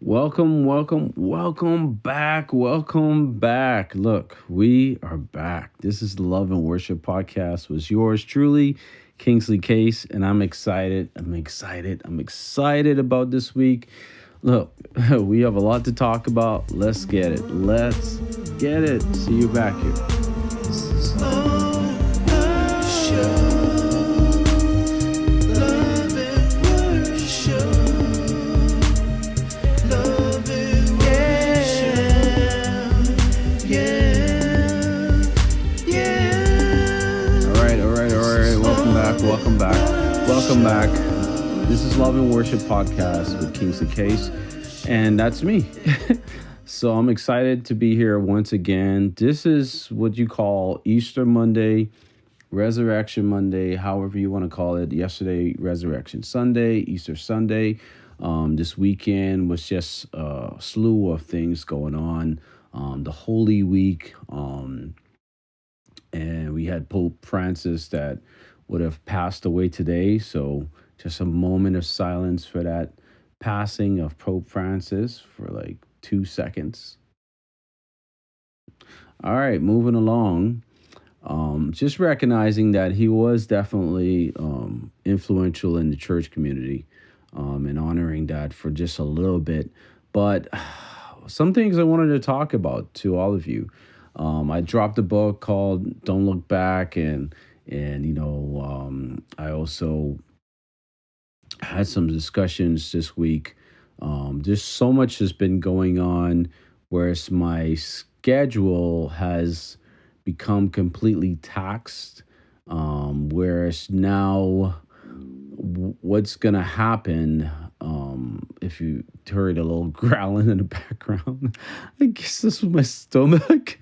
Welcome back. Welcome back. Look, we are back. This is the Love and Worship Podcast. Was yours truly, Kingsley Kase, and I'm excited. I'm excited about this week. Look, we have a lot to talk about. Let's get it. Let's get it. See you back here. Welcome back. This is Love and Worship Podcast with Kingsley Kase, and that's me. So I'm excited to be here once again. This is what you call Easter Monday, Resurrection Monday, however you want to call it. Yesterday, Resurrection Sunday, Easter Sunday. This weekend was just a slew of things going on. The Holy Week, and we had Pope Francis that would have passed away today. So just a moment of silence for that passing of Pope Francis for like 2 seconds. All right, moving along. Just recognizing that he was definitely influential in the church community, and honoring that for just a little bit. But some things I wanted to talk about to all of you. I dropped a book called Don't Look Back, and I also had some discussions this week. There's so much has been going on, whereas my schedule has become completely taxed. Whereas now, what's gonna happen? If you heard a little growling in the background, I guess this was my stomach.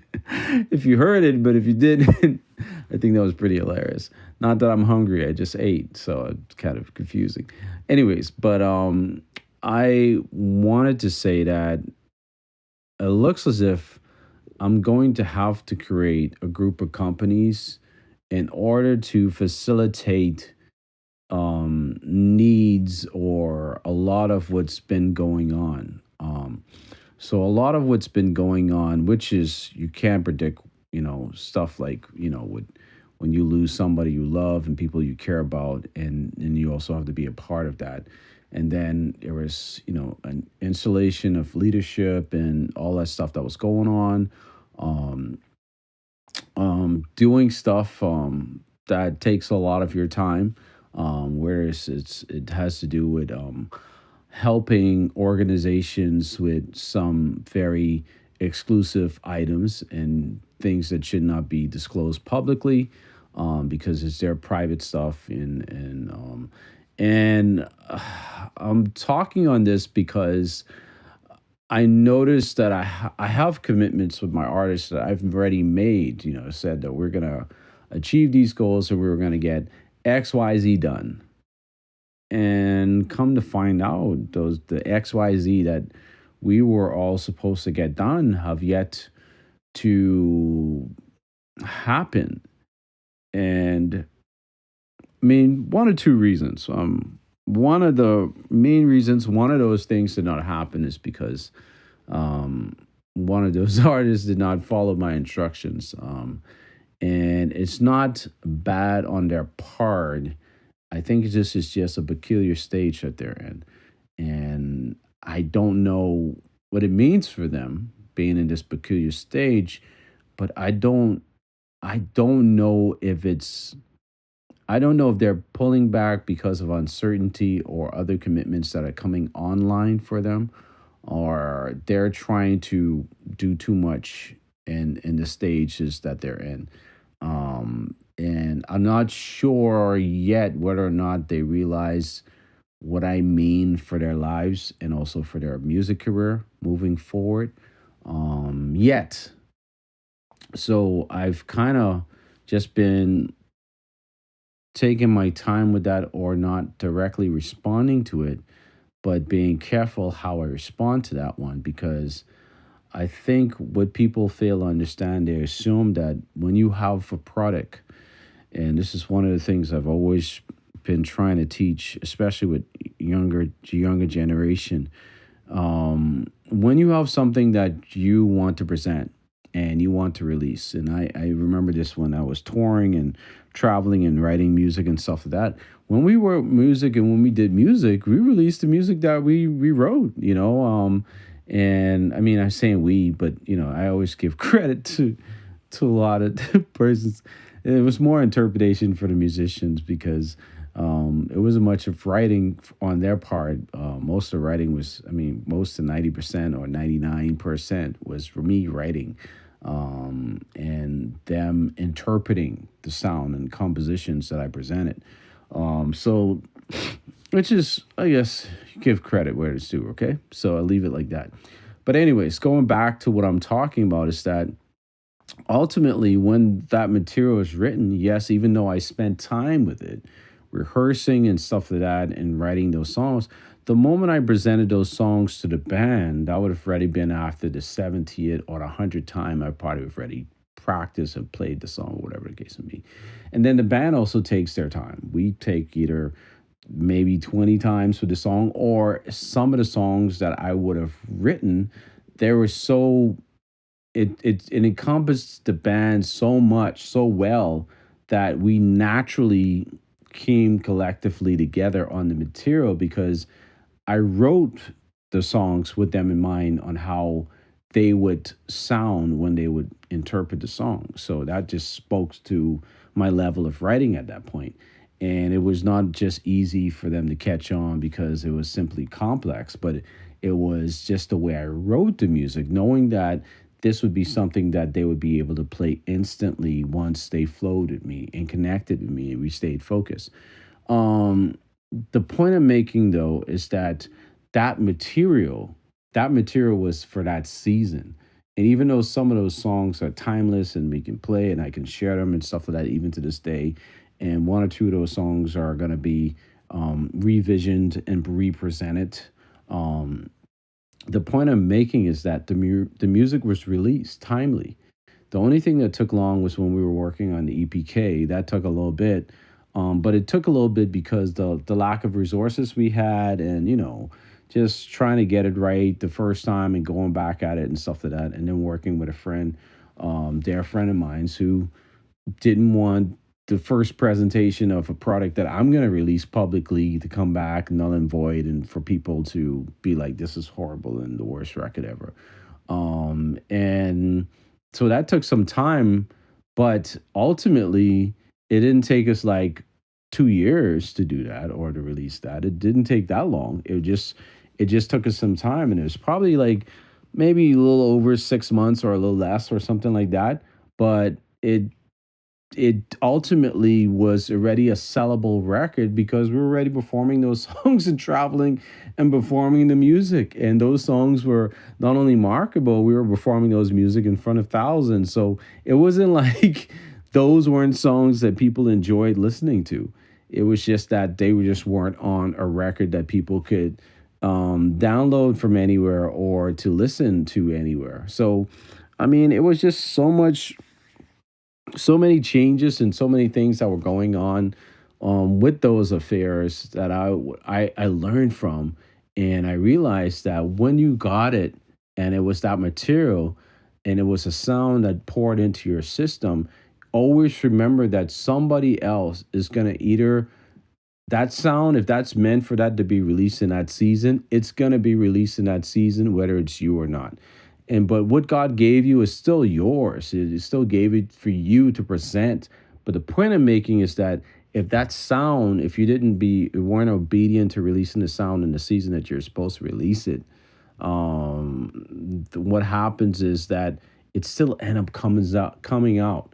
If you heard it, but if you didn't, I think that was pretty hilarious. Not that I'm hungry, I just ate, so it's kind of confusing. Anyways, but I wanted to say that it looks as if I'm going to have to create a group of companies in order to facilitate needs or a lot of what's been going on. So a lot of what's been going on, which is you can't predict, stuff like, when you lose somebody you love and people you care about, and you also have to be a part of that. And then there was, an installation of leadership and all that stuff that was going on. Doing stuff that takes a lot of your time, whereas it has to do with helping organizations with some very exclusive items and things that should not be disclosed publicly, because it's their private stuff. And I'm talking on this because I noticed that I have commitments with my artists that I've already made. Said that we're gonna achieve these goals, and we were gonna get XYZ done. And come to find out, the XYZ that we were all supposed to get done have yet to happen. And I mean, one of two reasons. One of the main reasons, one of those things did not happen is because one of those artists did not follow my instructions. And it's not bad on their part. I think this is just a peculiar stage that they're in. And I don't know what it means for them being in this peculiar stage, but I don't know if they're pulling back because of uncertainty or other commitments that are coming online for them, or they're trying to do too much in the stages that they're in. And I'm not sure yet whether or not they realize what I mean for their lives and also for their music career moving forward yet. So I've kind of just been taking my time with that, or not directly responding to it, but being careful how I respond to that one, because I think what people fail to understand, they assume that when you have a product, and this is one of the things I've always been trying to teach, especially with younger generation, When you have something that you want to present and you want to release, and I remember this when I was touring and traveling and writing music and stuff like that. When we wrote music and when we did music, we released the music that we wrote, and I mean, I'm saying we, but I always give credit to a lot of persons. It was more interpretation for the musicians because it wasn't much of writing on their part. Most of the writing was, I mean, most of 90% or 99% was for me writing and them interpreting the sound and compositions that I presented. So, which is, I guess, give credit where it's due, okay? So I'll leave it like that. But, anyways, going back to what I'm talking about is that ultimately, when that material is written, yes, even though I spent time with it, rehearsing and stuff like that, and writing those songs, the moment I presented those songs to the band, that would have already been after the 70th or the 100th time I probably have already practiced and played the song, whatever the case may be. And then the band also takes their time. We take either maybe 20 times for the song, or some of the songs that I would have written, they were so it encompassed the band so much, so well, that we naturally came collectively together on the material because I wrote the songs with them in mind on how they would sound when they would interpret the song. So that just spoke to my level of writing at that point. And it was not just easy for them to catch on because it was simply complex, but it was just the way I wrote the music, knowing that this would be something that they would be able to play instantly once they flowed with me and connected with me and we stayed focused. Um, the point I'm making though is that that material, that material was for that season. And even though some of those songs are timeless and we can play and I can share them and stuff like that, even to this day, and one or two of those songs are going to be revisioned and represented. Um, the point I'm making is that the music was released timely. The only thing that took long was when we were working on the EPK. That took a little bit, but it took a little bit because the lack of resources we had, and just trying to get it right the first time and going back at it and stuff like that, and then working with a friend, they're a friend of mine who didn't want the first presentation of a product that I'm going to release publicly to come back null and void and for people to be like, this is horrible and the worst record ever. And so that took some time, but ultimately it didn't take us like 2 years to do that or to release that. It didn't take that long. It just took us some time, and it was probably like maybe a little over 6 months or a little less or something like that. But it ultimately was already a sellable record because we were already performing those songs and traveling and performing the music. And those songs were not only marketable, we were performing those music in front of thousands. So it wasn't like those weren't songs that people enjoyed listening to. It was just that they just weren't on a record that people could download from anywhere or to listen to anywhere. So, I mean, it was just so many changes and so many things that were going on with those affairs that I learned from, and I realized that when you got it and it was that material and it was a sound that poured into your system, always remember that somebody else is going to either that sound, if that's meant for that to be released in that season, it's going to be released in that season, whether it's you or not. But what God gave you is still yours. It still gave it for you to present. But the point I'm making is that if that sound, if you weren't obedient to releasing the sound in the season that you're supposed to release it, what happens is that it still end up coming out.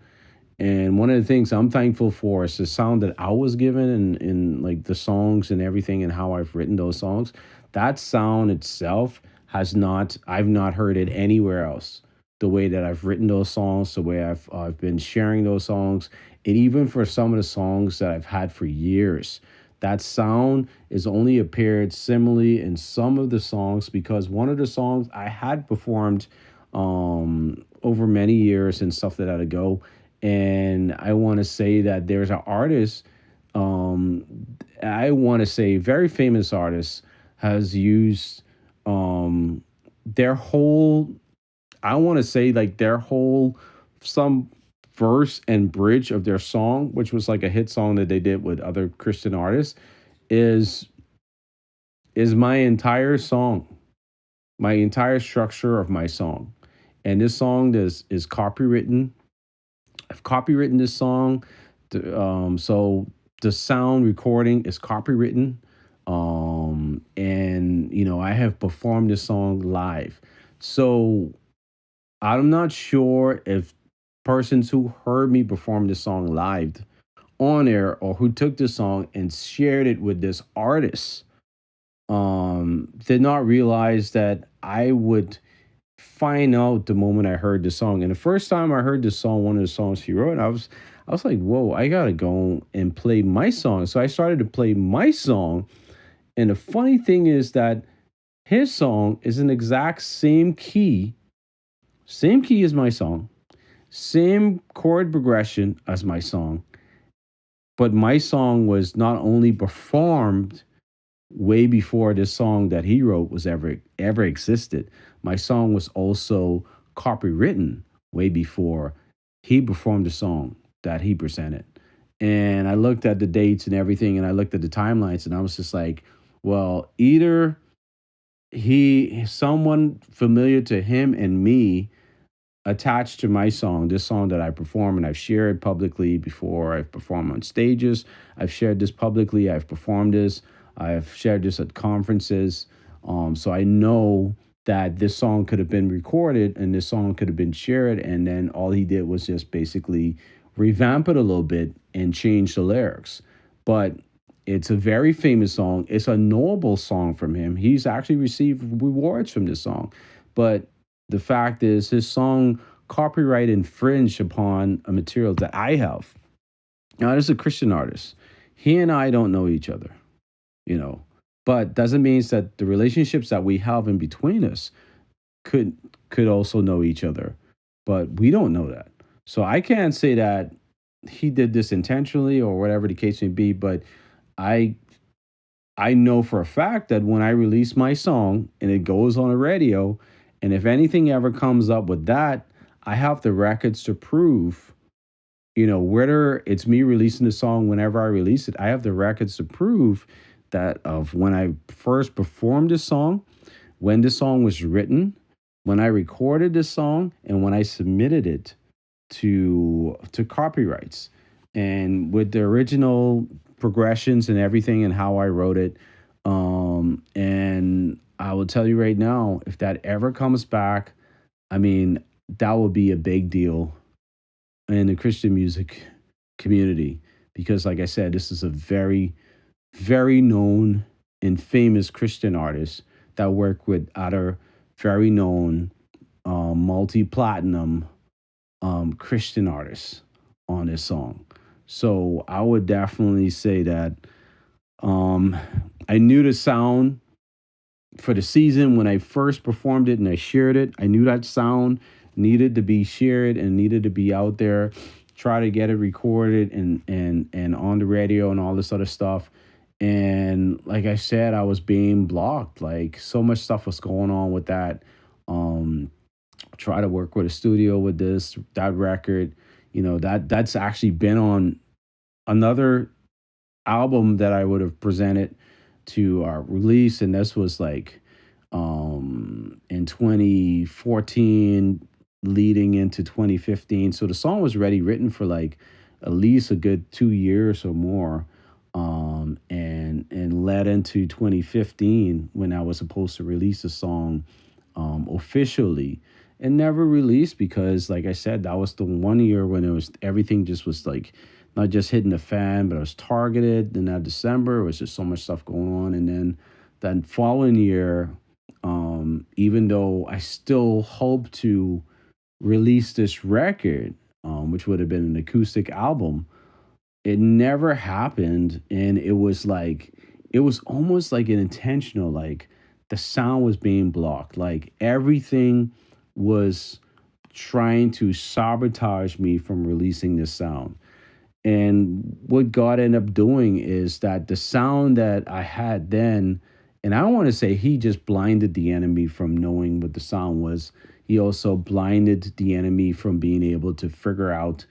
And one of the things I'm thankful for is the sound that I was given in like the songs and everything and how I've written those songs. That sound itself I've not heard it anywhere else. The way that I've written those songs, the way I've been sharing those songs, and even for some of the songs that I've had for years, that sound is only appeared similarly in some of the songs because one of the songs I had performed over many years and stuff that I had to go. And I want to say that there's an artist, I want to say very famous artist has used their whole, I want to say like their whole, some verse and bridge of their song, which was like a hit song that they did with other Christian artists, is is my entire song, my entire structure of my song. And this song is copywritten. I've copywritten this song. So the sound recording is copywritten. And I have performed this song live. So I'm not sure if persons who heard me perform this song live on air or who took this song and shared it with this artist did not realize that I would find out the moment I heard the song. And the first time I heard the song, one of the songs he wrote, I was like, whoa, I gotta go and play my song. So I started to play my song. And the funny thing is that his song is an exact same key as my song, same chord progression as my song. But my song was not only performed way before this song that he wrote was ever existed. My song was also copywritten way before he performed the song that he presented. And I looked at the dates and everything, and I looked at the timelines, and I was just like, well, either someone familiar to him and me attached to my song, this song that I perform, and I've shared publicly before. I've performed on stages. I've shared this publicly. I've performed this. I've shared this at conferences. So I know that this song could have been recorded and this song could have been shared. And then all he did was just basically revamp it a little bit and change the lyrics. But it's a very famous song. It's a knowable song from him. He's actually received rewards from this song. But the fact is, his song copyright infringed upon a material that I have. Now, this is a Christian artist. He and I don't know each other, you know, but doesn't mean that the relationships that we have in between us could could also know each other, but we don't know that. So I can't say that he did this intentionally or whatever the case may be, but I I know for a fact that when I release my song and it goes on the radio, and if anything ever comes up with that, I have the records to prove, whether it's me releasing the song whenever I release it, I have the records to prove that of when I first performed this song, when this song was written, when I recorded this song, and when I submitted it to copyrights. And with the original progressions and everything and how I wrote it. And I will tell you right now, if that ever comes back, I mean, that would be a big deal in the Christian music community because, like I said, this is a very, very known and famous Christian artist that work with other very known multi platinum Christian artists on this song. So I would definitely say that um, I knew the sound for the season when I first performed it and I shared it. I knew that sound needed to be shared and needed to be out there. Try to get it recorded and on the radio and all this other stuff. And like I said, I was being blocked. Like so much stuff was going on with that. Um, Try to work with a studio with that record. That's actually been on another album that I would have presented to our release, and this was like in 2014 leading into 2015. So the song was already written for like at least a good 2 years or more. And led into 2015 when I was supposed to release the song officially and never released because like I said, that was the 1 year when it was everything just was like not just hitting the fan, but it was targeted. Then that December, it was just so much stuff going on. And then that following year, even though I still hope to release this record, which would have been an acoustic album, it never happened. And it was almost like an intentional, like the sound was being blocked. Like everything was trying to sabotage me from releasing this sound. And what God ended up doing is that the sound that I had then And I don't want to say he just blinded the enemy from knowing what the sound was. He also blinded the enemy from being able to figure out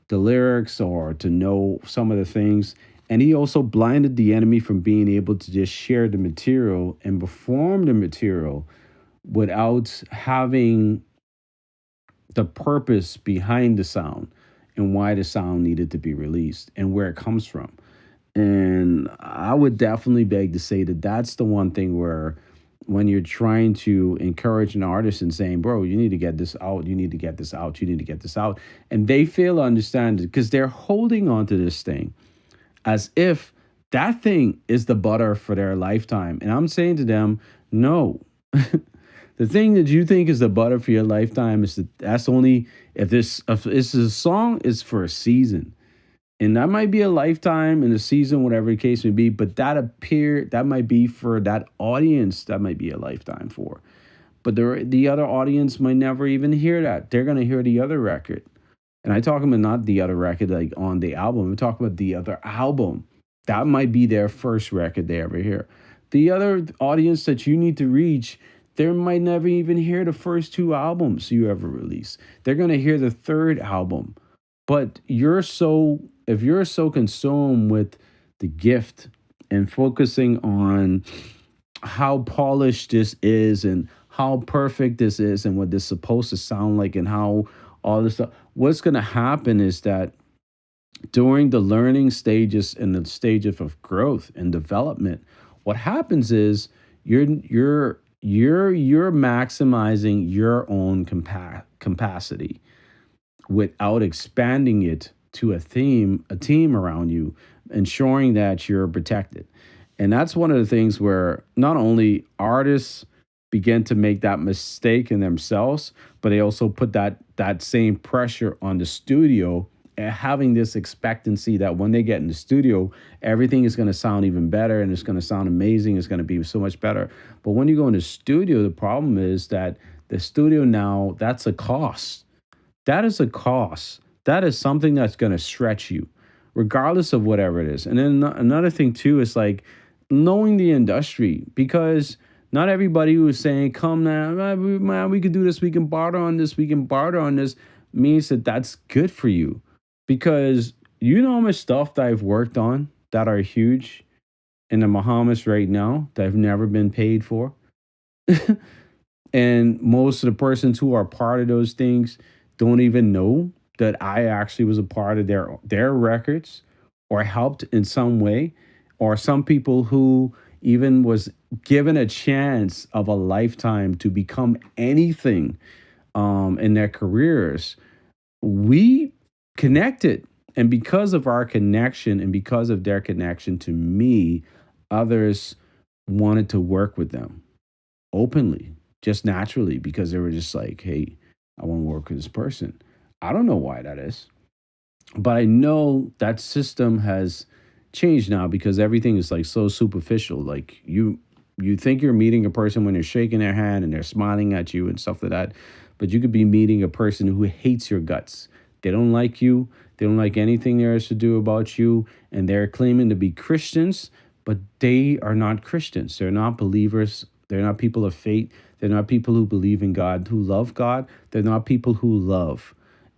the lyrics or to know some of the things. And he also blinded the enemy from being able to just share the material and perform the material without having the purpose behind the sound and why the sound needed to be released and where it comes from. And I would definitely beg to say that that's the one thing where when you're trying to encourage an artist and saying, bro, you need to get this out, you need to get this out, you need to get this out. And they fail to understand it because they're holding on to this thing as if that thing is the butter for their lifetime. And I'm saying to them, no. The thing that you think is the butter for your lifetime is that's only if this is a song is for a season. And that might be a lifetime and a season, whatever the case may be, but that might be for that audience, that might be a lifetime for. But the other audience might never even hear that. They're gonna hear the other record. And I talk about not the other record like on the album. I'm talking about the other album. That might be their first record they ever hear. The other audience that you need to reach, they might never even hear the first two albums you ever release. They're gonna hear the third album. But if you're so consumed with the gift and focusing on how polished this is and how perfect this is and what this is supposed to sound like and how all this stuff, what's going to happen is that during the learning stages and the stages of growth and development, what happens is you're maximizing your own capacity without expanding it to a team around you, ensuring that you're protected. And that's one of the things where not only artists begin to make that mistake in themselves, but they also put that same pressure on the studio and having this expectancy that when they get in the studio, everything is going to sound even better and it's going to sound amazing. It's going to be so much better. But when you go in the studio, the problem is that the studio now, that's a cost. That is a cost. That is something that's going to stretch you, regardless of whatever it is. And then another thing, too, is like knowing the industry, because not everybody who is saying, come now, man, we can do this, we can barter on this, we can barter on this, means that that's good for you. Because you know how much stuff that I've worked on that are huge in the Bahamas right now that I've never been paid for. And most of the persons who are part of those things don't even know that I actually was a part of their records or helped in some way, or some people who even was given a chance of a lifetime to become anything in their careers. We connected, and because of our connection and because of their connection to me, others wanted to work with them openly, just naturally, because they were just like, hey, I want to work with this person. I don't know why that is, but I know that system has changed now because everything is like so superficial. Like you think you're meeting a person when you're shaking their hand and they're smiling at you and stuff like that, but you could be meeting a person who hates your guts. They don't like you. They don't like anything there is to do about you, and they're claiming to be Christians, but they are not Christians. They're not believers. They're not people of faith. They're not people who believe in God, who love God. They're not people who love.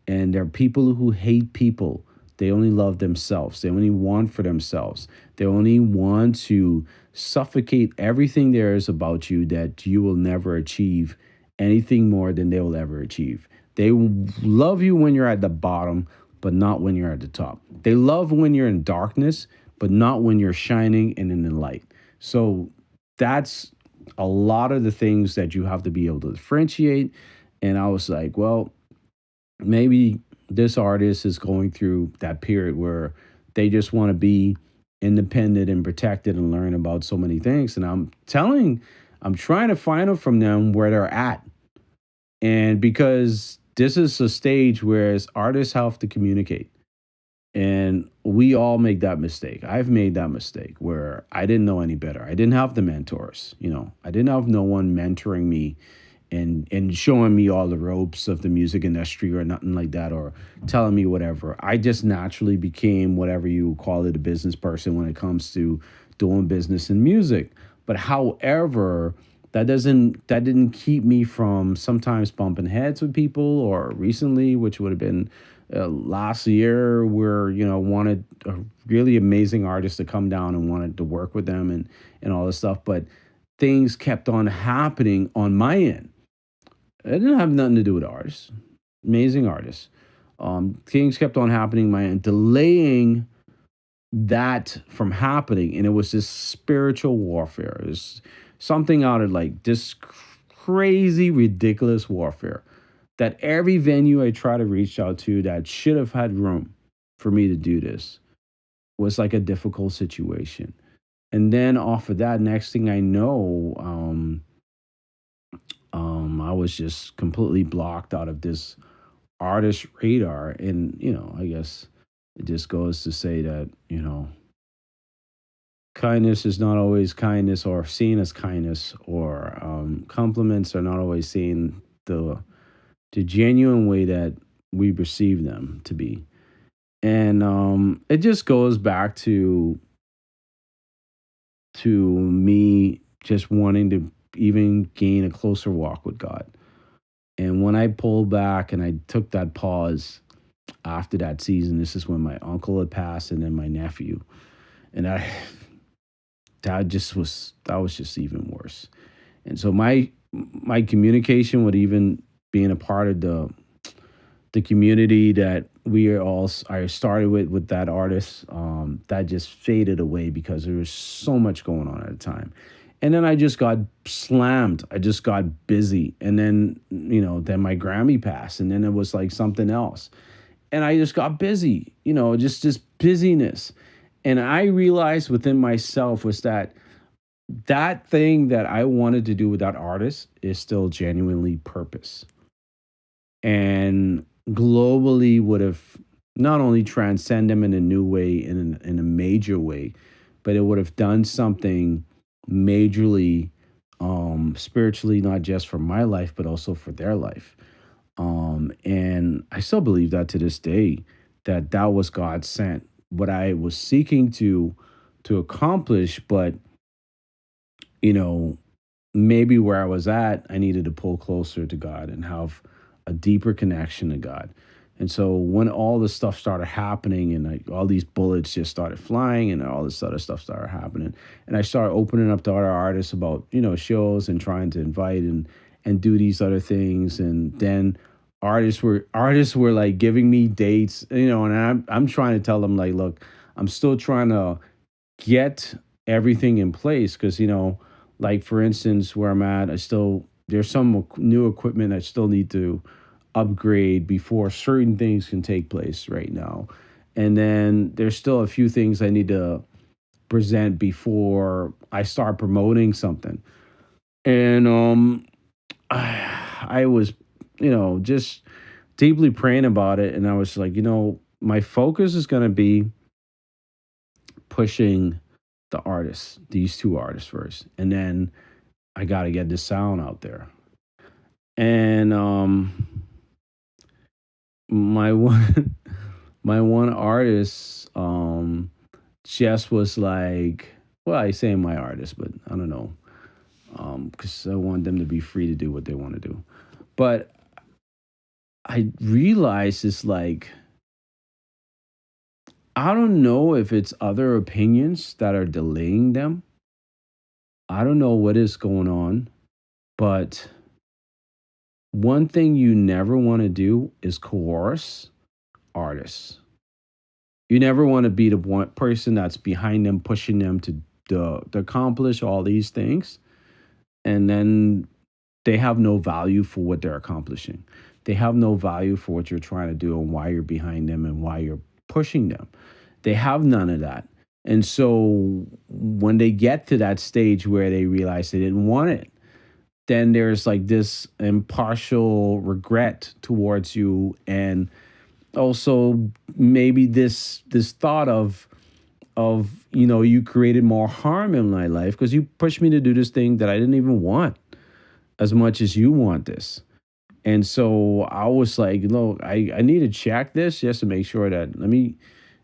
And they're people who hate people. They only love themselves. They only want for themselves. They only want to suffocate everything there is about you that you will never achieve anything more than they will ever achieve. They love you when you're at the bottom, but not when you're at the top. They love when you're in darkness, but not when you're shining and in the light. So that's a lot of the things that you have to be able to differentiate. And I was like, well, maybe this artist is going through that period where they just want to be independent and protected and learn about so many things. And I'm trying to find out from them where they're at. And because this is a stage where artists have to communicate. And we all make that mistake. I've made that mistake where I didn't know any better. I didn't have the mentors, I didn't have no one mentoring me and showing me all the ropes of the music industry or nothing like that, or telling me whatever. I just naturally became whatever you call it, a business person when it comes to doing business in music. But however, that didn't keep me from sometimes bumping heads with people, or recently, which would have been last year, where wanted a really amazing artist to come down and wanted to work with them and all this stuff. But things kept on happening on my end. It didn't have nothing to do with artists, amazing artists. Things kept on happening, my end, delaying that from happening, and it was this spiritual warfare. It's something out of like this crazy, ridiculous warfare that every venue I try to reach out to that should have had room for me to do this was like a difficult situation. And then off of that, next thing I know, I was just completely blocked out of this artist radar. And, I guess it just goes to say that, kindness is not always kindness or seen as kindness, or compliments are not always seen the genuine way that we perceive them to be. And it just goes back to me just wanting to even gain a closer walk with God. And when I pulled back and I took that pause after that season, this is when my uncle had passed and then my nephew. And that was just even worse. And so my communication with even being a part of the community that I started with that artist, that just faded away because there was so much going on at the time. And then I just got slammed. I just got busy. And then, then my Grammy passed, and then it was like something else. And I just got busy, just this busyness. And I realized within myself was that thing that I wanted to do with that artist is still genuinely purpose. And globally would have not only transcend them in a new way, in a major way, but it would have done something majorly spiritually, not just for my life, but also for their life. And I still believe that to this day, that was God sent, what I was seeking to accomplish. But you know, maybe where I was at, I needed to pull closer to God and have a deeper connection to God. And so when all this stuff started happening, and like all these bullets just started flying and all this other stuff started happening, and I started opening up to other artists about, shows and trying to invite and do these other things. And then artists were like giving me dates, and I'm trying to tell them like, look, I'm still trying to get everything in place, because like for instance, where I'm at, there's some new equipment I still need to upgrade before certain things can take place right now. And then there's still a few things I need to present before I start promoting something. And I was, just deeply praying about it. And I was like, my focus is going to be pushing these two artists first. And then I got to get this sound out there. And my one my one artist just was like, well, I say my artist, but I don't know, because I want them to be free to do what they want to do. But I realized it's like, I don't know if it's other opinions that are delaying them. I don't know what is going on, but one thing you never want to do is coerce artists. You never want to be the one person that's behind them, pushing them to accomplish all these things. And then they have no value for what they're accomplishing. They have no value for what you're trying to do and why you're behind them and why you're pushing them. They have none of that. And so when they get to that stage where they realize they didn't want it, then there's like this impartial regret towards you, and also maybe this thought of you created more harm in my life because you pushed me to do this thing that I didn't even want as much as you want this. And so I was like, look, I need to check this just to make sure that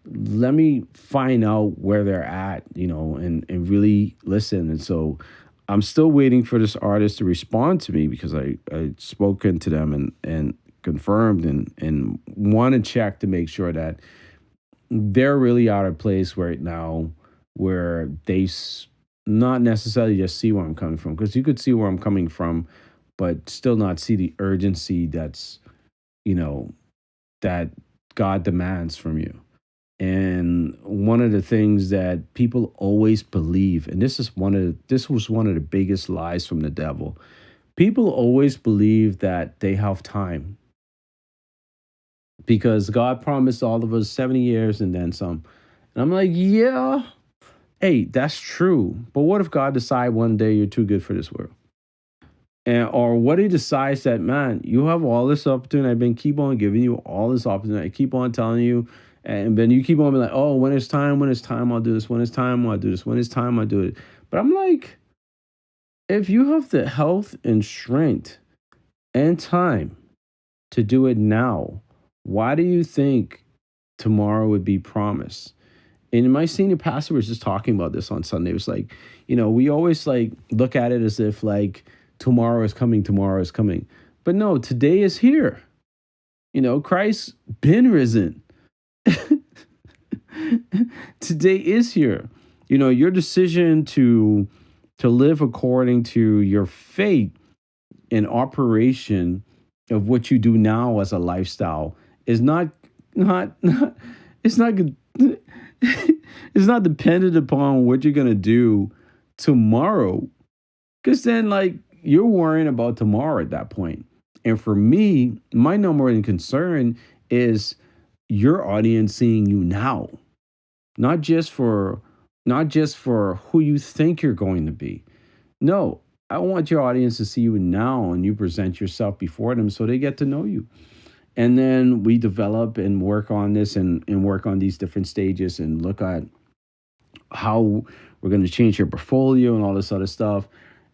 let me find out where they're at, and really listen. And so I'm still waiting for this artist to respond to me because I spoken to them and confirmed and want to check to make sure that they're really out of place right now where not necessarily just see where I'm coming from, because you could see where I'm coming from but still not see the urgency you know that God demands from you. And one of the things that people always believe, and this was one of the biggest lies from the devil. People always believe that they have time because God promised all of us 70 years and then some. And I'm like, yeah, hey, that's true. But what if God decide one day you're too good for this world? And or what he decides that, man, you have all this opportunity. I've been keep on giving you all this opportunity. I keep on telling you, and then you keep on being like, oh, when it's time, I'll do this. When it's time, I'll do this. When it's time, I'll do it. But I'm like, if you have the health and strength and time to do it now, why do you think tomorrow would be promised? And my senior pastor was just talking about this on Sunday. It was like, we always like look at it as if like tomorrow is coming, tomorrow is coming. But no, today is here. Christ been risen. Today is here. Your decision to live according to your faith in operation of what you do now as a lifestyle is not it's not good. It's not dependent upon what you're gonna do tomorrow. Because then, like, you're worrying about tomorrow at that point. And for me, my number one concern is your audience seeing you now, not just for who you think you're going to be. No, I want your audience to see you now, and you present yourself before them so they get to know you. And then we develop and work on this and work on these different stages and look at how we're going to change your portfolio and all this other stuff.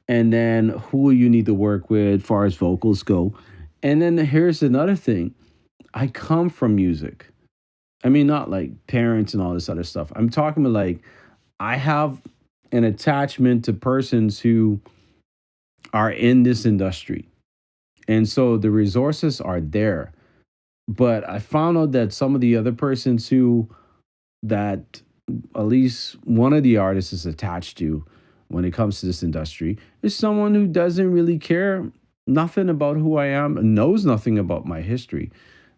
And then who you need to work with as far as vocals go. And then here's another thing. I come from music. I mean, not like parents and all this other stuff. I'm talking about like I have an attachment to persons who are in this industry. And so the resources are there. But I found out that some of the other persons that at least one of the artists is attached to when it comes to this industry is someone who doesn't really care nothing about who I am, knows nothing about my history.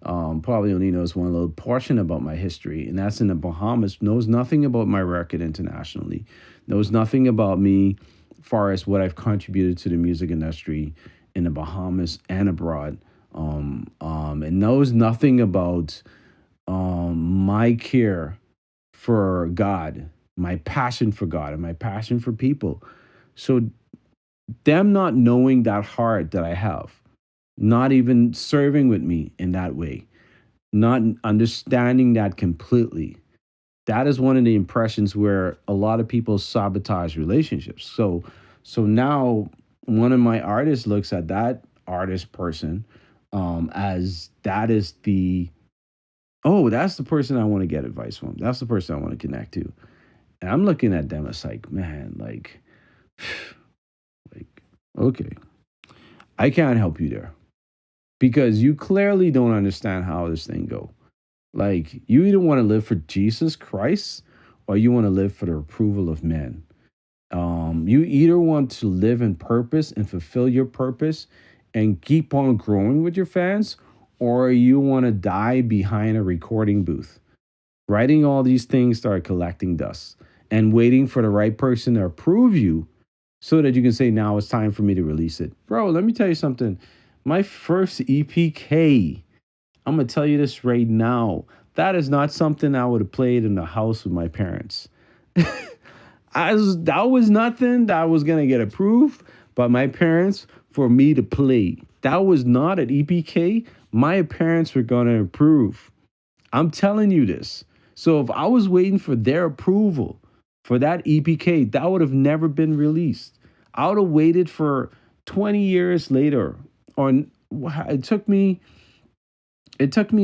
Probably only knows one little portion about my history, and that's in the Bahamas. Knows nothing about my record internationally. Knows nothing about me as far as what I've contributed to the music industry in the Bahamas and abroad. And knows nothing about my care for God, my passion for God, and my passion for people. So them not knowing that heart that I have, not even serving with me in that way, not understanding that completely. That is one of the impressions where a lot of people sabotage relationships. So now one of my artists looks at that artist person as that is that's the person I want to get advice from. That's the person I want to connect to. And I'm looking at them as like, man, like, okay, I can't help you there because you clearly don't understand how this thing go. Like, you either want to live for Jesus Christ or you want to live for the approval of men. You either want to live in purpose and fulfill your purpose and keep on growing with your fans, or you want to die behind a recording booth, writing all these things, start collecting dust, and waiting for the right person to approve you so that you can say, now it's time for me to release it. Bro, let me tell you something. My first EPK, I'm going to tell you this right now. That is not something I would have played in the house with my parents. That was nothing that was going to get approved by my parents for me to play. That was not an EPK my parents were going to approve. I'm telling you this. So if I was waiting for their approval for that EPK, that would have never been released. I would have waited for 20 years later. Or it took me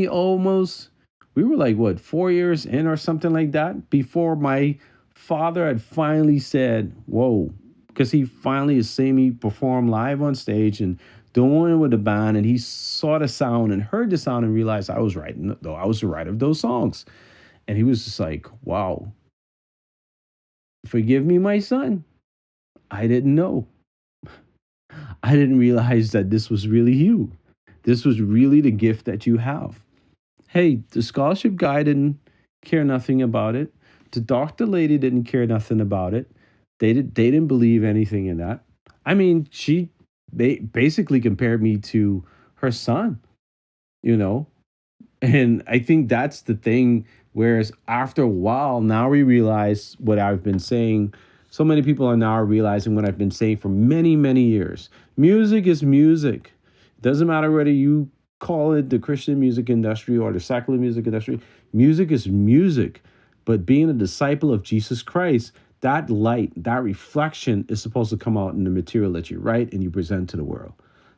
almost We were like, what, 4 years in or something like that before my father had finally said, whoa, because he finally has seen me perform live on stage and doing it with the band. And he saw the sound and heard the sound and realized I was writing, though I was the writer of those songs. And he was just like, wow, forgive me, my son. I didn't know. I didn't realize that this was really you. This was really the gift that you have. Hey, the scholarship guy didn't care nothing about it. The doctor lady didn't care nothing about it. They didn't believe anything in that. I mean, she basically compared me to her son, you know? And I think that's the thing. Whereas after a while, now we realize what I've been saying. So many people are now realizing what I've been saying for many, many years. Music is music. It doesn't matter whether you call it the Christian music industry or the secular music industry. Music is music. But being a disciple of Jesus Christ, that light, that reflection is supposed to come out in the material that you write and you present to the world.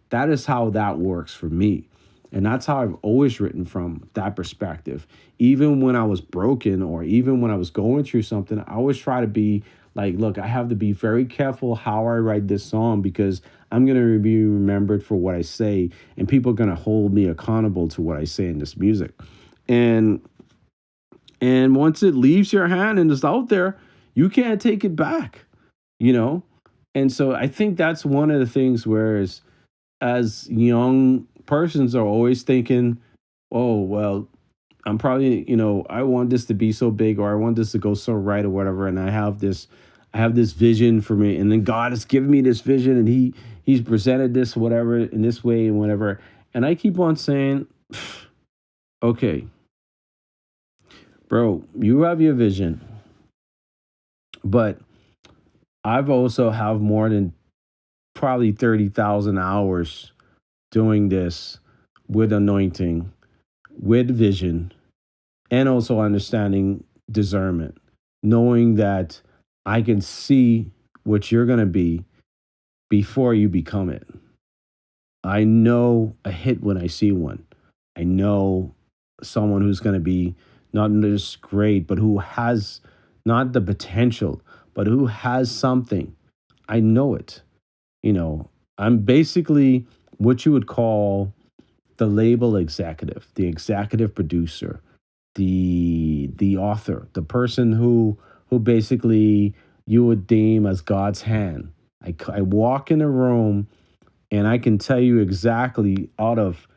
That is how that works for me. And that's how I've always written from that perspective. Even when I was broken or even when I was going through something, I always try to be like, look, I have to be very careful how I write this song because I'm going to be remembered for what I say and people are going to hold me accountable to what I say in this music. And and once it leaves your hand and it's out there, you can't take it back, you know? And so I think that's one of the things whereas as young persons are always thinking, oh, well, I'm probably, I want this to be so big or I want this to go so right or whatever. And I have this vision for me. And then God has given me this vision and he's presented this, whatever, in this way and whatever. And I keep on saying, okay, bro, you have your vision, but I've also have more than probably 30,000 hours doing this with anointing, with vision, and also understanding discernment, knowing that I can see what you're going to be before you become it. I know a hit when I see one. I know someone who's going to be not just great, but who has not the potential, but who has something. I know it. You know, I'm basically what you would call the label executive, the executive producer, the author, the person who basically you would deem as God's hand. I walk in a room and I can tell you exactly out of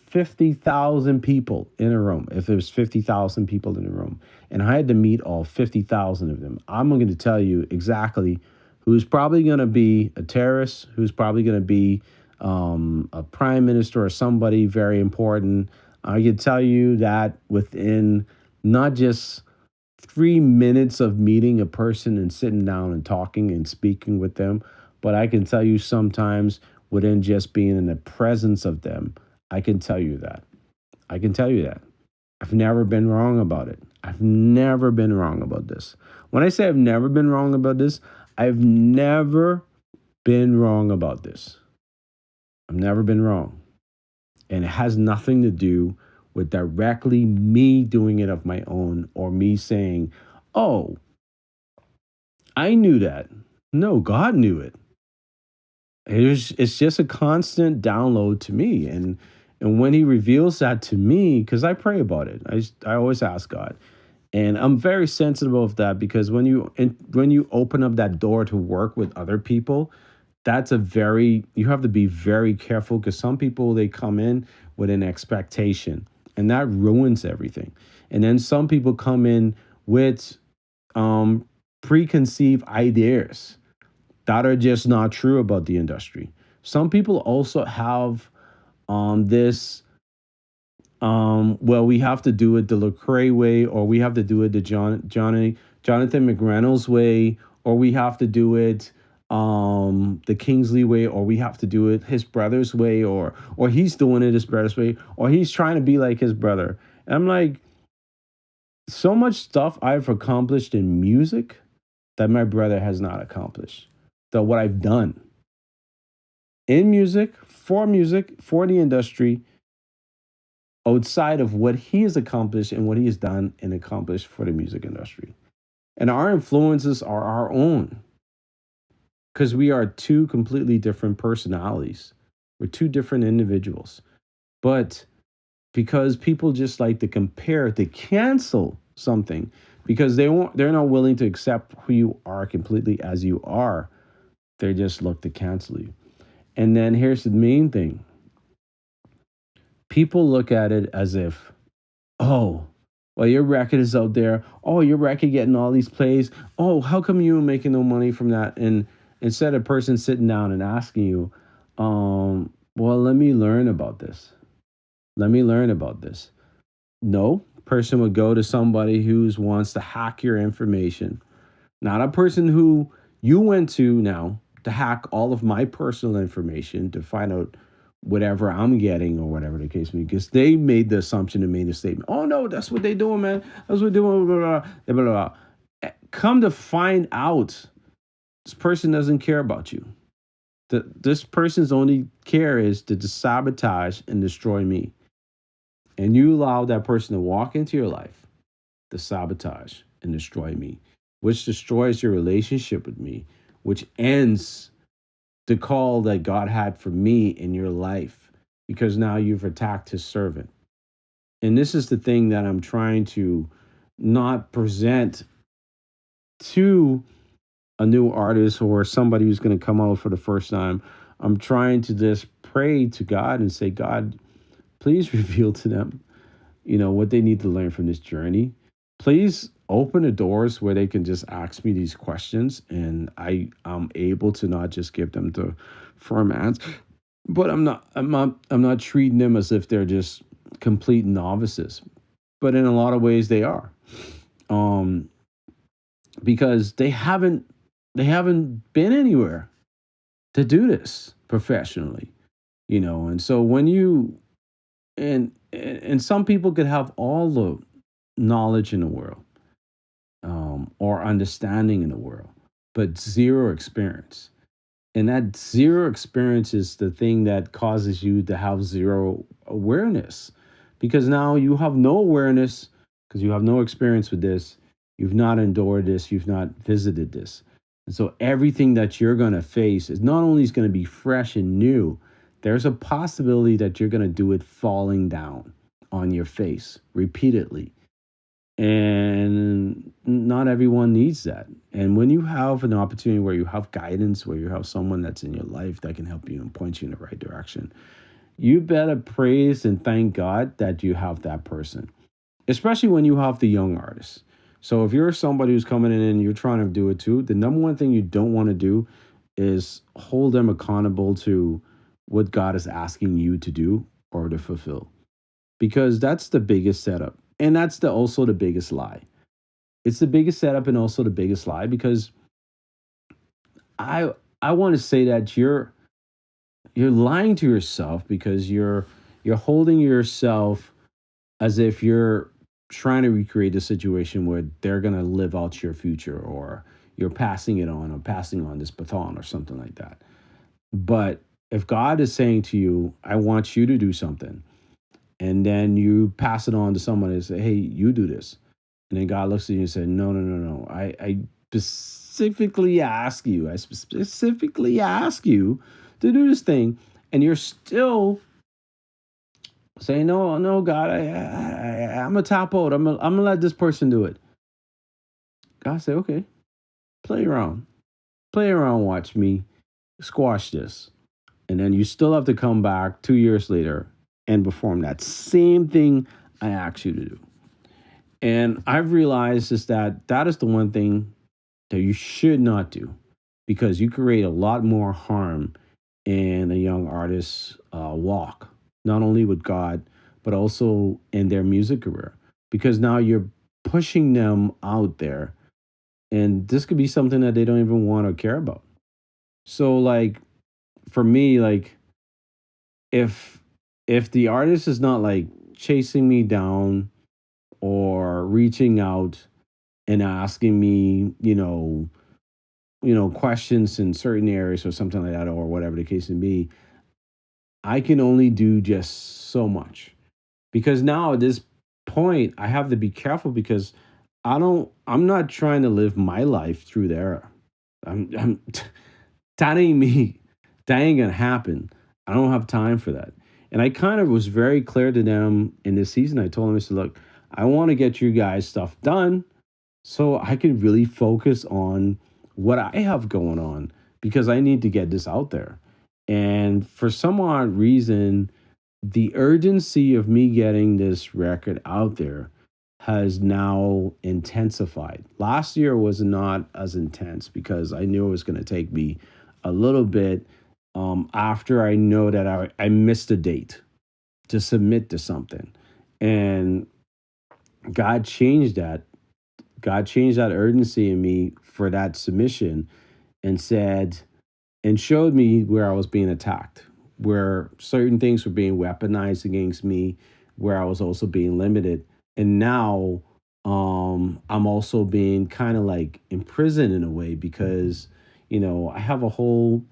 50,000 people in a room, if there's 50,000 people in a room, and I had to meet all 50,000 of them, I'm going to tell you exactly who's probably going to be a terrorist, who's probably going to be a prime minister or somebody very important. I can tell you that within not just 3 minutes of meeting a person and sitting down and talking and speaking with them, but I can tell you sometimes within just being in the presence of them, I can tell you that. I can tell you that. I've never been wrong about it. I've never been wrong about this. When I say I've never been wrong about this, I've never been wrong about this. I've never been wrong. And it has nothing to do with directly me doing it of my own or me saying, oh, I knew that. No, God knew it. It's just a constant download to me. And when he reveals that to me, because I pray about it, I always ask God. And I'm very sensitive of that because when you open up that door to work with other people, you have to be very careful because some people they come in with an expectation and that ruins everything. And then some people come in with um, preconceived ideas that are just not true about the industry. Some people also have this well, we have to do it the Lecrae way, or we have to do it the Jonathan McReynolds way, or we have to do it the Kingsley way, or we have to do it his brother's way, or he's doing it his brother's way, or he's trying to be like his brother. And I'm like, so much stuff I've accomplished in music that my brother has not accomplished. That what I've done in music, for the industry, outside of what he has accomplished and what he has done and accomplished for the music industry. And our influences are our own because we are two completely different personalities. We're two different individuals. But because people just like to compare, to cancel something because they're not willing to accept who you are completely as you are. They just look to cancel you. And then here's the main thing. People look at it as if, oh, well, your record is out there. Oh, your record getting all these plays. Oh, how come you making no money from that? And instead of a person sitting down and asking you, well, let me learn about this. Let me learn about this. No, person would go to somebody who wants to hack your information, not a person who you went to now to hack all of my personal information to find out whatever I'm getting or whatever the case may be, because they made the assumption and made the statement. Oh no, that's what they doing, man. That's what they're doing. Blah, blah, blah, blah, blah. Come to find out, this person doesn't care about you. This person's only care is to sabotage and destroy me. And you allow that person to walk into your life to sabotage and destroy me, which destroys your relationship with me, which ends the call that God had for me in your life because now you've attacked his servant. And this is the thing that I'm trying to not present to a new artist or somebody who's going to come out for the first time. I'm trying to just pray to God and say, God, please reveal to them, what they need to learn from this journey. Please open the doors where they can just ask me these questions and I'm able to not just give them the firm answer, but I'm not treating them as if they're just complete novices. But in a lot of ways they are. Um because they haven't been anywhere to do this professionally, and so when you and some people could have all the knowledge in the world, or understanding in the world, but zero experience. And that zero experience is the thing that causes you to have zero awareness because now you have no awareness because you have no experience with this. You've not endured this. You've not visited this. And so everything that you're going to face is not only is going to be fresh and new, there's a possibility that you're going to do it falling down on your face repeatedly. And not everyone needs that. And when you have an opportunity where you have guidance, where you have someone that's in your life that can help you and point you in the right direction, you better praise and thank God that you have that person, especially when you have the young artists. So if you're somebody who's coming in and you're trying to do it too, the number one thing you don't want to do is hold them accountable to what God is asking you to do or to fulfill, because that's the biggest setup. And that's also the biggest lie. It's the biggest setup and also the biggest lie because I want to say that you're lying to yourself because you're holding yourself as if you're trying to recreate a situation where they're going to live out your future, or you're passing it on or passing on this baton or something like that. But if God is saying to you, I want you to do something, and then you pass it on to someone and say, hey, you do this. And then God looks at you and said, no, no, no, no. I specifically ask you to do this thing. And you're still saying, no, no, God, I'm a top out. I'm gonna let this person do it. God said, okay, play around. Play around, watch me squash this. And then you still have to come back 2 years later and perform that same thing I asked you to do. And I've realized is that is the one thing that you should not do because you create a lot more harm in a young artist's walk, not only with God, but also in their music career. Because now you're pushing them out there, and this could be something that they don't even want or care about. So, like, for me, like, if the artist is not like chasing me down or reaching out and asking me, questions in certain areas or something like that, or whatever the case may be, I can only do just so much. because now at this point I have to be careful because I'm not trying to live my life through there. I'm that ain't me. That ain't gonna happen. I don't have time for that. And I kind of was very clear to them in this season. I told them, I said, look, I want to get you guys stuff done so I can really focus on what I have going on because I need to get this out there. And for some odd reason, the urgency of me getting this record out there has now intensified. Last year was not as intense because I knew it was going to take me a little bit after I know that I missed a date to submit to something. And God changed that. God changed that urgency in me for that submission and said, and showed me where I was being attacked, where certain things were being weaponized against me, where I was also being limited. And now I'm also being kind of like imprisoned in a way because, I have a whole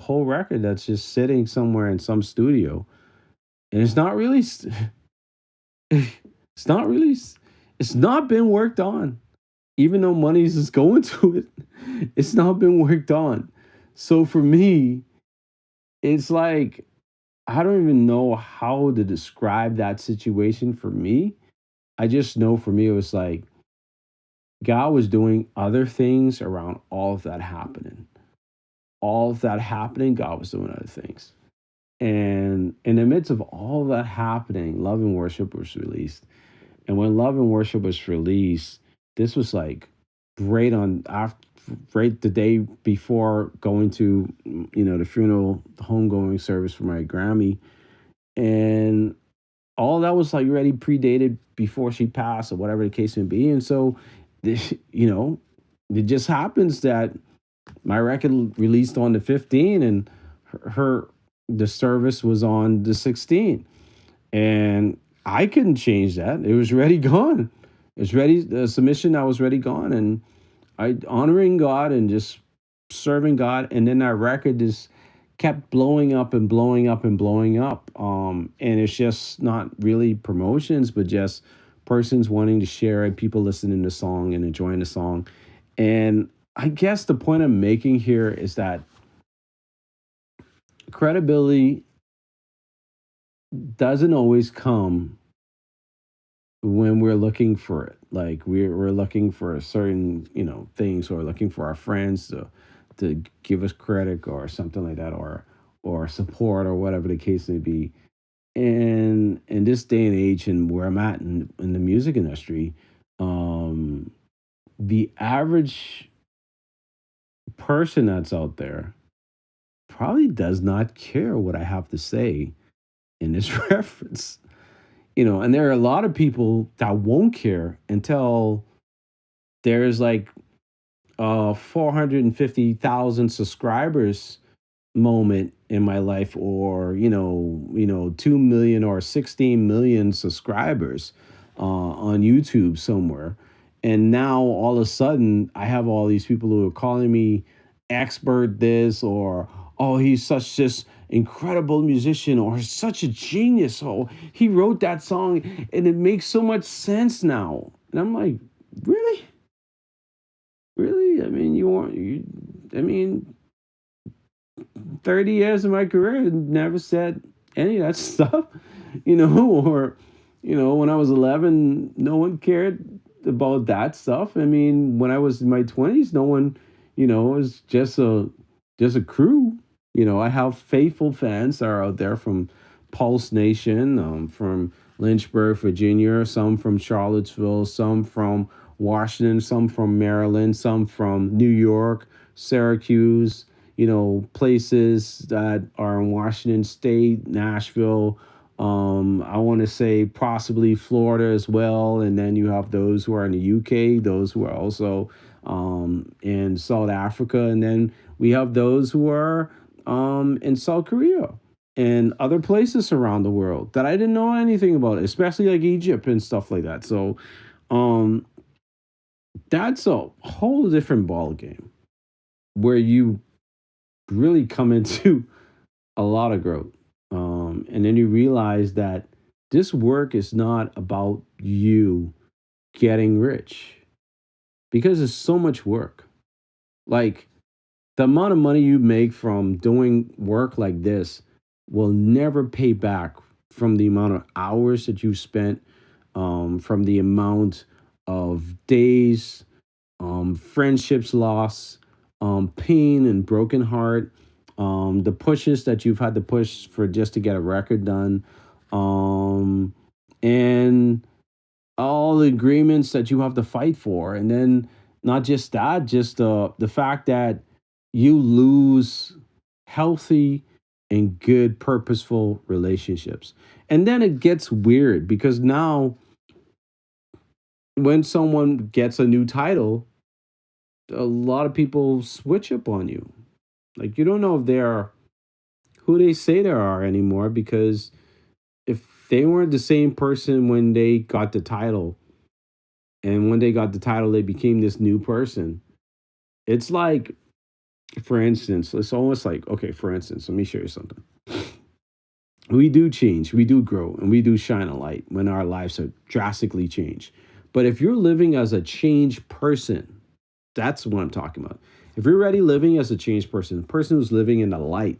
record that's just sitting somewhere in some studio. And it's not really, it's not really, it's not been worked on even though money's is going to it, it's not been worked on. So for me, it's like I don't even know how to describe that situation for me. I just know for me it was like God was doing other things around all of that happening. All of that happening, God was doing other things. And in the midst of all of that happening, Love and Worship was released. And when Love and Worship was released, this was like right on after right the day before going to the funeral, the homegoing service for my Grammy, and all that was like already predated before she passed or whatever the case may be. And so, it just happens that my record released on the 15th and her the service was on the 16th. And I couldn't change that. It was already gone. It was ready. The submission I was already gone, and I honoring God and just serving God, and then that record just kept blowing up and blowing up and blowing up. And it's just not really promotions, but just persons wanting to share it, people listening to the song and enjoying the song. And I guess the point I'm making here is that credibility doesn't always come when we're looking for it. Like we're looking for a certain, things, or looking for our friends to give us credit or something like that, or support or whatever the case may be. And in this day and age and where I'm at in the music industry, um, the average person that's out there probably does not care what I have to say in this reference. And there are a lot of people that won't care until there's like 450,000 subscribers moment in my life, or 2 million or 16 million subscribers on YouTube somewhere. And now all of a sudden I have all these people who are calling me expert this, or oh, he's such this incredible musician, or such a genius, oh, he wrote that song and it makes so much sense now. And I'm like, really? Really? I mean, I mean, 30 years of my career never said any of that stuff, or, when I was 11, no one cared about that stuff. I mean, when I was in my 20s, no one, it was just a crew. I have faithful fans that are out there from Pulse Nation, from Lynchburg, Virginia, some from Charlottesville, some from Washington, some from Maryland, some from New York, Syracuse, places that are in Washington State, Nashville. I want to say possibly Florida as well. And then you have those who are in the UK, those who are also in South Africa. And then we have those who are in South Korea and other places around the world that I didn't know anything about, especially like Egypt and stuff like that. So um, that's a whole different ball game where you really come into a lot of growth. And then you realize that This work is not about you getting rich because it's so much work. Like the amount of money you make from doing work like this will never pay back from the amount of hours that you spent, from the amount of days, friendships lost, pain and broken heart, the pushes that you've had to push for just to get a record done, um, and all the agreements that you have to fight for, and then not just that, just the fact that you lose healthy and good, purposeful relationships. And then it gets weird because now when someone gets a new title, a lot of people switch up on you. Like you don't know if they're who they say they are anymore because if they weren't the same person when they got the title, and when they got the title, they became this new person. It's like, for instance, it's almost like, okay, for instance, let me show you something. We do change, we do grow, and we do shine a light when our lives are drastically changed. But if you're living as a changed person, that's what I'm talking about. If you're already living as a changed person, a person who's living in the light,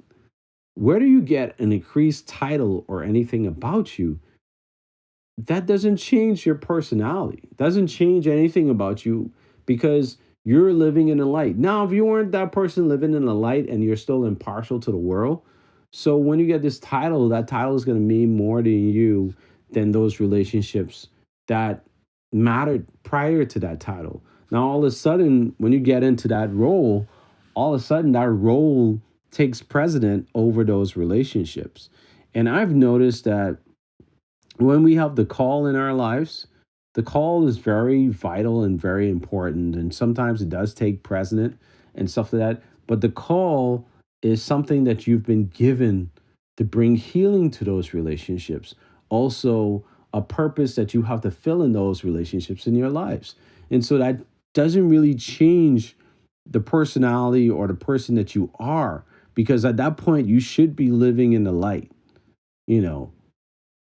where do you get an increased title or anything about you? That doesn't change your personality, doesn't change anything about you because you're living in the light. Now, if you weren't that person living in the light and you're still impartial to the world, so when you get this title, that title is going to mean more to you than those relationships that mattered prior to that title. Now, all of a sudden, when you get into that role, all of a sudden that role takes precedent over those relationships. And I've noticed that when we have the call in our lives, the call is very vital and very important. And sometimes it does take precedent and stuff like that. But the call is something that you've been given to bring healing to those relationships. Also, a purpose that you have to fill in those relationships in your lives. And so that doesn't really change the personality or the person that you are, because at that point, you should be living in the light. You know,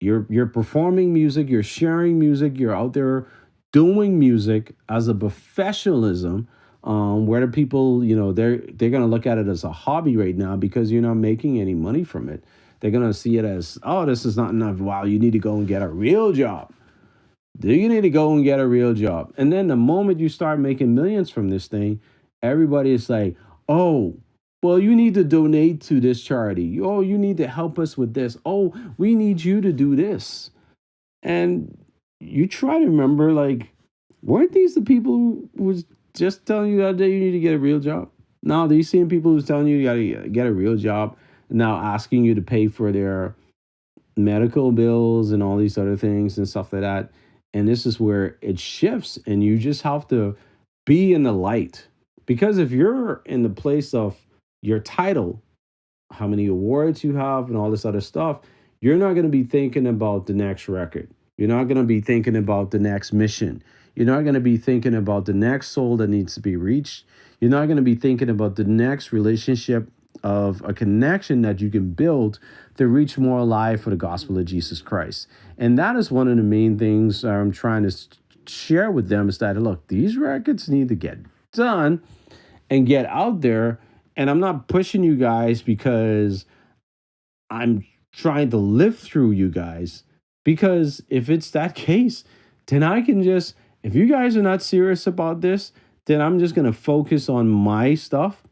you're performing music, you're sharing music, you're out there doing music as a professionalism. Where the people, they're gonna look at it as a hobby right now because you're not making any money from it. They're gonna see it as, oh, this is not enough. Wow, you need to go and get a real job. Do you need to go and get a real job? And then the moment you start making millions from this thing, everybody is like, oh, well, you need to donate to this charity. Oh, you need to help us with this. Oh, we need you to do this. And you try to remember, like, weren't these the people who was just telling you the other day you need to get a real job? Now, these same people who's telling you you got to get a real job, now asking you to pay for their medical bills and all these other things and stuff like that. And this is where it shifts, and you just have to be in the light. Because if you're in the place of your title, how many awards you have, and all this other stuff, you're not going to be thinking about the next record. You're not going to be thinking about the next mission. You're not going to be thinking about the next soul that needs to be reached. You're not going to be thinking about the next relationship of a connection that you can build to reach more alive for the gospel of Jesus Christ. And that is one of the main things I'm trying to share with them is that, look, these records need to get done and get out there. And I'm not pushing you guys because I'm trying to live through you guys. Because if it's that case, then I can just, if you guys are not serious about this, then I'm just going to focus on my stuff.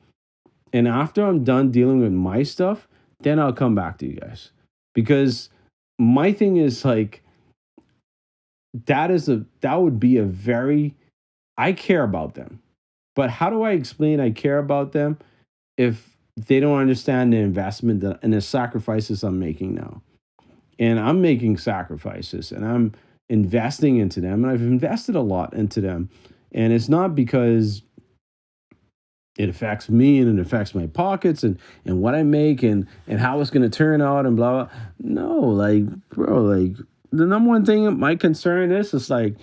And after I'm done dealing with my stuff, then I'll come back to you guys. Because my thing is like, that would be a very, I care about them. But how do I explain I care about them if they don't understand the investment and the sacrifices I'm making now? And I'm making sacrifices and I'm investing into them. And I've invested a lot into them. And it's not because it affects me and it affects my pockets and what I make and how it's going to turn out and blah, blah. No, like, bro, like the number one thing my concern is like,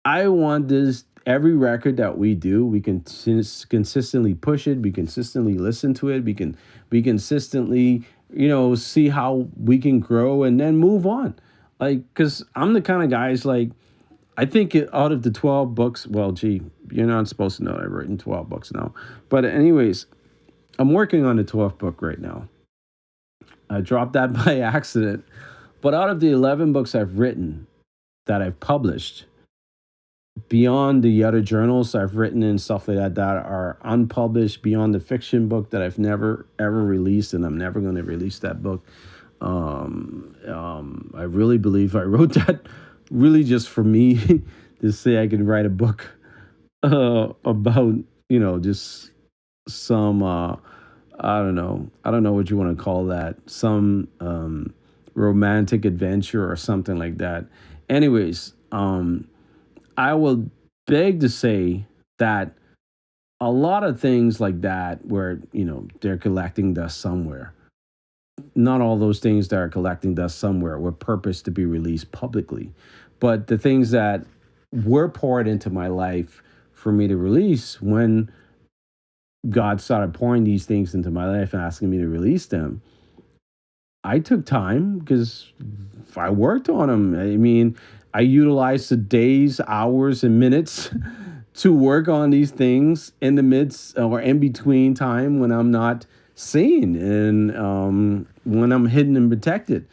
I want this every record that we do, we can consistently push it, we consistently listen to it, we consistently see how we can grow and then move on. Like, because I'm the kind of guys like, I think out of the 12 books, well, gee, you're not supposed to know I've written 12 books now. But, anyways, I'm working on the 12th book right now. I dropped that by accident. But out of the 11 books I've written that I've published, beyond the other journals I've written and stuff like that that are unpublished, beyond the fiction book that I've never ever released, and I'm never going to release that book. I really believe I wrote that really just for me to say I can write a book about just some I don't know what you want to call that, some romantic adventure or something like that. Anyways, I will beg to say that a lot of things like that, where they're collecting dust somewhere, not all those things that are collecting dust somewhere were purposed to be released publicly, but the things that were poured into my life for me to release, when God started pouring these things into my life and asking me to release them, I took time because I worked on them. I mean, I utilized the days, hours, and minutes to work on these things in the midst or in between time when I'm not seen, and when I'm hidden and protected.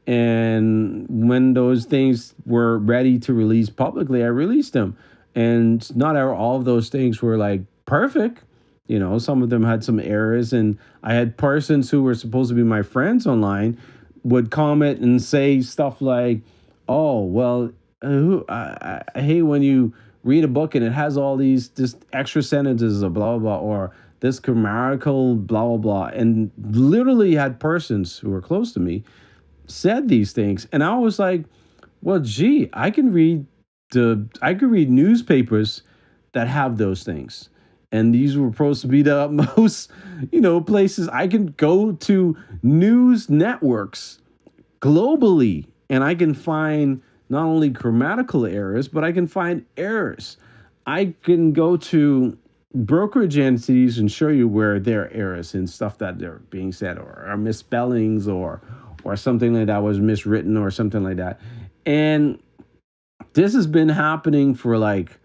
And when those things were ready to release publicly, I released them. And not all of those things were like perfect. Some of them had some errors, and I had persons who were supposed to be my friends online would comment and say stuff like, "Oh, well, I hate when you read a book and it has all these just extra sentences of blah blah blah, or this grammatical blah blah blah," and literally had persons who were close to me said these things, and I was like, "Well, gee, I could read newspapers that have those things." And these were supposed to be the most, places I can go to, news networks globally, and I can find not only grammatical errors, but I can find errors. I can go to brokerage entities and show you where there are errors and stuff that they're being said, or misspellings, or something like that was miswritten or something like that. And this has been happening for like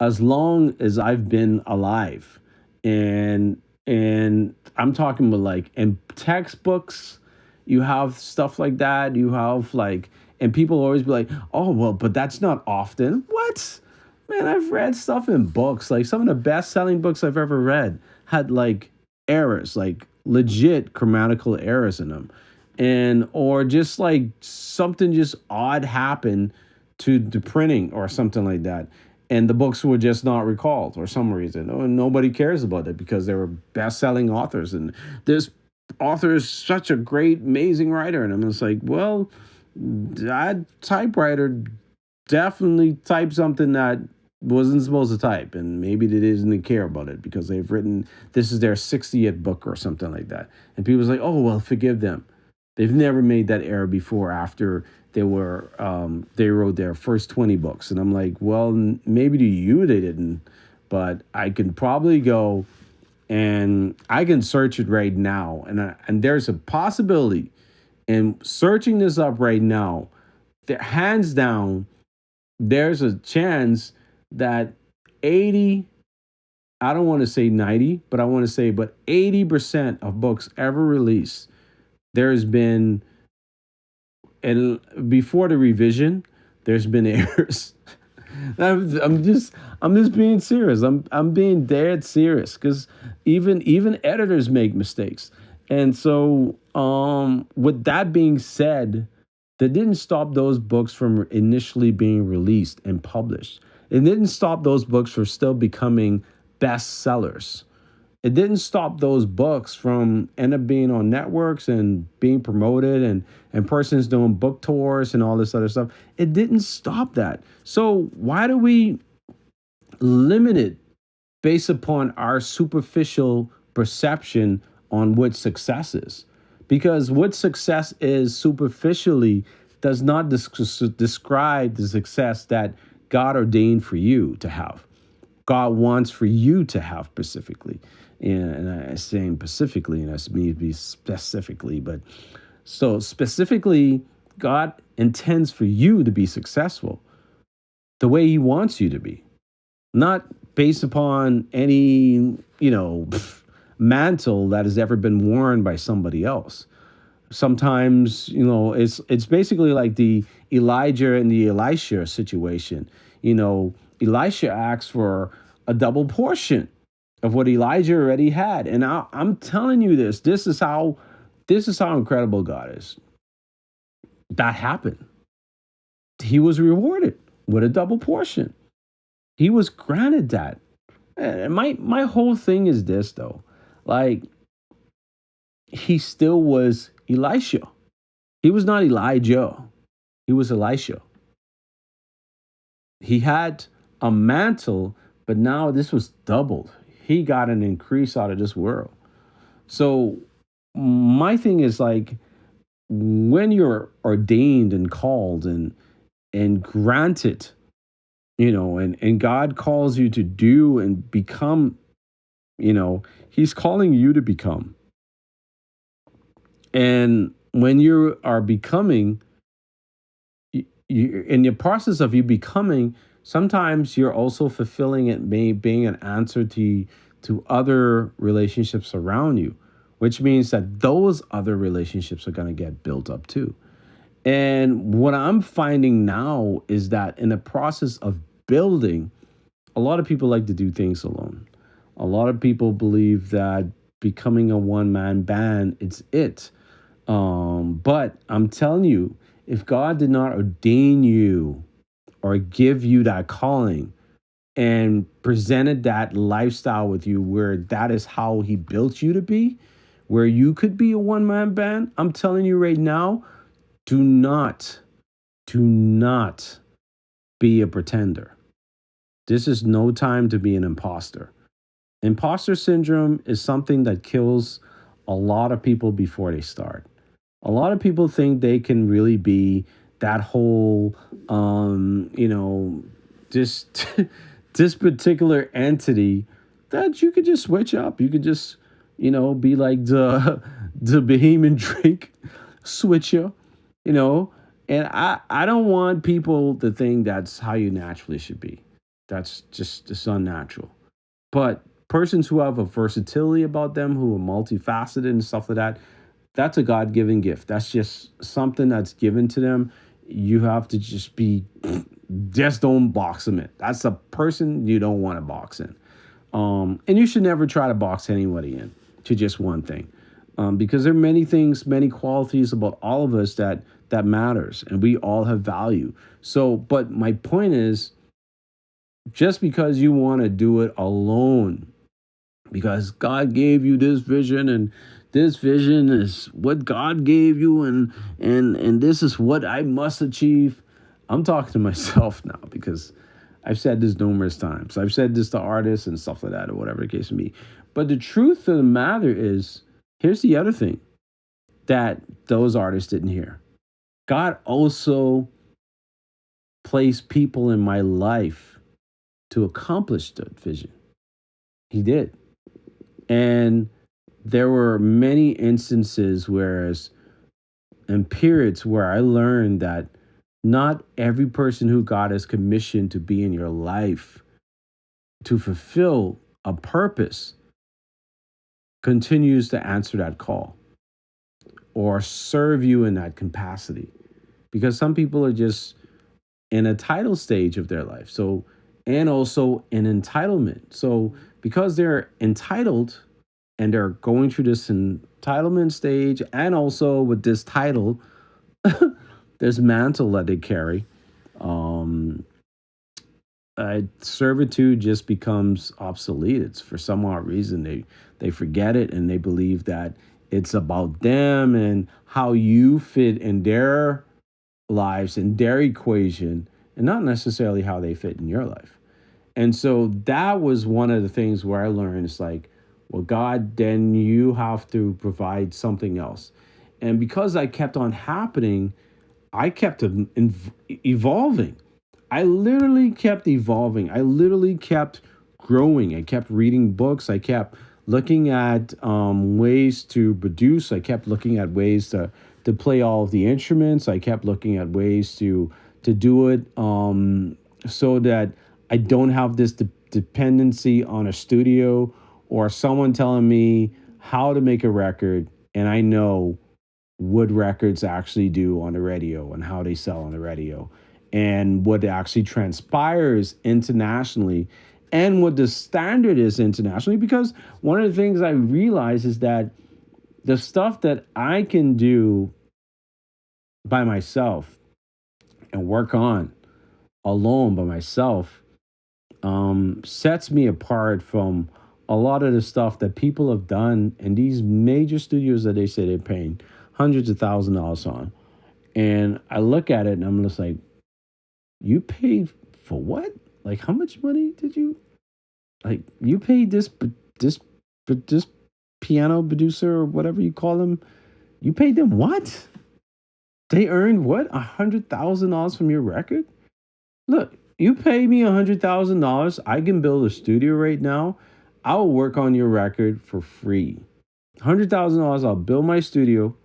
as long as I've been alive. And I'm talking about like in textbooks, you have stuff like that. You have like, and people always be like, "Oh, well, but that's not often." What? Man, I've read stuff in books. Like some of the best selling books I've ever read had like errors, like legit grammatical errors in them. And or just like something just odd happened to the printing or something like that, and the books were just not recalled for some reason. Oh, and nobody cares about it because they were best-selling authors, and this author is such a great, amazing writer. And I'm just like, well, that typewriter definitely typed something that wasn't supposed to type, and maybe they didn't care about it because they've written, this is their 60th book or something like that, and people's like, "Oh, well, forgive them." They've never made that error before after they wrote their first 20 books. And I'm like, well, maybe to you they didn't, but I can probably go and I can search it right now. And there's a possibility in searching this up right now, that hands down, there's a chance that 80, I don't want to say 90, but I want to say, but 80% of books ever released, there's been, and before the revision, there's been errors. I'm just being serious. I'm being dead serious, because even editors make mistakes. And so, with that being said, that didn't stop those books from initially being released and published. It didn't stop those books from still becoming bestsellers. It didn't stop those books from end up being on networks and being promoted, and persons doing book tours and all this other stuff. It didn't stop that. So why do we limit it based upon our superficial perception on what success is? Because what success is superficially does not describe the success that God ordained for you to have. God wants for you to have specifically. And I'm saying specifically, and that's me to be specifically, but so specifically, God intends for you to be successful the way He wants you to be, not based upon any, mantle that has ever been worn by somebody else. Sometimes, it's basically like the Elijah and the Elisha situation. Elisha asked for a double portion of what Elijah already had. And I'm telling you this. This is how incredible God is. That happened. He was rewarded with a double portion. He was granted that. And my whole thing is this though. Like, he still was Elisha. He was not Elijah. He was Elisha. He had a mantle, but now this was doubled. He got an increase out of this world. So my thing is like, when you're ordained and called and granted, and God calls you to do and become, He's calling you to become. And when you are becoming, in the process of you becoming, sometimes you're also fulfilling it, being an answer to other relationships around you, which means that those other relationships are going to get built up too. And what I'm finding now is that in the process of building, a lot of people like to do things alone. A lot of people believe that becoming a one-man band, it's it. But I'm telling you, if God did not ordain you or give you that calling and presented that lifestyle with you where that is how He built you to be, where you could be a one-man band, I'm telling you right now, do not be a pretender. This is no time to be an imposter. Imposter syndrome is something that kills a lot of people before they start. A lot of people think they can really be that whole, this this particular entity that you could just switch up. You could just, be like the Bahamian drink switcher, you know. And I don't want people to think that's how you naturally should be. That's just it's unnatural. But persons who have a versatility about them, who are multifaceted and stuff like that, that's a God given gift. That's just something that's given to them. You have to just don't box them in. That's a person you don't want to box in. And you should never try to box anybody in to just one thing. Because there are many things, many qualities about all of us that matters, and we all have value. So, but my point is, just because you want to do it alone, because God gave you this vision, and this vision is what God gave you, and this is what I must achieve. I'm talking to myself now, because I've said this numerous times. I've said this to artists and stuff like that, or whatever the case may be. But the truth of the matter is, here's the other thing that those artists didn't hear. God also placed people in my life to accomplish that vision. He did. And there were many instances and periods where I learned that not every person who God has commissioned to be in your life to fulfill a purpose continues to answer that call or serve you in that capacity. Because some people are just in a title stage of their life. So, and also an entitlement. So because they're entitled and they're going through this entitlement stage, and also with this title, this mantle that they carry, servitude just becomes obsolete. It's for some odd reason they forget it, and they believe that it's about them and how you fit in their lives, in their equation, and not necessarily how they fit in your life. And so that was one of the things where I learned, it's like, well, God, then you have to provide something else. And because I kept on happening, I kept evolving. I literally kept evolving. I literally kept growing. I kept reading books. I kept looking at ways to produce. I kept looking at ways to play all of the instruments. I kept looking at ways to do it so that I don't have this dependency on a studio or someone telling me how to make a record, and I know what records actually do on the radio and how they sell on the radio and what actually transpires internationally and what the standard is internationally. Because one of the things I realize is that the stuff that I can do by myself and work on alone by myself sets me apart from a lot of the stuff that people have done in these major studios that they say they're paying hundreds of $1,000s on. And I look at it and I'm just like, you paid for what? Like, how much money did you like? You paid this this piano producer or whatever you call them. You paid them what? They earned what? $100,000 from your record? Look, you pay me $100,000. I can build a studio right now. I'll work on your record for free. $100,000. I'll build my studio.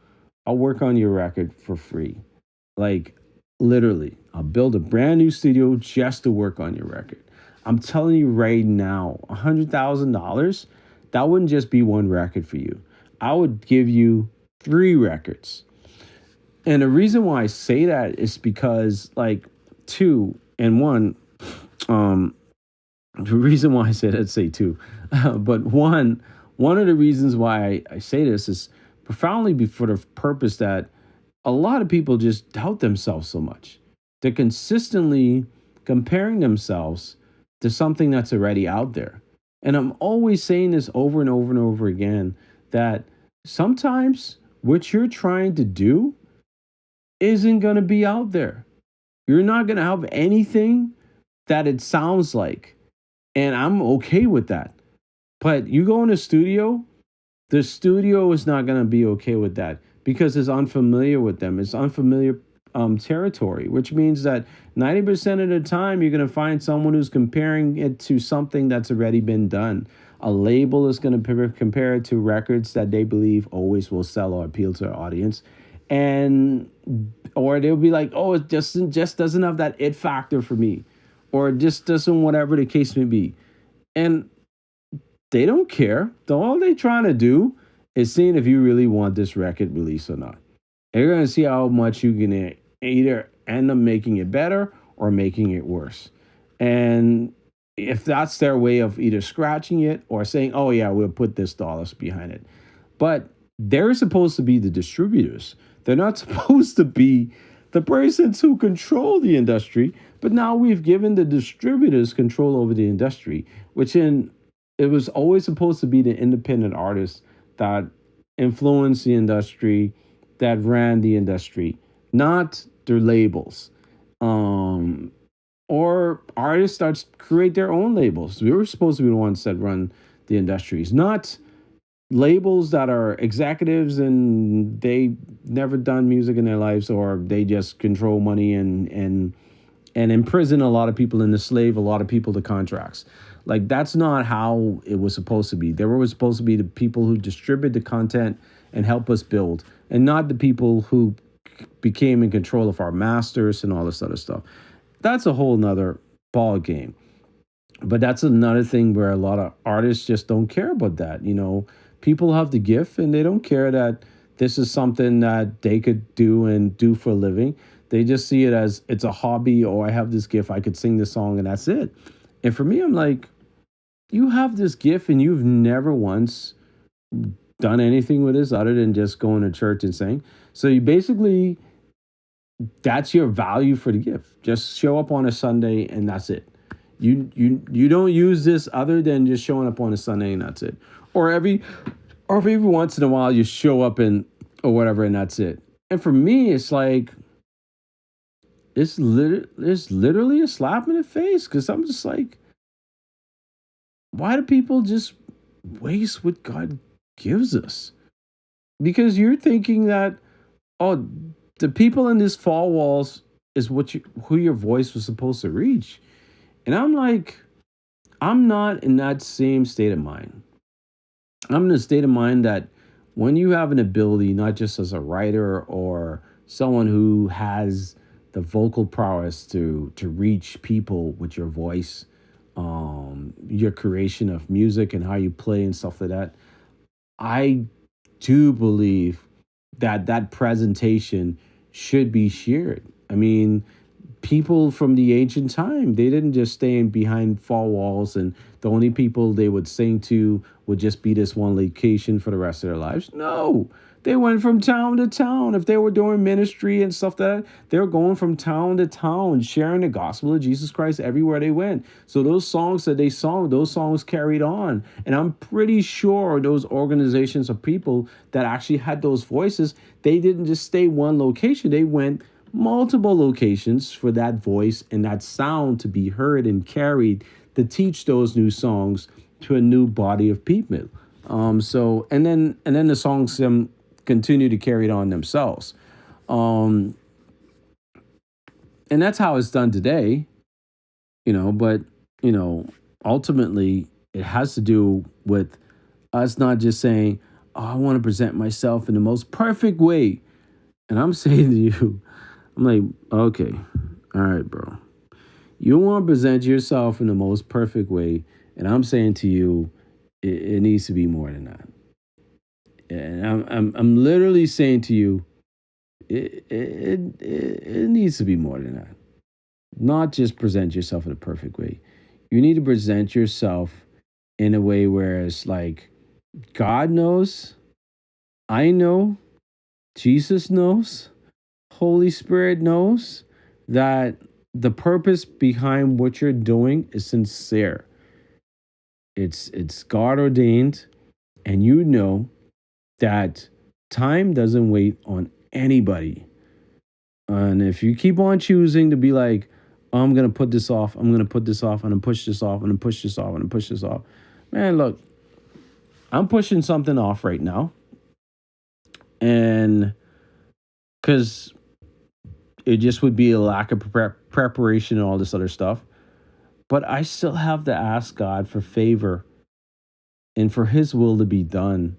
I'll work on your record for free. Like, literally, I'll build a brand new studio just to work on your record. I'm telling you right now, $100,000, that wouldn't just be one record for you. I would give you three records. And the reason why I say that is because, like, two and one, the reason why I said I'd say two, but one of the reasons why I say this is profoundly for the purpose that a lot of people just doubt themselves so much. They're consistently comparing themselves to something that's already out there. And I'm always saying this over and over and over again that sometimes what you're trying to do isn't going to be out there. You're not going to have anything that it sounds like. And I'm okay with that. But you go in a studio, the studio is not going to be okay with that because it's unfamiliar with them. It's unfamiliar territory, which means that 90% of the time you're going to find someone who's comparing it to something that's already been done. A label is going to compare it to records that they believe always will sell or appeal to their audience. And or they'll be like, oh, it just doesn't have that it factor for me, or it just doesn't, whatever the case may be. And they don't care. All they're trying to do is seeing if you really want this record released or not. They're going to see how much you can either end up making it better or making it worse. And if that's their way of either scratching it or saying, oh, yeah, we'll put this dollars behind it. But they're supposed to be the distributors. They're not supposed to be the persons who control the industry. But now we've given the distributors control over the industry, which it was always supposed to be the independent artists that influenced the industry, that ran the industry, not their labels. Or artists start to create their own labels. We were supposed to be the ones that run the industries, not labels that are executives and they never done music in their lives, or they just control money and imprison a lot of people and enslave a lot of people to contracts. Like, that's not how it was supposed to be. They were supposed to be the people who distribute the content and help us build, and not the people who became in control of our masters and all this other stuff. That's a whole nother ball game. But that's another thing where a lot of artists just don't care about that. You know, people have the gift and they don't care that this is something that they could do and do for a living. They just see it as it's a hobby, or I have this gift, I could sing this song and that's it. And for me, I'm like, you have this gift and you've never once done anything with this other than just going to church and sing. So you basically, that's your value for the gift. Just show up on a Sunday and that's it. You don't use this other than just showing up on a Sunday and that's it. Or every once in a while you show up and or whatever and that's it. And for me, it's like it's literally a slap in the face, because I'm just like, why do people just waste what God gives us? Because you're thinking that, oh, the people in these four walls is who your voice was supposed to reach. And I'm like, I'm not in that same state of mind. I'm in a state of mind that when you have an ability, not just as a writer or someone who has the vocal prowess to reach people with your voice, your creation of music and how you play and stuff like that, I do believe that that presentation should be shared. I mean, people from the ancient time, they didn't just stay in behind four walls and the only people they would sing to would just be this one location for the rest of their lives. No, they went from town to town. If they were doing ministry and stuff like that, they were going from town to town, sharing the gospel of Jesus Christ everywhere they went. So those songs that they sung, those songs carried on. And I'm pretty sure those organizations of people that actually had those voices, they didn't just stay one location. They went multiple locations for that voice and that sound to be heard and carried to teach those new songs to a new body of people. So and then the songs continue to carry it on themselves. Um, and that's how it's done today, but you know, ultimately it has to do with us not just saying, oh, I want to present myself in the most perfect way. And I'm saying to you, I'm like, okay, all right, bro. You want to present yourself in the most perfect way, and I'm saying to you, it needs to be more than that. And I'm literally saying to you, it needs to be more than that. Not just present yourself in a perfect way. You need to present yourself in a way where it's like God knows, I know, Jesus knows, Holy Spirit knows that the purpose behind what you're doing is sincere. It's God ordained, and you know that time doesn't wait on anybody. And if you keep on choosing to be like, oh, I'm gonna put this off, I'm gonna put this off, I'm gonna push this off, I'm gonna push this off, I'm gonna push this off. Man, look, I'm pushing something off right now. And because it just would be a lack of preparation and all this other stuff. But I still have to ask God for favor and for his will to be done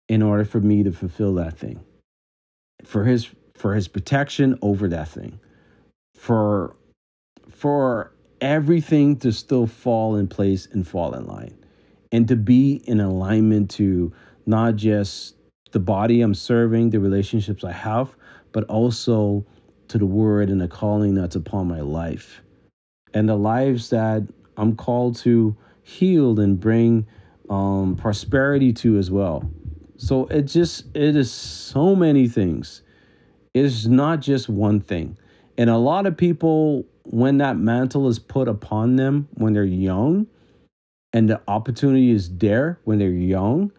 in order for me to fulfill that thing. For his protection over that thing. For for everything to still fall in place and fall in line. And to be in alignment to not just the body I'm serving, the relationships I have, but also to the word and the calling that's upon my life and the lives that I'm called to heal and bring prosperity to as well. So it is so many things. It's not just one thing. And a lot of people, when that mantle is put upon them when they're young and the opportunity is there when they're young,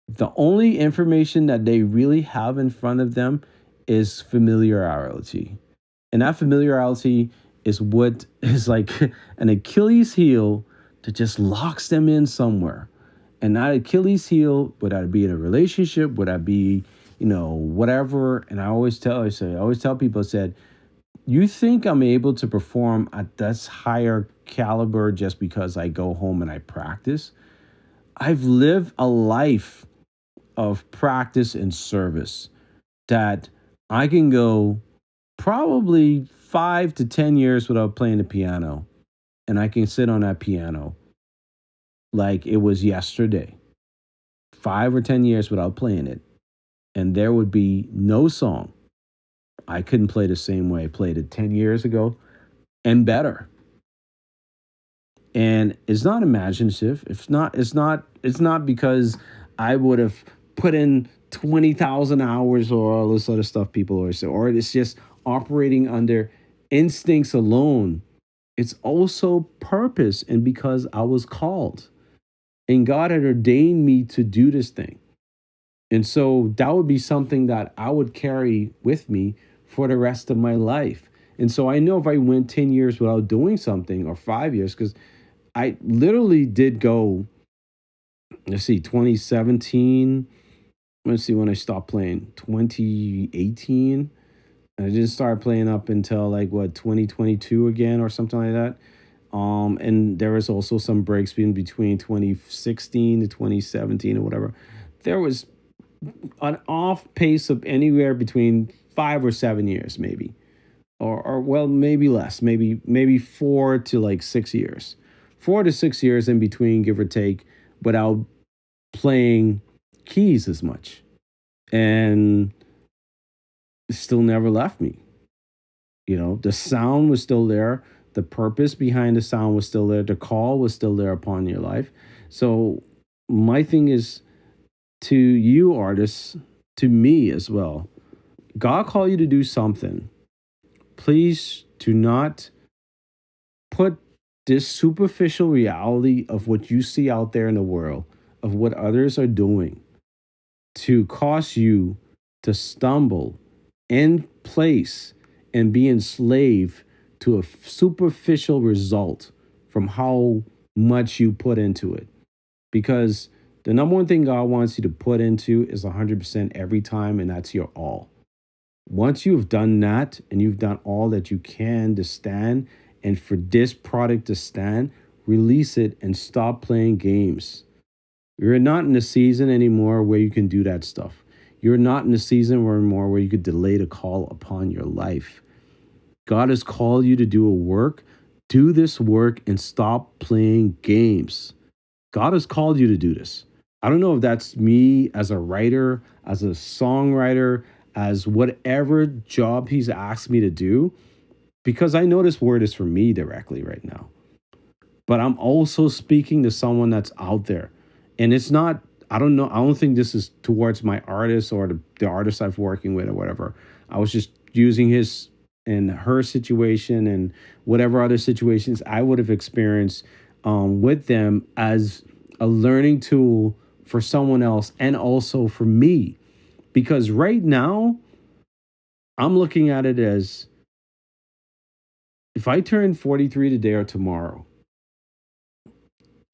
the only information that they really have in front of them is familiarity. And that familiarity is what is like an Achilles heel that just locks them in somewhere. And that Achilles heel, would I be in a relationship, would I be, whatever. And I always tell people, I said, you think I'm able to perform at this higher caliber just because I go home and I practice? I've lived a life of practice and service that I can go probably 5 to 10 years without playing the piano. And I can sit on that piano like it was yesterday. 5 or 10 years without playing it. And there would be no song I couldn't play the same way I played it 10 years ago and better. And it's not imaginative. It's not because I would have put in 20,000 hours or all this other stuff people always say, or it's just operating under instincts alone. It's also purpose and because I was called and God had ordained me to do this thing. And so that would be something that I would carry with me for the rest of my life. And so I know if I went 10 years without doing something or 5 years, because I literally did go, let's see, 2017. Let's see when I stopped playing, 2018. And I didn't start playing up until like what, 2022 again or something like that. And there was also some breaks in between 2016 to 2017 or whatever. There was an off pace of anywhere between 5 or 7 years, maybe, or well, maybe less, maybe 4 to like 6 years, 4 to 6 years in between, give or take, without playing keys as much, and it still never left me. The sound was still there. The purpose behind the sound was still there. The call was still there upon your life. So my thing is to you artists, to me as well. God called you to do something. Please do not put this superficial reality of what you see out there in the world, of what others are doing, to cause you to stumble in place and be enslaved to a superficial result from how much you put into it. Because the number one thing God wants you to put into is 100% every time, and that's your all. Once you've done that and you've done all that you can to stand, and for this product to stand, release it and stop playing games. You're not in a season anymore where you can do that stuff. You're not in a season where you could delay the call upon your life. God has called you to do a work. Do this work and stop playing games. God has called you to do this. I don't know if that's me as a writer, as a songwriter, as whatever job he's asked me to do, because I know this word is for me directly right now. But I'm also speaking to someone that's out there. And it's not, I don't know, I don't think this is towards my artist or the artist I've working with or whatever. I was just using his and her situation and whatever other situations I would have experienced with them as a learning tool for someone else and also for me. Because right now, I'm looking at it as if I turn 43 today or tomorrow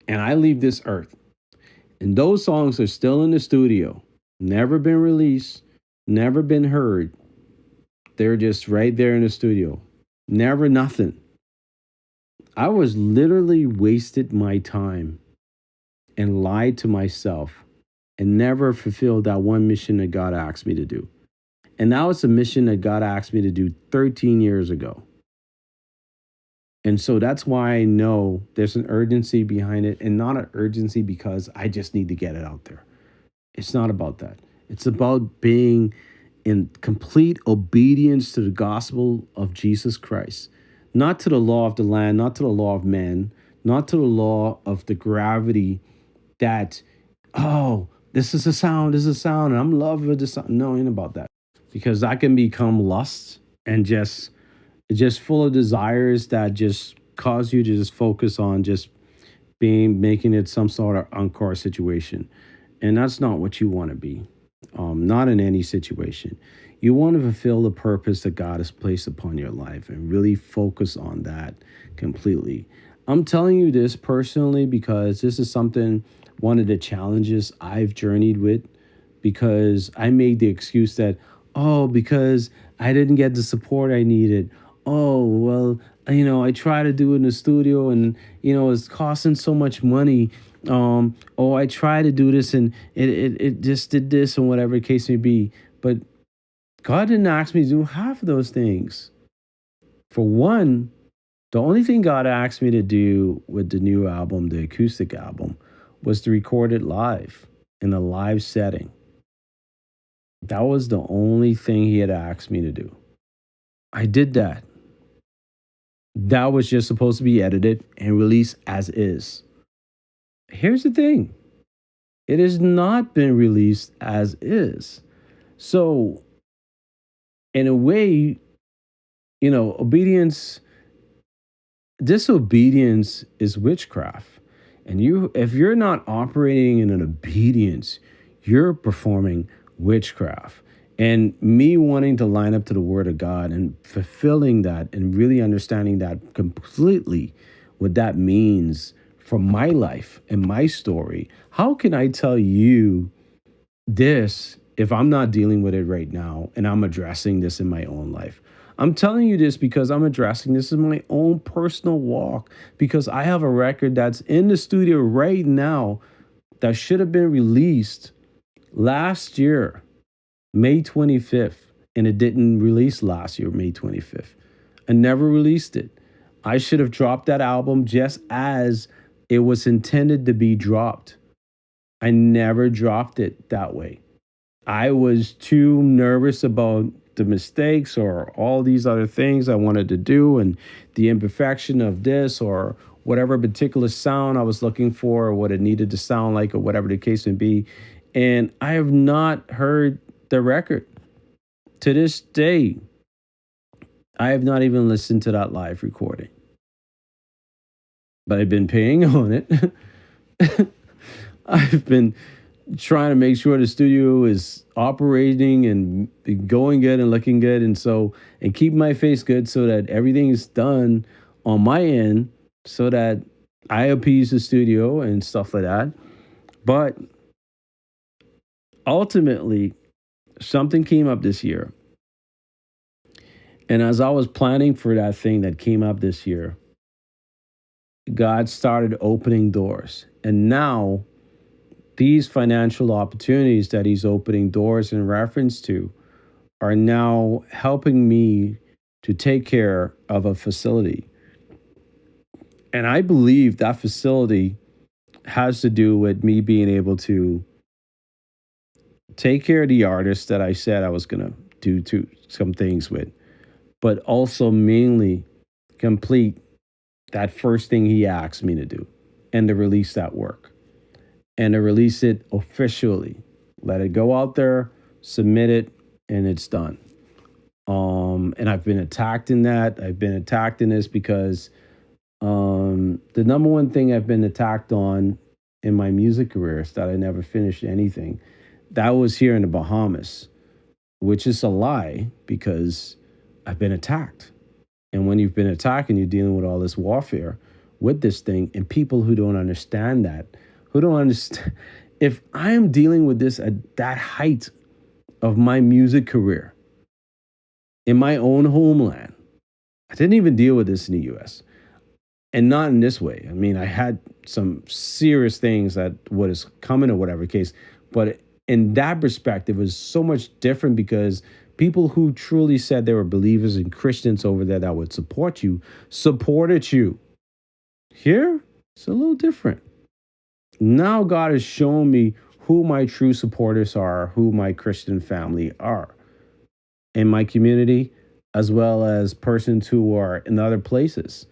and I leave this earth and those songs are still in the studio, never been released, never been heard, they're just right there in the studio, never nothing. I was literally wasted my time and lied to myself and never fulfilled that one mission that God asked me to do. And that was a mission that God asked me to do 13 years ago. And so that's why I know there's an urgency behind it, and not an urgency because I just need to get it out there. It's not about that. It's about being in complete obedience to the gospel of Jesus Christ, not to the law of the land, not to the law of man, not to the law of the gravity that, oh, this is a sound, and I'm in love with this sound. No, it ain't about that. Because that can become lust and just full of desires that just cause you to just focus on just making it some sort of encore situation. And that's not what you want to be. Not in any situation. You want to fulfill the purpose that God has placed upon your life and really focus on that completely. I'm telling you this personally because this is one of the challenges I've journeyed with, because I made the excuse that, oh, because I didn't get the support I needed. Oh, well, I try to do it in the studio and, it's costing so much money. Oh, I try to do this and it just did this and whatever the case may be. But God didn't ask me to do half of those things. For one, the only thing God asked me to do with the new album, the acoustic album, was to record it live in a live setting. That was the only thing he had asked me to do. I did that. That was just supposed to be edited and released as is. Here's the thing. It has not been released as is. So, in a way, disobedience is witchcraft. And if you're not operating in an obedience, you're performing witchcraft. And me wanting to line up to the word of God and fulfilling that and really understanding that completely, what that means for my life and my story. How can I tell you this if I'm not dealing with it right now and I'm addressing this in my own life? I'm telling you this because I'm addressing this in my own personal walk because I have a record that's in the studio right now that should have been released last year, May 25th, and it didn't release last year, May 25th. I never released it. I should have dropped that album just as it was intended to be dropped. I never dropped it that way. I was too nervous about the mistakes or all these other things I wanted to do and the imperfection of this or whatever particular sound I was looking for or what it needed to sound like or whatever the case may be. And I have not heard the record. To this day, I have not even listened to that live recording, but I've been paying on it. I've been trying to make sure the studio is operating and going good and looking good, and keep my face good so that everything is done on my end so that I appease the studio and stuff like that. But ultimately, something came up this year. And as I was planning for that thing that came up this year, God started opening doors. And now these financial opportunities that he's opening doors in reference to are now helping me to take care of a facility. And I believe that facility has to do with me being able to take care of the artists that I said I was going to some things with, but also mainly complete that first thing he asked me to do and to release that work and to release it officially. Let it go out there, submit it, and it's done. And I've been attacked in that. I've been attacked in this because the number one thing I've been attacked on in my music career is that I never finished anything. That was here in the Bahamas, which is a lie because I've been attacked. And when you've been attacked and you're dealing with all this warfare with this thing and people who don't understand that, who don't understand, if I am dealing with this at that height of my music career in my own homeland, I didn't even deal with this in the US and not in this way. I mean, I had some serious things that was coming or whatever case, but in that perspective, it was so much different because people who truly said they were believers and Christians over there that would support you, supported you. Here, it's a little different. Now God has shown me who my true supporters are, who my Christian family are in my community, as well as persons who are in other places.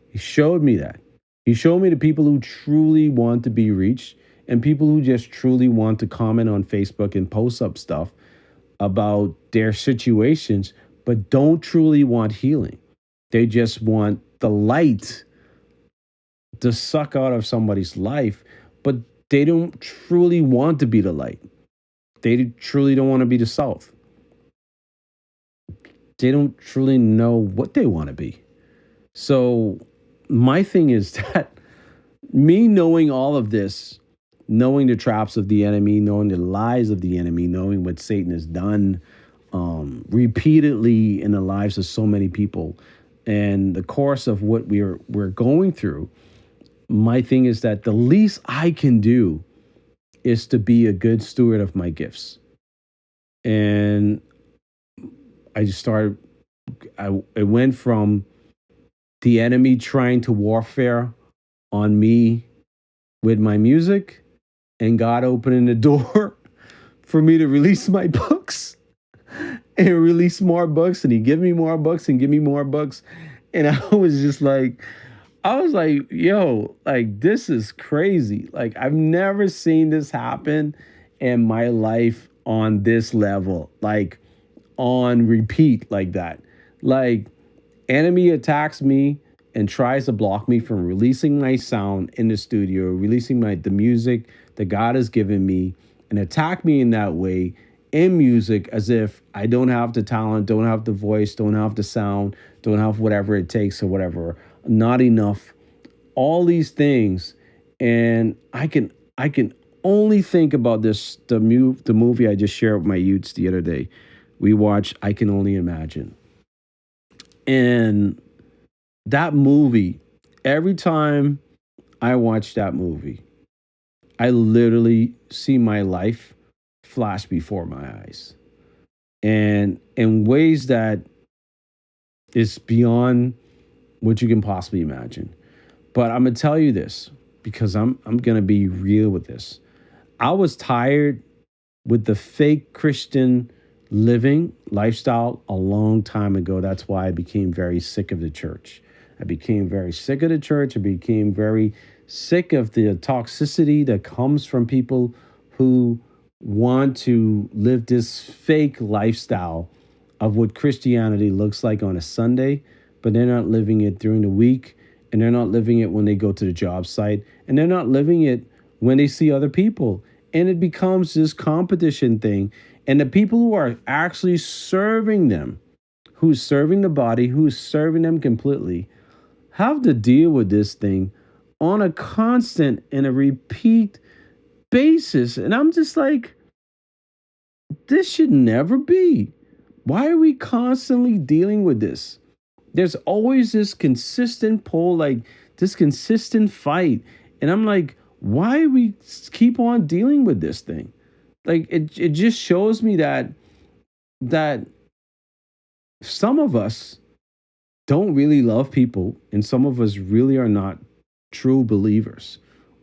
He showed me that. He showed me the people who truly want to be reached and people who just truly want to comment on Facebook and post up stuff about their situations, but don't truly want healing. They just want the light to suck out of somebody's life, but they don't truly want to be the light. They truly don't want to be the salt. They don't truly know what they want to be. So my thing is that me knowing all of this, knowing the traps of the enemy, knowing the lies of the enemy, knowing what Satan has done repeatedly in the lives of so many people, and the course of what we're going through, my thing is that the least I can do is to be a good steward of my gifts. And I just started, it went from the enemy trying to warfare on me with my music and God opening the door for me to release my books and release more books. And he give me more books and give me more books. And I was like, yo, like, this is crazy. Like, I've never seen this happen in my life on this level, like on repeat like that. Like, enemy attacks me and tries to block me from releasing my sound in the studio, releasing the music that God has given me, and attack me in that way in music as if I don't have the talent, don't have the voice, don't have the sound, don't have whatever it takes or whatever, not enough, all these things. And I can only think about this, the movie I just shared with my youths the other day. We watched I Can Only Imagine. And that movie, every time I watch that movie, I literally see my life flash before my eyes. And in ways that is beyond what you can possibly imagine. But I'm gonna tell you this because I'm gonna be real with this. I was tired with the fake Christian living lifestyle a long time ago. That's why I became very sick of the church. I became very sick of the church. I became very sick of the toxicity that comes from people who want to live this fake lifestyle of what Christianity looks like on a Sunday, but they're not living it during the week, and they're not living it when they go to the job site, and they're not living it when they see other people. And it becomes this competition thing. And the people who are actually serving them, who's serving the body, who's serving them completely, have to deal with this thing on a constant and a repeat basis. And I'm just like, this should never be. Why are we constantly dealing with this? There's always this consistent pull, like this consistent fight. And I'm like, why we keep on dealing with this thing? Like it just shows me that some of us don't really love people, and some of us really are not true believers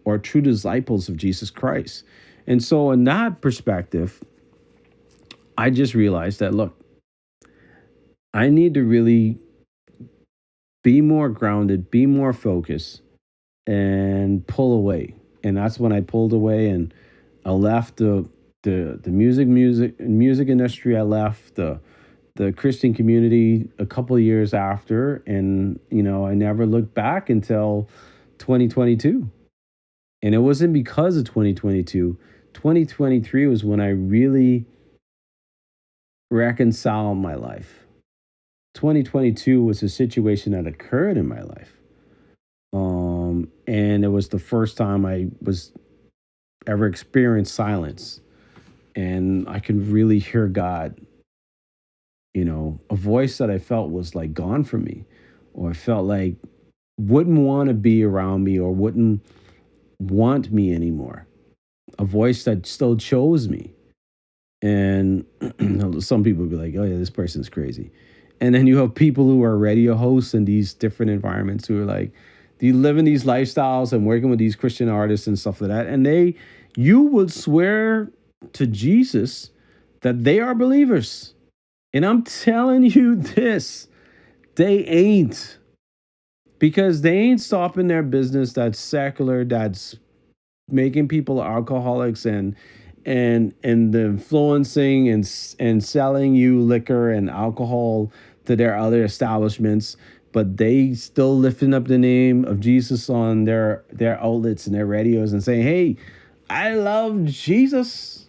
or true disciples of Jesus Christ. And so in that perspective, I just realized that look, I need to really be more grounded, be more focused, and pull away. And that's when I pulled away and I left the music industry. I left the Christian community a couple of years after, and I never looked back until 2022. And it wasn't because of 2022. 2023 was when I really reconciled my life. 2022 was a situation that occurred in my life. And it was the first time I was ever experienced silence. And I could really hear God, a voice that I felt was like gone from me, or I felt like wouldn't want to be around me or wouldn't want me anymore. A voice that still chose me. And some people would be like, oh yeah, this person's crazy. And then you have people who are radio hosts in these different environments who are like, they live in these lifestyles and working with these Christian artists and stuff like that. And you would swear to Jesus that they are believers. And I'm telling you this, they ain't. Because they ain't stopping their business that's secular, that's making people alcoholics and the influencing and selling you liquor and alcohol to their other establishments, but they still lifting up the name of Jesus on their outlets and their radios and saying, hey, I love Jesus.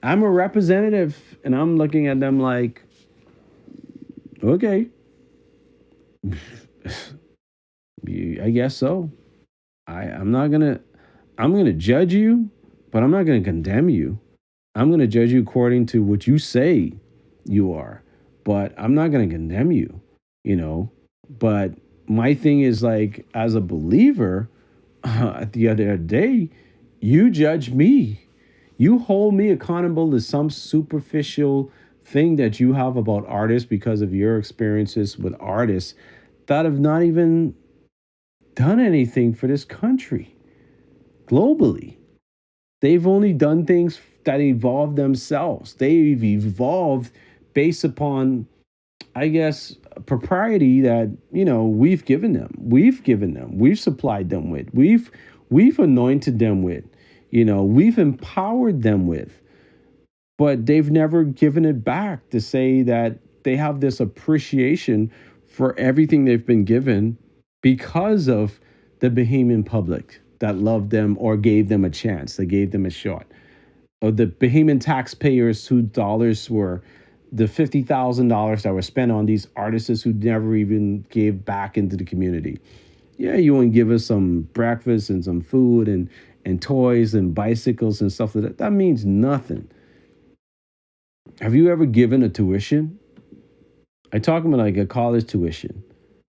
I'm a representative. And I'm looking at them like, okay. I guess so. I'm gonna judge you, but I'm not gonna condemn you. I'm gonna judge you according to what you say you are, but I'm not gonna condemn you, But my thing is like, as a believer, at the other day, you judge me. You hold me accountable to some superficial thing that you have about artists because of your experiences with artists that have not even done anything for this country globally. They've only done things that evolved themselves. They've evolved based upon, I guess, propriety that, we've given them. We've supplied them with. We've anointed them with. We've empowered them with. But they've never given it back to say that they have this appreciation for everything they've been given because of the Bahamian public that loved them or gave them a chance. They gave them a shot. Or the Bahamian taxpayers whose dollars were the $50,000 that were spent on these artists who never even gave back into the community. Yeah, you want to give us some breakfast and some food and toys and bicycles and stuff like that. That means nothing. Have you ever given a tuition? I talk about like a college tuition.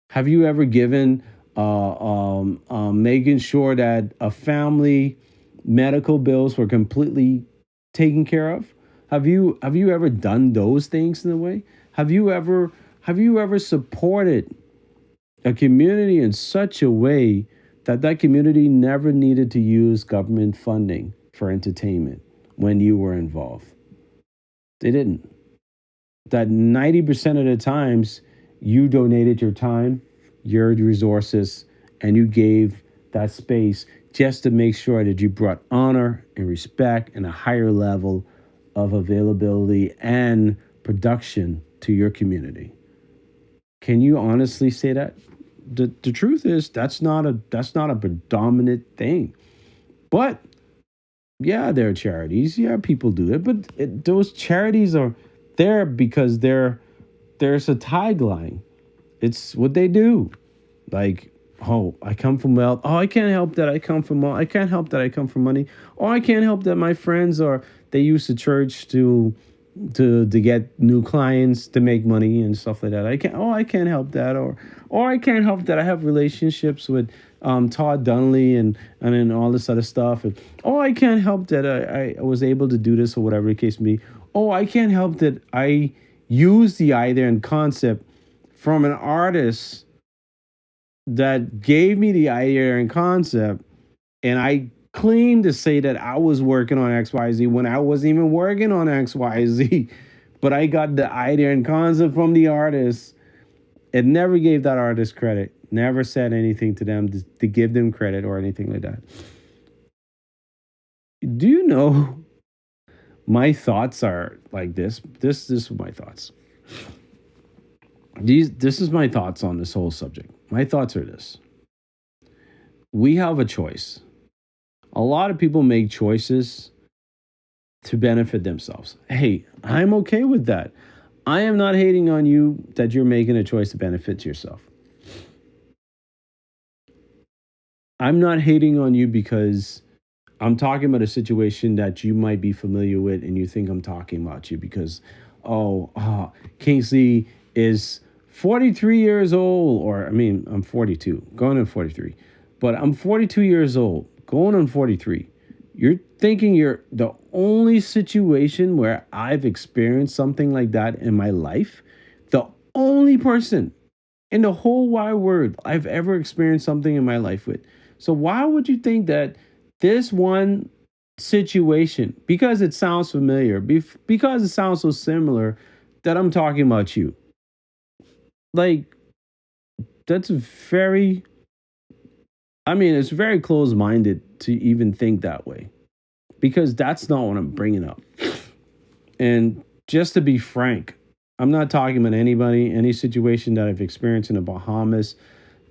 Have you ever given making sure that a family medical bills were completely taken care of? Have you ever done those things in a way? Have you ever have you ever supported a community in such a way that that community never needed to use government funding for entertainment when you were involved? They didn't. That 90% of the times you donated your time, your resources, and you gave that space just to make sure that you brought honor and respect and a higher level of availability and production to your community. Can you honestly say that? The truth is that's not a predominant thing. But yeah, there are charities. Yeah, people do it, but those charities are there because there's a tagline. It's what they do. Like, oh, I come from wealth. Oh, I can't help that I come from I can't help that I come from money. Oh, I can't help that my friends are they use the church to get new clients to make money and stuff like that. I can't help that or I can't help that I have relationships with Todd Dunley and then all this other stuff. And oh, I can't help that I was able to do this or whatever the case may be. Oh, I can't help that I use the idea and concept from an artist that gave me the idea and concept, and I claim to say that I was working on XYZ when I wasn't even working on XYZ, but I got the idea and concept from the artist and never gave that artist credit, never said anything to them to give them credit or anything like that. Do you know my thoughts are like this? This is my thoughts. This is my thoughts on this whole subject. My thoughts are this. We have a choice. A lot of people make choices to benefit themselves. Hey, I'm okay with that. I am not hating on you that you're making a choice to benefit yourself. I'm not hating on you because I'm talking about a situation that you might be familiar with and you think I'm talking about you because, Kingsley is 43 years old, or I mean, I'm 42, going on 43, but I'm 42 years old, going on 43. You're thinking you're the only situation where I've experienced something like that in my life? The only person in the whole wide world I've ever experienced something in my life with. So why would you think that this one situation, because it sounds familiar, because it sounds so similar, that I'm talking about you? Like, that's very, I mean, it's very close minded to even think that way because that's not what I'm bringing up. And just to be frank, I'm not talking about anybody, any situation that I've experienced in the Bahamas,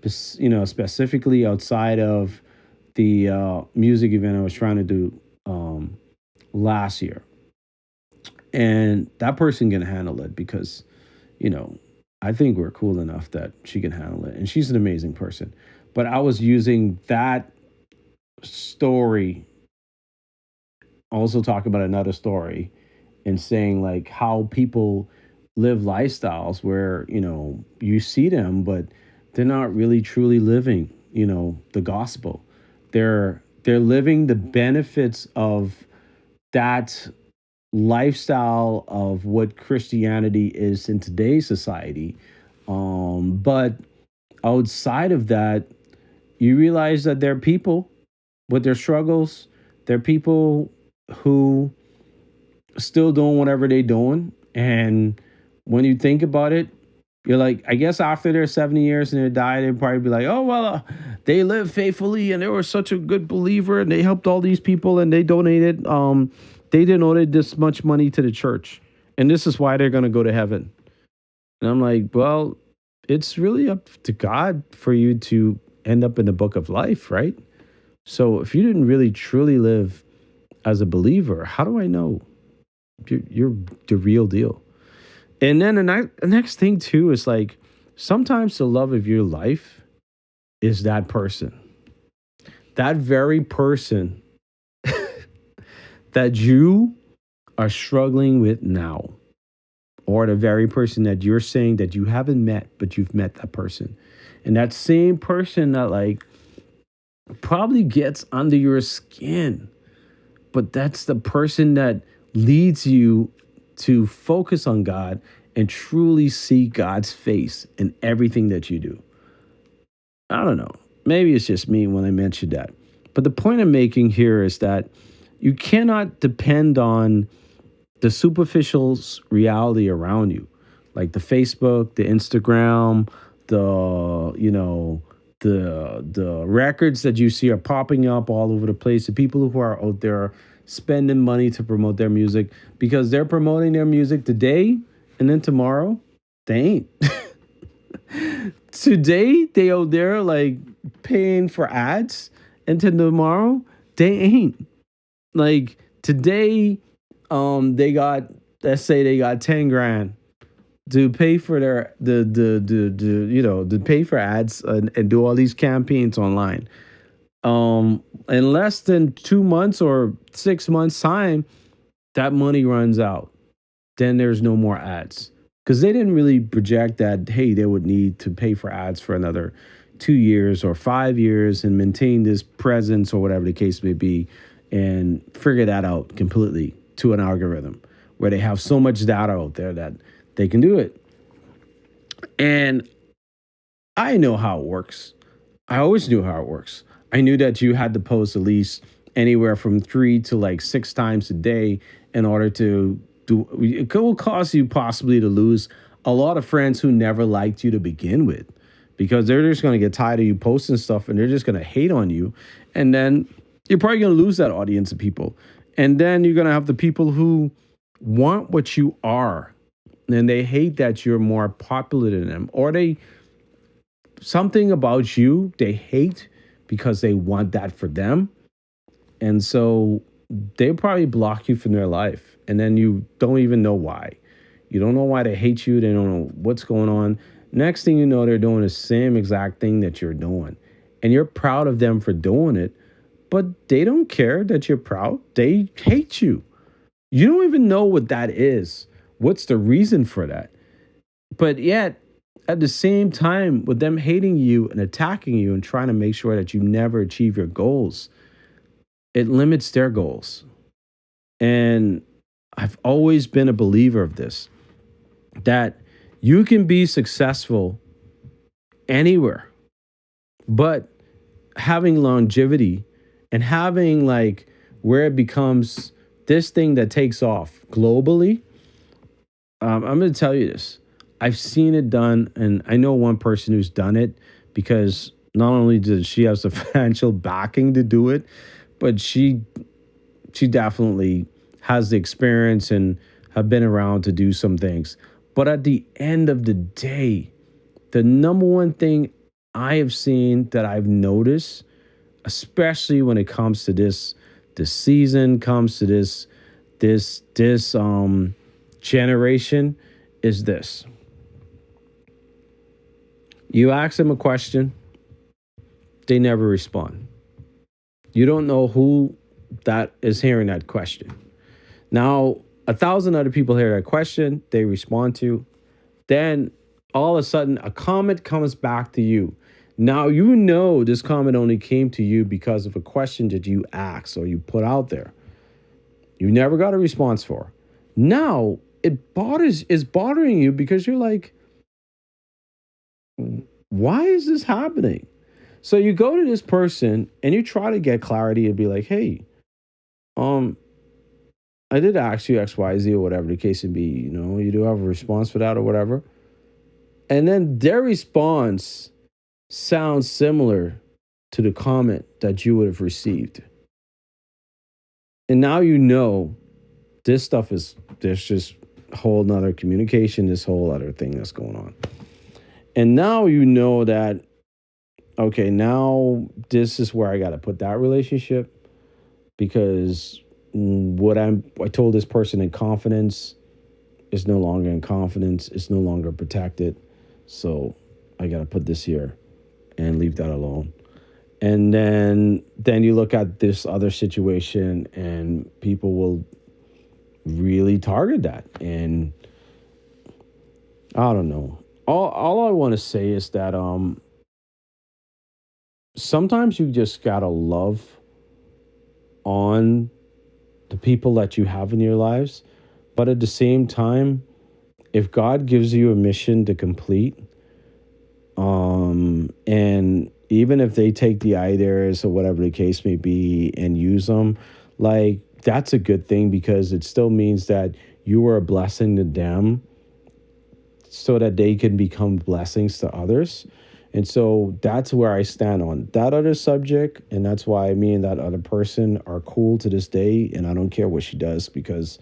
specifically outside of the music event I was trying to do last year. And that person can handle it because, you know, I think we're cool enough that she can handle it. And she's an amazing person. But I was using that story, also talk about another story, and saying like how people live lifestyles where, you see them, but they're not really truly living, the gospel. They're living the benefits of that lifestyle of what Christianity is in today's society. But outside of that, you realize that there are people with their struggles. There are people who still doing whatever they're doing. And when you think about it, you're like, I guess after their 70 years and they die, they'd probably be like, oh, well, they lived faithfully and they were such a good believer and they helped all these people and they donated this much money to the church. And this is why they're going to go to heaven. And I'm like, well, it's really up to God for you to end up in the book of life, right? So if you didn't really truly live as a believer, how do I know you're the real deal? And then the next thing too is like sometimes the love of your life is that person, that very person that you are struggling with now, or the very person that you're saying that you haven't met, but you've met that person. And that same person that like probably gets under your skin, but that's the person that leads you to focus on God and truly see God's face in everything that you do. I don't know. Maybe it's just me when I mentioned that. But the point I'm making here is that you cannot depend on the superficial reality around you, like the Facebook, the Instagram, the the records that you see are popping up all over the place. The people who are out there spending money to promote their music because they're promoting their music today and then tomorrow they ain't. Today they out there like paying for ads and to tomorrow they ain't. Like today they got, let's say they got 10 grand to pay for their to pay for ads and do all these campaigns online. In less than 2 months or 6 months time, that money runs out. Then there's no more ads because they didn't really project that, hey, they would need to pay for ads for another 2 years or 5 years and maintain this presence or whatever the case may be, and figure that out completely to an algorithm where they have so much data out there that they can do it. And I know how it works. I always knew how it works. I knew that you had to post at least anywhere from 3 to like 6 times a day in order to do. It will cause you possibly to lose a lot of friends who never liked you to begin with, because they're just going to get tired of you posting stuff and they're just going to hate on you. And then you're probably going to lose that audience of people. And then you're going to have the people who want what you are and they hate that you're more popular than them, or they something about you they hate because they want that for them. And so they probably block you from their life. And then you don't even know why. You don't know why they hate you. They don't know what's going on. Next thing you know, they're doing the same exact thing that you're doing. And you're proud of them for doing it. But they don't care that you're proud. They hate you. You don't even know what that is. What's the reason for that? But yet, at the same time, with them hating you and attacking you and trying to make sure that you never achieve your goals, it limits their goals. And I've always been a believer of this, that you can be successful anywhere, but having longevity and having like where it becomes this thing that takes off globally. I'm going to tell you this. I've seen it done, and I know one person who's done it, because not only does she have the financial backing to do it, but she definitely has the experience and have been around to do some things. But at the end of the day, the number one thing I have seen that I've noticed, especially when it comes to this season, comes to this generation, is this. You ask them a question, they never respond. You don't know who that is hearing that question. Now, 1,000 other people hear that question, they respond to. Then all of a sudden, a comment comes back to you. Now, you know this comment only came to you because of a question that you asked or you put out there. You never got a response for. Now, is bothering you because you're like, why is this happening? So you go to this person and you try to get clarity and be like, hey, I did ask you XYZ or whatever the case may be, you do have a response for that or whatever. And then their response sounds similar to the comment that you would have received. And now you know this stuff there's just a whole nother communication, this whole other thing that's going on. And now you know that, okay, now this is where I got to put that relationship, because what I told this person in confidence is no longer in confidence. It's no longer protected. So I got to put this here and leave that alone. And then you look at this other situation and people will really target that. And I don't know. All I want to say is that sometimes you just gotta love on the people that you have in your lives, but at the same time, if God gives you a mission to complete, and even if they take the ideas or whatever the case may be and use them, like that's a good thing because it still means that you are a blessing to them so that they can become blessings to others. And so that's where I stand on that other subject. And that's why me and that other person are cool to this day. And I don't care what she does because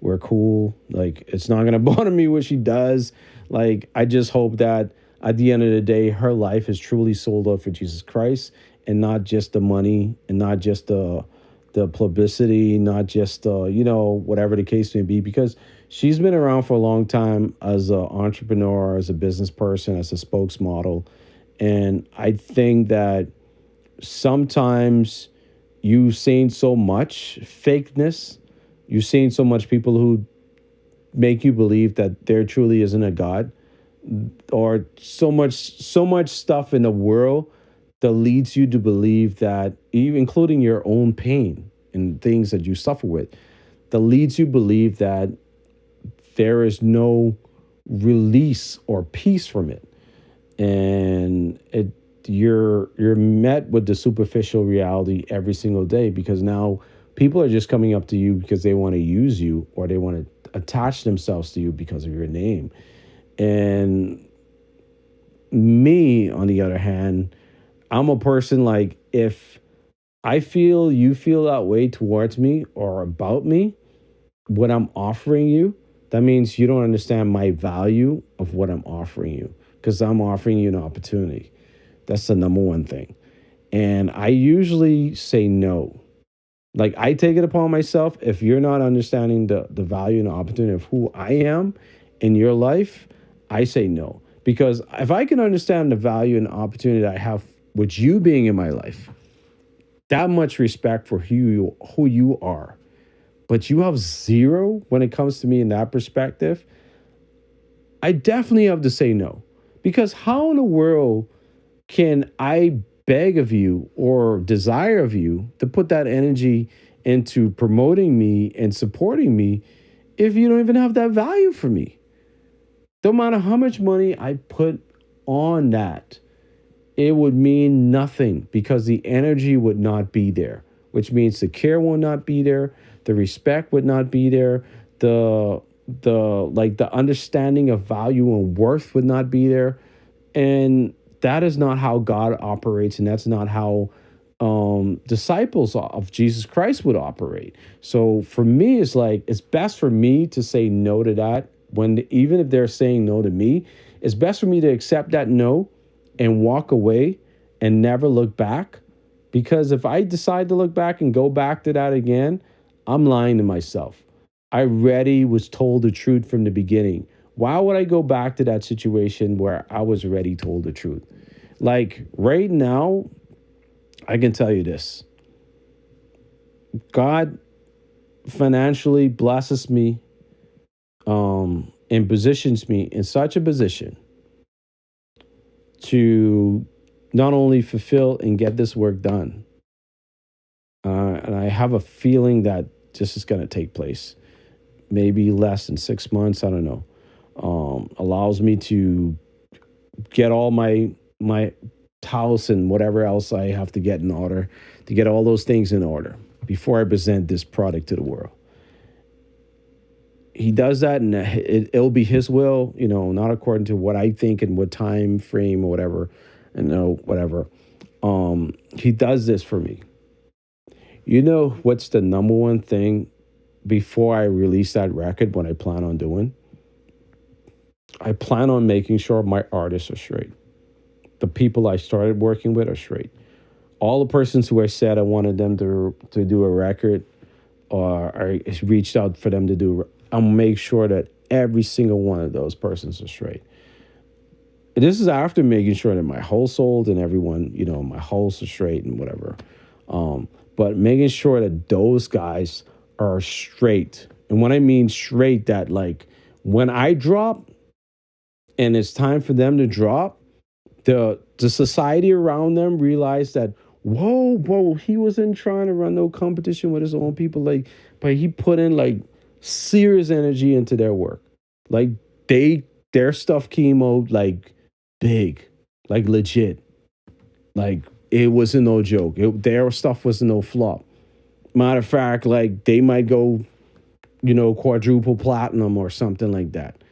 we're cool. Like, it's not going to bother me what she does. Like, I just hope that at the end of the day, her life is truly sold out for Jesus Christ and not just the money and not just the publicity, not just whatever the case may be, because she's been around for a long time as an entrepreneur, as a business person, as a spokesmodel, and I think that sometimes you've seen so much fakeness, you've seen so much people who make you believe that there truly isn't a God, or so much stuff in the world that leads you to believe that, even including your own pain and things that you suffer with, that leads you believe that there is no release or peace from it, and you're met with the superficial reality every single day, because now people are just coming up to you because they want to use you or they want to attach themselves to you because of your name. And me, on the other hand, I'm a person, like, if I feel you feel that way towards me or about me, what I'm offering you, that means you don't understand my value of what I'm offering you, because I'm offering you an opportunity. That's the number one thing. And I usually say no. Like, I take it upon myself, if you're not understanding the value and the opportunity of who I am in your life, I say no. Because if I can understand the value and the opportunity that I have with you being in my life, that much respect for who you are, but you have zero when it comes to me in that perspective, I definitely have to say no. Because how in the world can I beg of you or desire of you to put that energy into promoting me and supporting me if you don't even have that value for me? No matter how much money I put on that, it would mean nothing because the energy would not be there, which means the care will not be there, the respect would not be there, the the understanding of value and worth would not be there. And that is not how God operates, and that's not how disciples of Jesus Christ would operate. So for me, it's like it's best for me to say no to that. When even if they're saying no to me, it's best for me to accept that no and walk away and never look back. Because if I decide to look back and go back to that again, I'm lying to myself. I already was told the truth from the beginning. Why would I go back to that situation where I was already told the truth? Like right now, I can tell you this: God financially blesses me, and positions me in such a position to not only fulfill and get this work done, and I have a feeling that this is going to take place, maybe less than 6 months. I don't know. Allows me to get all my house and whatever else I have to get in order, to get all those things in order before I present this product to the world. He does that, and it'll be his will, not according to what I think and what time frame or whatever, and no whatever. He does this for me. You know what's the number one thing before I release that record? What I plan on doing? I plan on making sure my artists are straight. The people I started working with are straight. All the persons who I said I wanted them to do a record, or I reached out for them to do, I'll make sure that every single one of those persons are straight. This is after making sure that my household and everyone, my house is straight and whatever. But making sure that those guys are straight. And when I mean straight, that like when I drop, and it's time for them to drop, the society around them realized that, whoa, he wasn't trying to run no competition with his own people, like, but he put in like serious energy into their work. Like their stuff came out like big, like legit. Like it wasn't no joke. Their stuff wasn't no flop. Matter of fact, like they might go, quadruple platinum or something like that.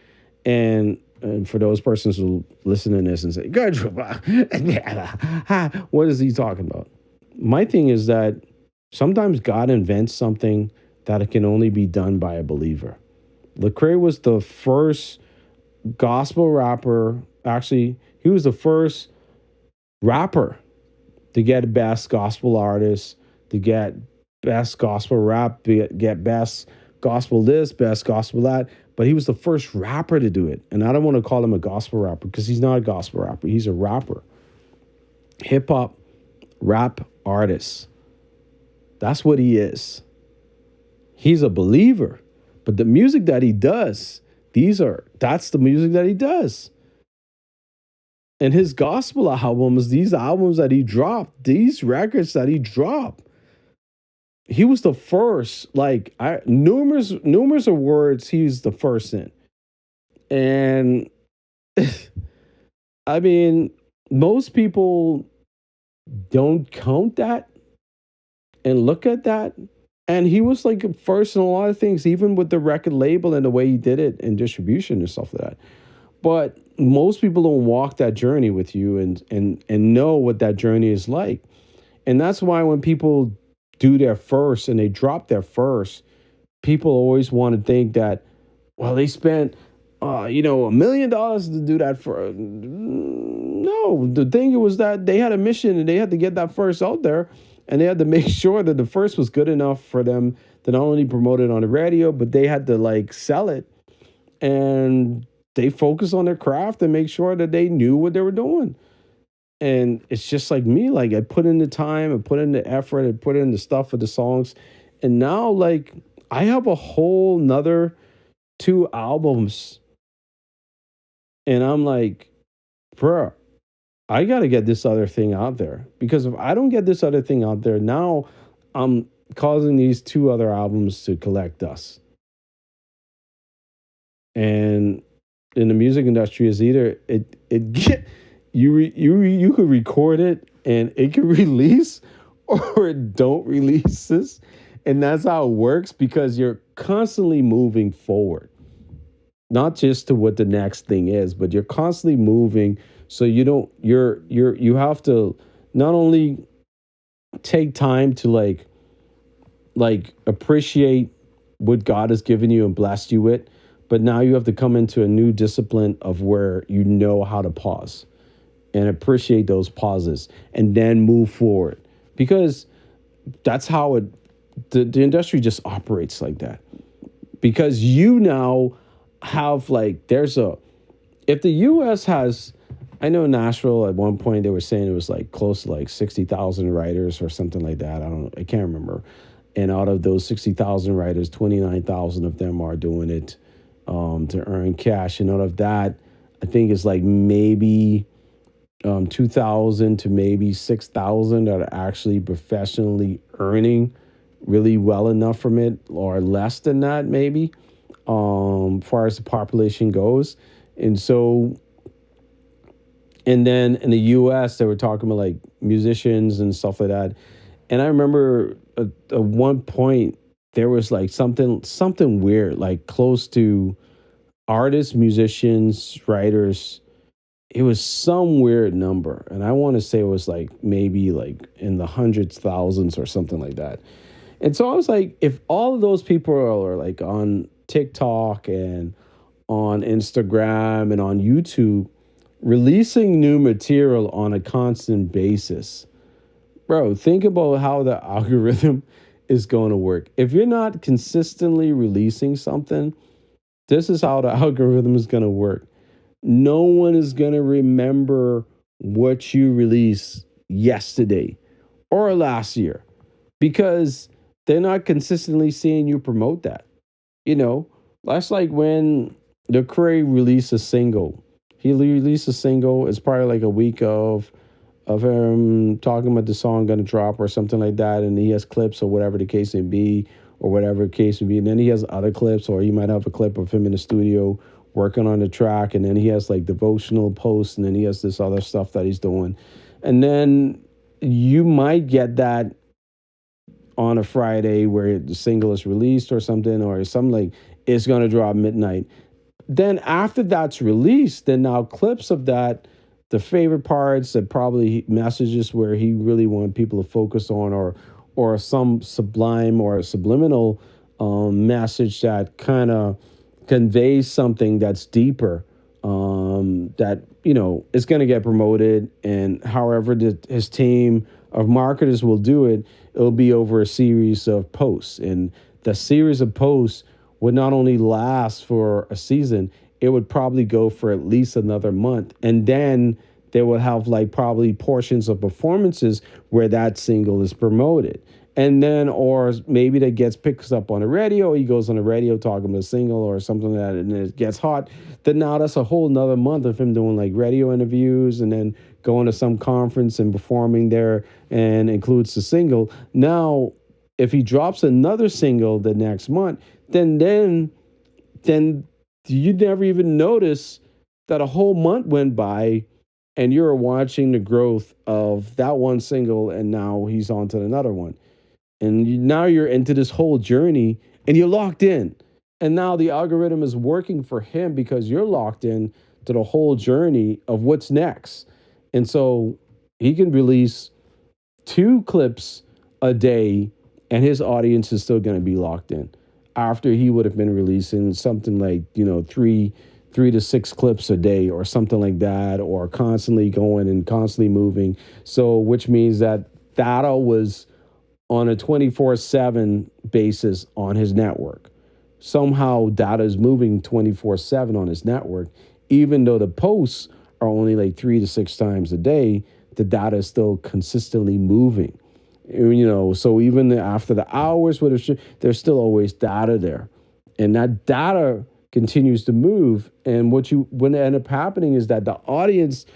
And for those persons who listen to this and say, "Good, what is he talking about?" My thing is that sometimes God invents something that it can only be done by a believer. Lecrae was the first gospel rapper. Actually, he was the first rapper to get best gospel artist, to get best gospel rap, get best gospel this, best gospel that. But he was the first rapper to do it. And I don't want to call him a gospel rapper because he's not a gospel rapper. He's a rapper. Hip hop rap artist. That's what he is. He's a believer. But the music that he does, that's the music that he does. And his gospel albums, these albums that he dropped, these records that he dropped, he was the first. Like numerous awards, he's the first in. And I mean, most people don't count that and look at that. And he was like first in a lot of things, even with the record label and the way he did it and distribution and stuff like that. But most people don't walk that journey with you and know what that journey is like. And that's why when people do their first and they drop their first, people always want to think that, well, they spent $1 million to do that for. No, the thing was that they had a mission and they had to get that first out there, and they had to make sure that the first was good enough for them to not only promote it on the radio, but they had to like sell it, and they focused on their craft and make sure that they knew what they were doing. And it's just like me, like I put in the time, I put in the effort, I put in the stuff for the songs, and now like I have a whole nother 2 albums, and I'm like, bruh, I got to get this other thing out there. Because if I don't get this other thing out there, now I'm causing these 2 other albums to collect dust. And in the music industry is either it get you could record it and it can release, or it don't release this. And that's how it works, because you're constantly moving forward. Not just to what the next thing is, but you're constantly moving. So you have to not only take time to like appreciate what God has given you and blessed you with, but now you have to come into a new discipline of where you know how to pause and appreciate those pauses and then move forward, because that's how the industry just operates like that. Because you now have if the US has, I know Nashville at one point they were saying it was like close to like 60,000 writers or something like that. I can't remember. And out of those 60,000 writers, 29,000 of them are doing it to earn cash. And out of that, I think it's like maybe 2,000 to maybe 6,000 that are actually professionally earning really well enough from it, or less than that maybe, far as the population goes. And so, and then in the US, they were talking about like musicians and stuff like that. And I remember at one point there was like something weird, like close to artists, musicians, writers. It was some weird number. And I want to say it was like maybe like in the hundreds, thousands or something like that. And so I was like, if all of those people are like on TikTok and on Instagram and on YouTube releasing new material on a constant basis, bro, think about how the algorithm is going to work. If you're not consistently releasing something, this is how the algorithm is going to work. No one is going to remember what you released yesterday or last year, because they're not consistently seeing you promote that. That's like when Lecrae released a single He released a single. It's probably like a week of him talking about the song gonna drop or something like that, and he has clips or whatever the case may be, or whatever the case may be, and then he has other clips, or he might have a clip of him in the studio working on the track, and then he has like devotional posts, and then he has this other stuff that he's doing, and then you might get that on a Friday where the single is released or something, or something like it's gonna drop midnight. Then after that's released, then now clips of that, the favorite parts, and probably messages where he really wanted people to focus on, or some sublime or subliminal message that kind of conveys something that's deeper, that is going to get promoted, and however his team of marketers will do it, it'll be over a series of posts, and the series of posts would not only last for a season, it would probably go for at least another month. And then they will have like probably portions of performances where that single is promoted. And then, or maybe that gets picked up on the radio, he goes on the radio talking about a single or something like that, and it gets hot. Then now that's a whole nother month of him doing like radio interviews and then going to some conference and performing there, and includes the single. Now, if he drops another single the next month, then you never even notice that a whole month went by, and you're watching the growth of that one single, and now he's on to another one. And now you're into this whole journey, and you're locked in. And now the algorithm is working for him because you're locked in to the whole journey of what's next. And so he can release 2 clips a day, and his audience is still going to be locked in. After he would have been releasing something like, 3 to 6 clips a day or something like that, or constantly going and constantly moving. So, which means that data was on a 24/7 basis on his network. Somehow data is moving 24/7 on his network, even though the posts are only like 3 to 6 times a day, the data is still consistently moving. So even after the hours, there's still always data there, and that data continues to move. And what end up happening is that the audience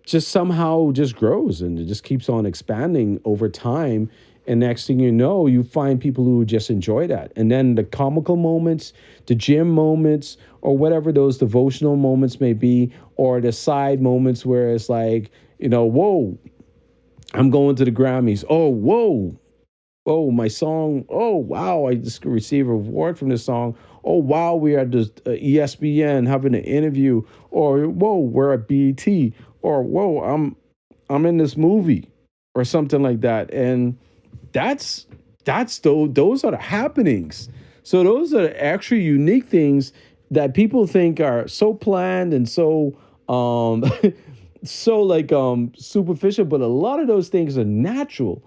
just somehow just grows, and it just keeps on expanding over time. And next thing you know, you find people who just enjoy that. And then the comical moments, the gym moments, or whatever those devotional moments may be, or the side moments where it's like, whoa, I'm going to the Grammys. Oh, whoa. Oh, my song. Oh, wow. I just received a award from this song. Oh, wow. We are at the ESPN having an interview. Or, whoa, we're at BET. Or, whoa, I'm in this movie or something like that. And those are the happenings. So those are actually unique things that people think are so planned and so so like superficial, but a lot of those things are natural.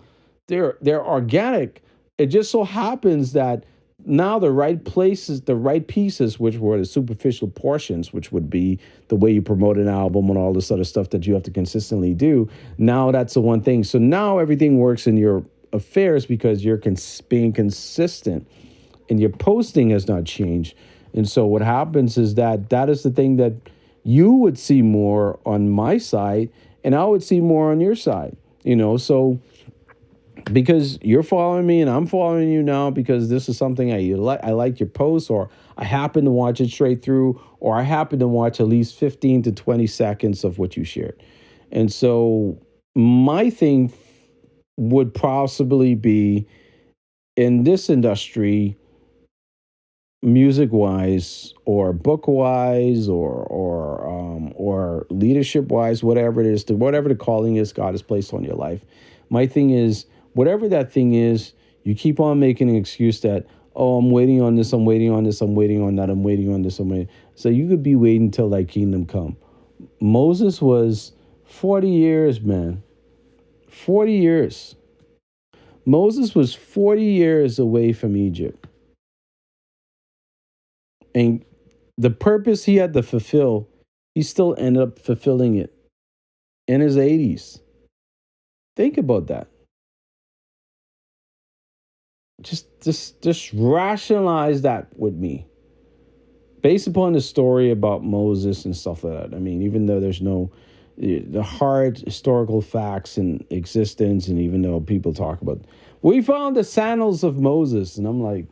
They're organic. It just so happens that now the right places, the right pieces, which were the superficial portions, which would be the way you promote an album and all this other stuff that you have to consistently do. Now that's the one thing. So now everything works in your affairs because you're being consistent, and your posting has not changed. And so what happens is that is the thing that you would see more on my side, and I would see more on your side. So because you're following me and I'm following you now because this is something I like your post, or I happen to watch it straight through, or I happen to watch at least 15 to 20 seconds of what you shared. And so my thing would possibly be in this industry, music wise or book wise or leadership wise, whatever it is, whatever the calling is God has placed on your life. My thing is, whatever that thing is, you keep on making an excuse that, oh, I'm waiting on this, I'm waiting on this, I'm waiting on that, I'm waiting on this, I'm waiting. So you could be waiting till thy kingdom come. Moses was 40 years, man. 40 years. Moses was 40 years away from Egypt. And the purpose he had to fulfill, he still ended up fulfilling it in his 80s. Think about that. Just rationalize that with me. based upon the story about Moses and stuff like that. I mean, even though there's no the hard historical facts in existence, and even though people talk about, we found the sandals of Moses, and I'm like,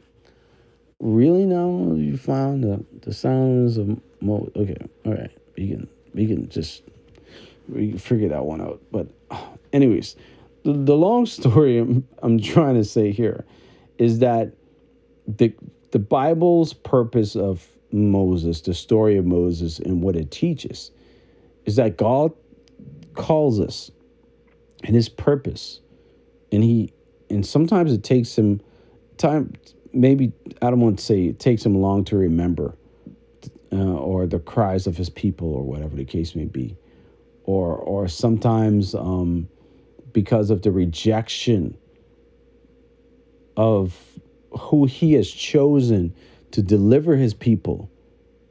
really? No, you found the sandals of Moses? Okay, all right, we can just we can figure that one out. But anyways, the long story I'm trying to say here is that the the Bible's purpose of Moses, the story of Moses, and what it teaches is that God calls us and his purpose. And sometimes it takes him time, maybe I don't want to say it takes him long to remember, or the cries of his people, or whatever the case may be. Or sometimes because of the rejection of who he has chosen to deliver his people,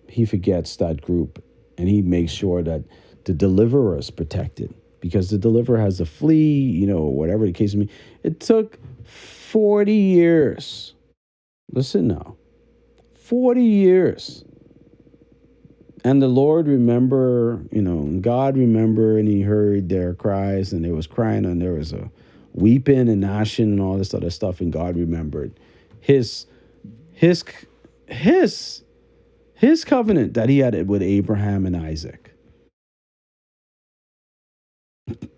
he forgets that group, and he makes sure that the deliverer is protected, because the deliverer has to flee, whatever the case may be. It took 40 years. Listen now, 40 years. And the Lord God remember, and he heard their cries, and there was crying, and there was a weeping and gnashing and all this other stuff, and God remembered his his his his covenant that he had with Abraham and Isaac. It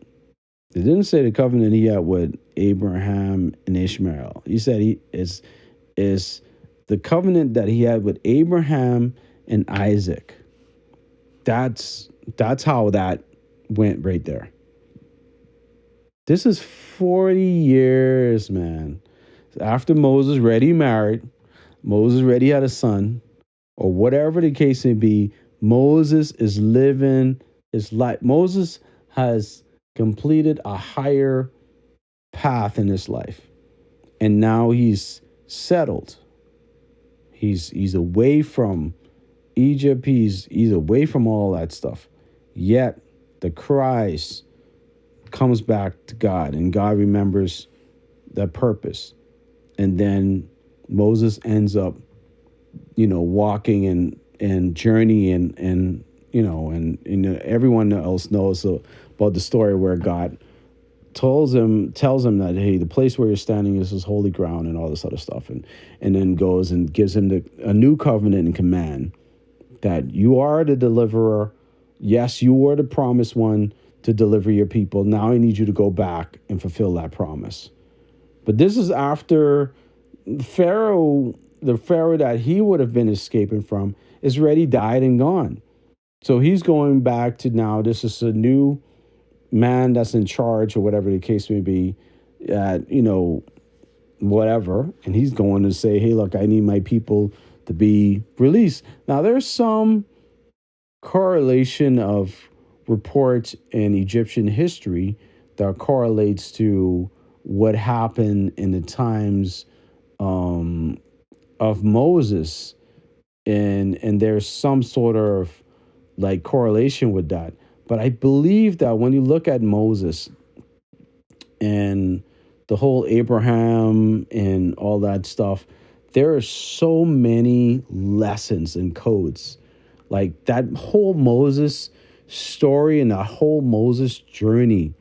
didn't say the covenant he had with Abraham and Ishmael. He said he is the covenant that he had with Abraham and Isaac. That's how that went right there. This is 40 years, man. After Moses already married, Moses already had a son, or whatever the case may be, Moses is living his life. Moses has completed a higher path in his life. And now he's settled. He's away from Egypt. He's away from all that stuff. Yet the cries comes back to God, and God remembers that purpose. And then Moses ends up, walking and journeying, and everyone else knows about the story where God tells him that, hey, the place where you're standing is this holy ground, and all this other stuff, and then goes and gives him a new covenant and command that you are the deliverer. Yes, you were the promised one to deliver your people. Now I need you to go back and fulfill that promise. But this is after Pharaoh, the Pharaoh that he would have been escaping from, is already died and gone. So he's going back to, now this is a new man that's in charge, or whatever the case may be, whatever. And he's going to say, hey, look, I need my people to be released. Now, there's some correlation of reports in Egyptian history that correlates to what happened in the times of Moses. And there's some sort of like correlation with that. But I believe that when you look at Moses and the whole Abraham and all that stuff, there are so many lessons and codes. Like that whole Moses story and that whole Moses journey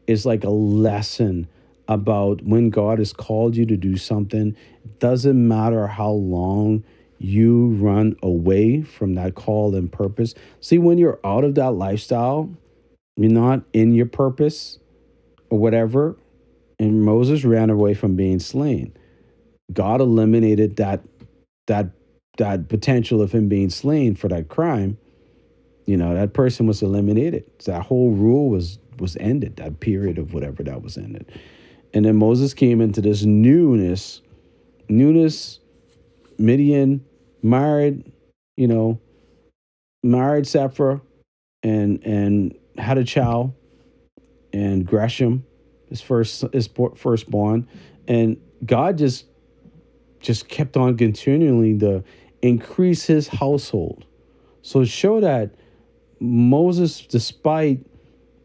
is like a lesson about when God has called you to do something. It doesn't matter how long you run away from that call and purpose. See, when you're out of that lifestyle, you're not in your purpose or whatever. And Moses ran away from being slain. God eliminated that potential of him being slain for that crime. That person was eliminated. So that whole rule was ended. That period of whatever that was ended. And then Moses came into this newness, Midian, married Sephora, and had a child, and Gresham, his firstborn, and God just kept on continually to increase his household. So show that Moses, despite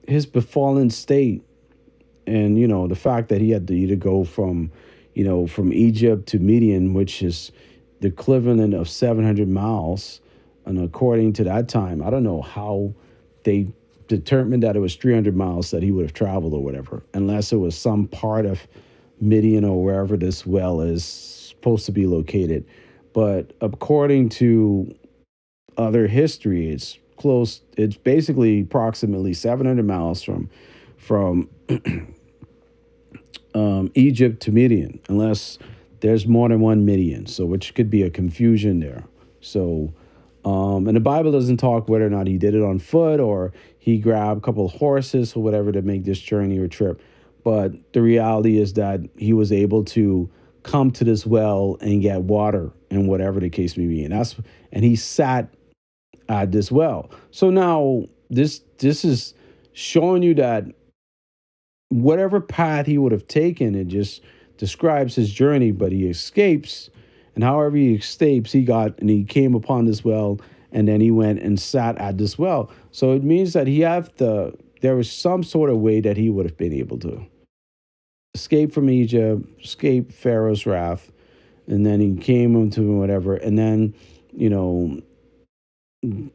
his befallen state, and the fact that he had to either go from Egypt to Midian, which is the equivalent of 700 miles. And according to that time, I don't know how they determined that it was 300 miles that he would have traveled or whatever, unless it was some part of Midian or wherever this well is supposed to be located. But according to other history, it's close. It's basically approximately 700 miles from Egypt to Midian, unless there's more than one Midian. So, which could be a confusion there. So, and the Bible doesn't talk whether or not he did it on foot or he grabbed a couple of horses or whatever to make this journey or trip. But the reality is that he was able to come to this well and get water and whatever the case may be. And he sat at this well. So now this is showing you that whatever path he would have taken, it just describes his journey, but he escapes. And however he escapes, he came upon this well, and then he went and sat at this well. So it means that there was some sort of way that he would have been able to escape from Egypt, escape Pharaoh's wrath, and then he came into whatever. And then,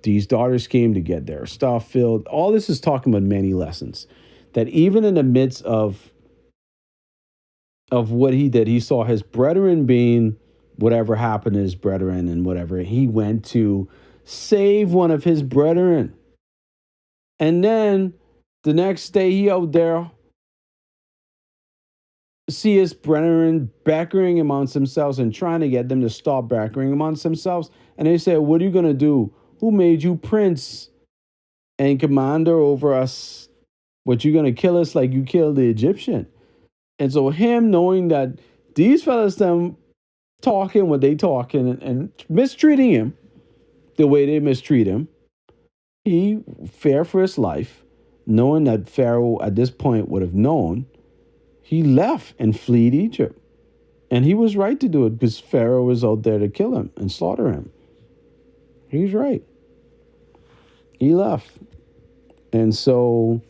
these daughters came to get their stuff filled. All this is talking about many lessons. That even in the midst of what he did, he saw his brethren being whatever happened to his brethren and whatever. He went to save one of his brethren. And then the next day he out there see his brethren bickering amongst themselves and trying to get them to stop bickering amongst themselves. And they said, what are you going to do? Who made you prince and commander over us? What, you going to kill us like you killed the Egyptian? And so him knowing that these fellas, them talking what they talking and mistreating him the way they mistreat him, he feared for his life, knowing that Pharaoh at this point would have known. He left and fled Egypt. And he was right to do it because Pharaoh was out there to kill him and slaughter him. He's right. He left. And so,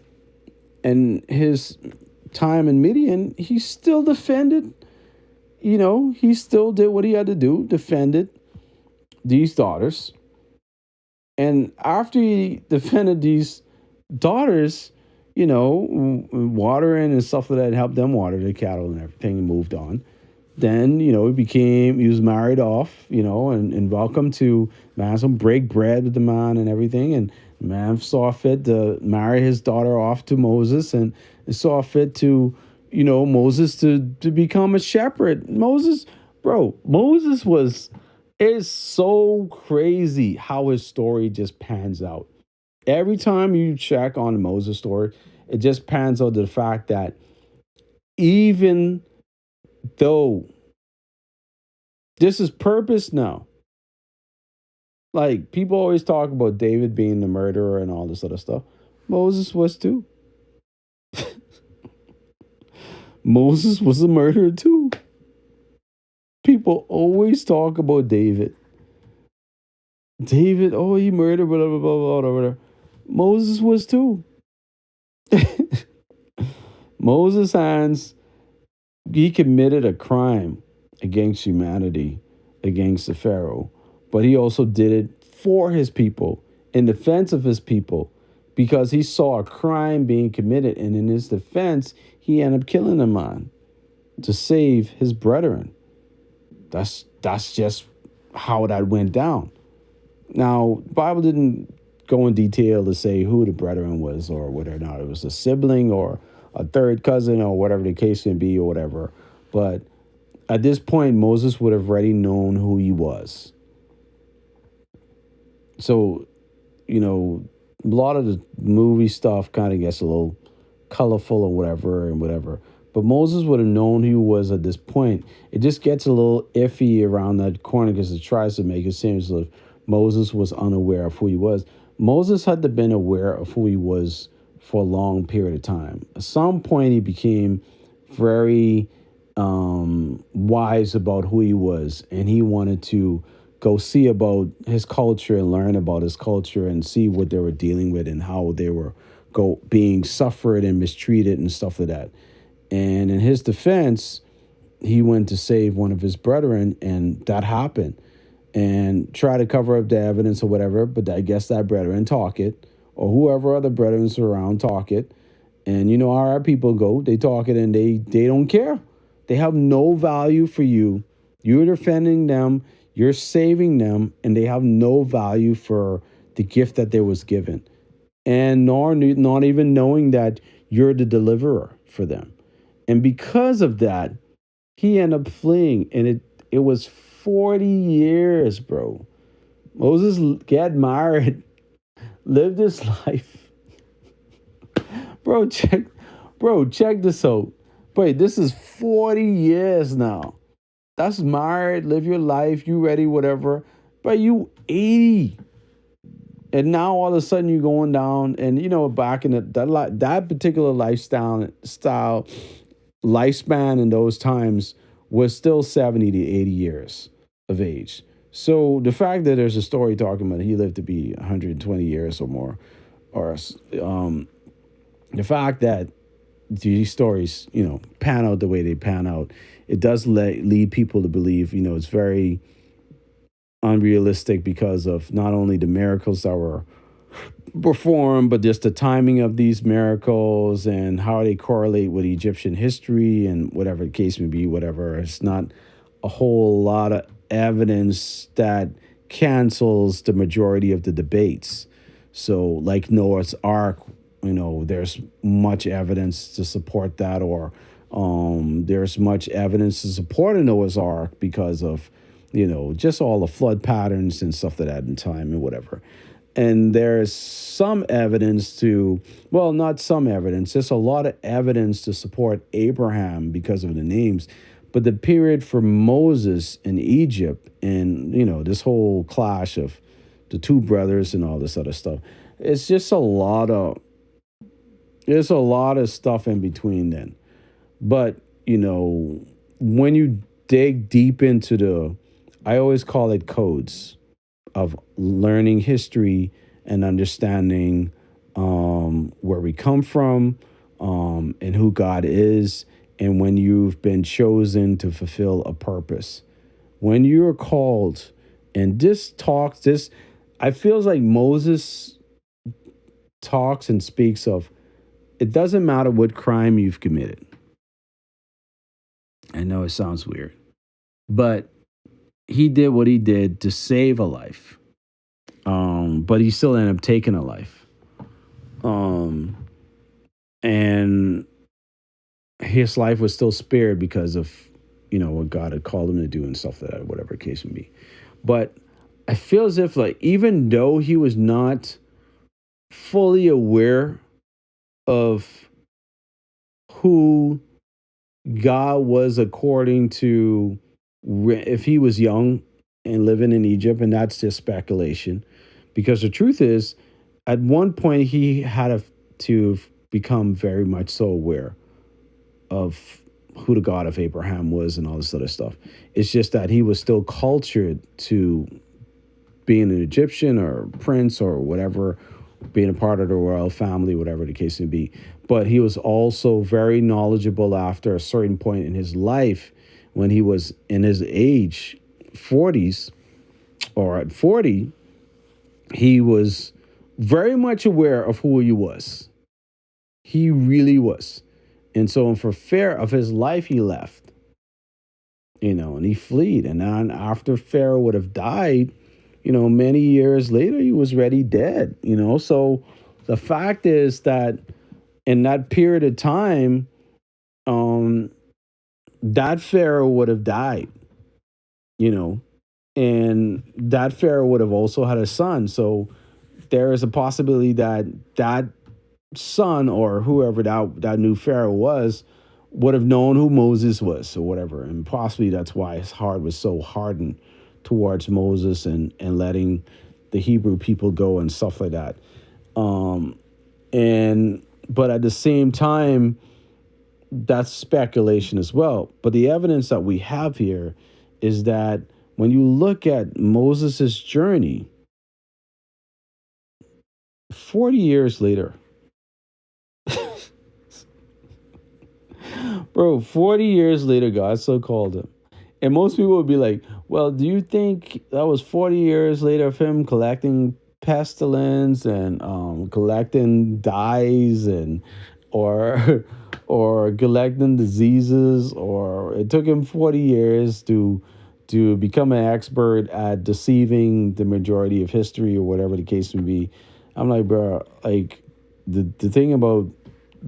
and his time in Midian, he still defended, he still did what he had to do, defended these daughters. And after he defended these daughters, watering and stuff like that, helped them water the cattle and everything, and moved on. Then, he was married off, and welcome to man, some break bread with the man and everything. And man saw fit to marry his daughter off to Moses, and saw fit to, Moses to become a shepherd. Moses is so crazy how his story just pans out. Every time you check on the Moses story, it just pans out to the fact that even though this is purpose now, like people always talk about David being the murderer and all this other stuff, Moses was too. Moses was a murderer too. People always talk about David. David, oh, he murdered, blah, blah, blah, blah, blah, blah. Moses was too. Moses' hands, he committed a crime against humanity, against the Pharaoh, but he also did it for his people, in defense of his people, because he saw a crime being committed, and in his defense, he ended up killing a man to save his brethren. That's just how that went down. Now, the Bible didn't go in detail to say who the brethren was or whether or not it was a sibling or a third cousin or whatever the case may be or whatever. But at this point, Moses would have already known who he was. So, a lot of the movie stuff kind of gets a little colorful or whatever. But Moses would have known who he was at this point. It just gets a little iffy around that corner because it tries to make it seem as if Moses was unaware of who he was. Moses had to have been aware of who he was for a long period of time. At some point, he became very wise about who he was, and he wanted to go see about his culture and learn about his culture and see what they were dealing with and how they were being suffered and mistreated and stuff like that. And in his defense, he went to save one of his brethren, and that happened, and try to cover up the evidence or whatever. But I guess that brethren talk it, or whoever other brethren around talk it, and you know how our people go. They talk it, and they don't care. They have no value for you. You're defending them. You're saving them, and they have no value for the gift that they was given, and nor not even knowing that you're the deliverer for them. And because of that, he ended up fleeing, and it was 40 years, bro. Moses get married, lived his life. Bro, check this out. Wait, this is 40 years now. That's married, live your life, you ready, whatever. But you 80. And now all of a sudden you're going down, and you know, back in that particular style lifespan in those times was still 70 to 80 years of age. So the fact that there's a story talking about he lived to be 120 years or more, or the fact that these stories, you know, pan out the way they pan out, it does lead people to believe, you know, it's very unrealistic because of not only the miracles that were performed, but just the timing of these miracles and how they correlate with Egyptian history and whatever the case may be, whatever. It's not a whole lot of evidence that cancels the majority of the debates. So, like Noah's Ark, you know, there's much evidence to support that, or there's much evidence to support a Noah's Ark because of, you know, just all the flood patterns and stuff like that in time and whatever. And there's some evidence to, well, not some evidence, there's a lot of evidence to support Abraham because of the names. But the period for Moses in Egypt and, you know, this whole clash of the two brothers and all this other stuff, it's just there's a lot of stuff in between then. But, you know, when you dig deep into I always call it codes of learning history and understanding where we come from, and who God is, and when you've been chosen to fulfill a purpose. When you're called, and I feels like Moses talks and speaks of, it doesn't matter what crime you've committed. I know it sounds weird, but he did what he did to save a life. But he still ended up taking a life. And his life was still spared because of, you know, what God had called him to do and stuff like that, whatever the case may be. But I feel as if, like, even though he was not fully aware of who God was according to, if he was young and living in Egypt, and that's just speculation, because the truth is, at one point he had to become very much so aware of who the God of Abraham was and all this other stuff. It's just that he was still cultured to being an Egyptian or prince or whatever, being a part of the royal family, whatever the case may be. But he was also very knowledgeable after a certain point in his life, when he was in his age 40s, or at 40, he was very much aware of who he was. He really was. And so for fear of his life, he left, you know, and he fled. And then after Pharaoh would have died, you know, many years later, he was already dead, you know. So the fact is that in that period of time, that Pharaoh would have died, you know, and that Pharaoh would have also had a son. So there is a possibility that that son, or whoever that new Pharaoh was, would have known who Moses was or whatever. And possibly that's why his heart was so hardened towards Moses and letting the Hebrew people go and stuff like that. But at the same time, that's speculation as well. But the evidence that we have here is that when you look at Moses' journey, 40 years later, bro, Bro, 40 years later, God still called him. And most people would be like, well, do you think that was 40 years later of him collecting pestilence and collecting dyes and or or collecting diseases, or it took him 40 years to become an expert at deceiving the majority of history or whatever the case may be? I'm like, bro, like the thing about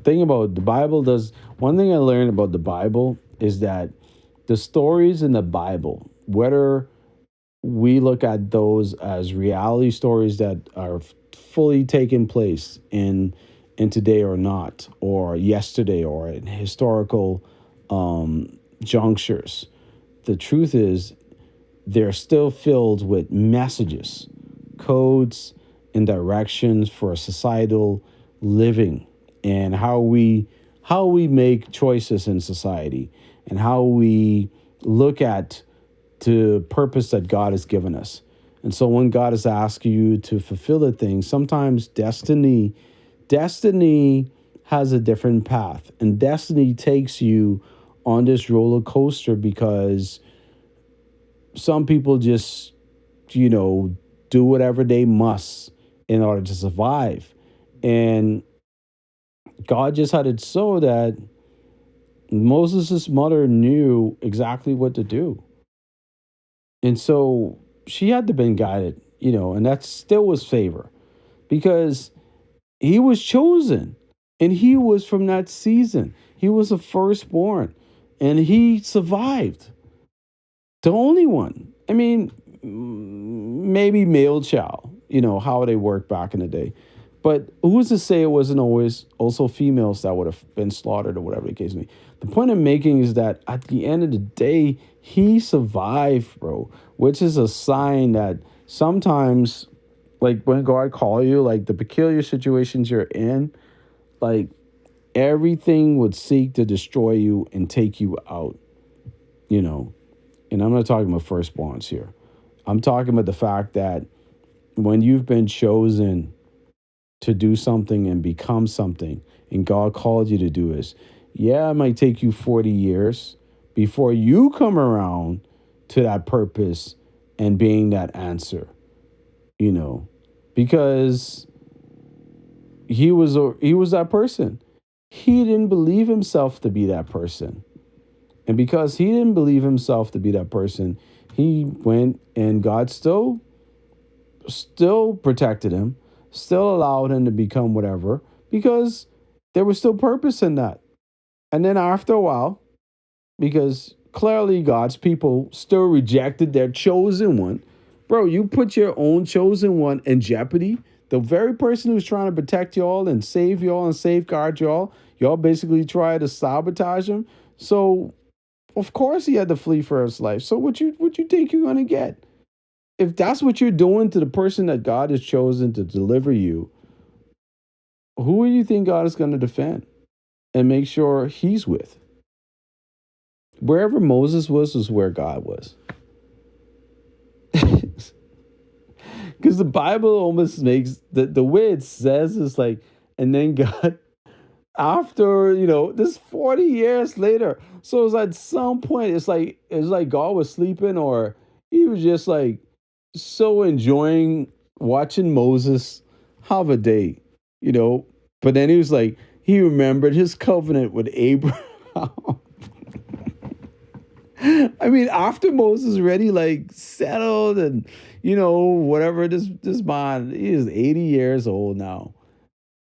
the Bible does one thing I learned about the Bible is that the stories in the Bible, whether we look at those as reality stories that are fully taking place in today or not, or yesterday, or in historical junctures, the truth is they're still filled with messages, codes, and directions for societal living, and how we make choices in society, and how we look at the purpose that God has given us. And so when God is asking you to fulfill the thing, sometimes destiny has a different path, and destiny takes you on this roller coaster because some people just, you know, do whatever they must in order to survive. And God just had it so that Moses' mother knew exactly what to do. And so she had to been guided, and that still was favor because he was chosen and he was from that season. He was the firstborn and he survived. The only one. I mean, maybe male child, how they worked back in the day. But who's to say it wasn't always also females that would have been slaughtered or whatever the case may be? The point I'm making is that at the end of the day, he survived, bro, which is a sign that sometimes, like when God call you, like the peculiar situations you're in, like everything would seek to destroy you and take you out, you know. And I'm not talking about firstborns here. I'm talking about the fact that when you've been chosen to do something and become something, and God called you to do this, yeah, it might take you 40 years before you come around to that purpose and being that answer, because he was that person. He didn't believe himself to be that person. And because he didn't believe himself to be that person, he went and God still protected him, still allowed him to become whatever, because there was still purpose in that. And then after a while, because clearly God's people still rejected their chosen one, bro, you put your own chosen one in jeopardy. The very person who's trying to protect y'all and save y'all and safeguard y'all basically try to sabotage him. So of course he had to flee for his life. So what you think you're gonna get? If that's what you're doing to the person that God has chosen to deliver you, who do you think God is gonna defend and make sure he's with? Wherever Moses was where God was. Because the Bible almost makes the way it says is like, and then God, after, this 40 years later. So it's at some point, it's like God was sleeping, or he was just like so enjoying watching Moses have a day, you know. But then he was like, he remembered his covenant with Abraham. I mean, after Moses already like settled and whatever, this man, he is 80 years old now.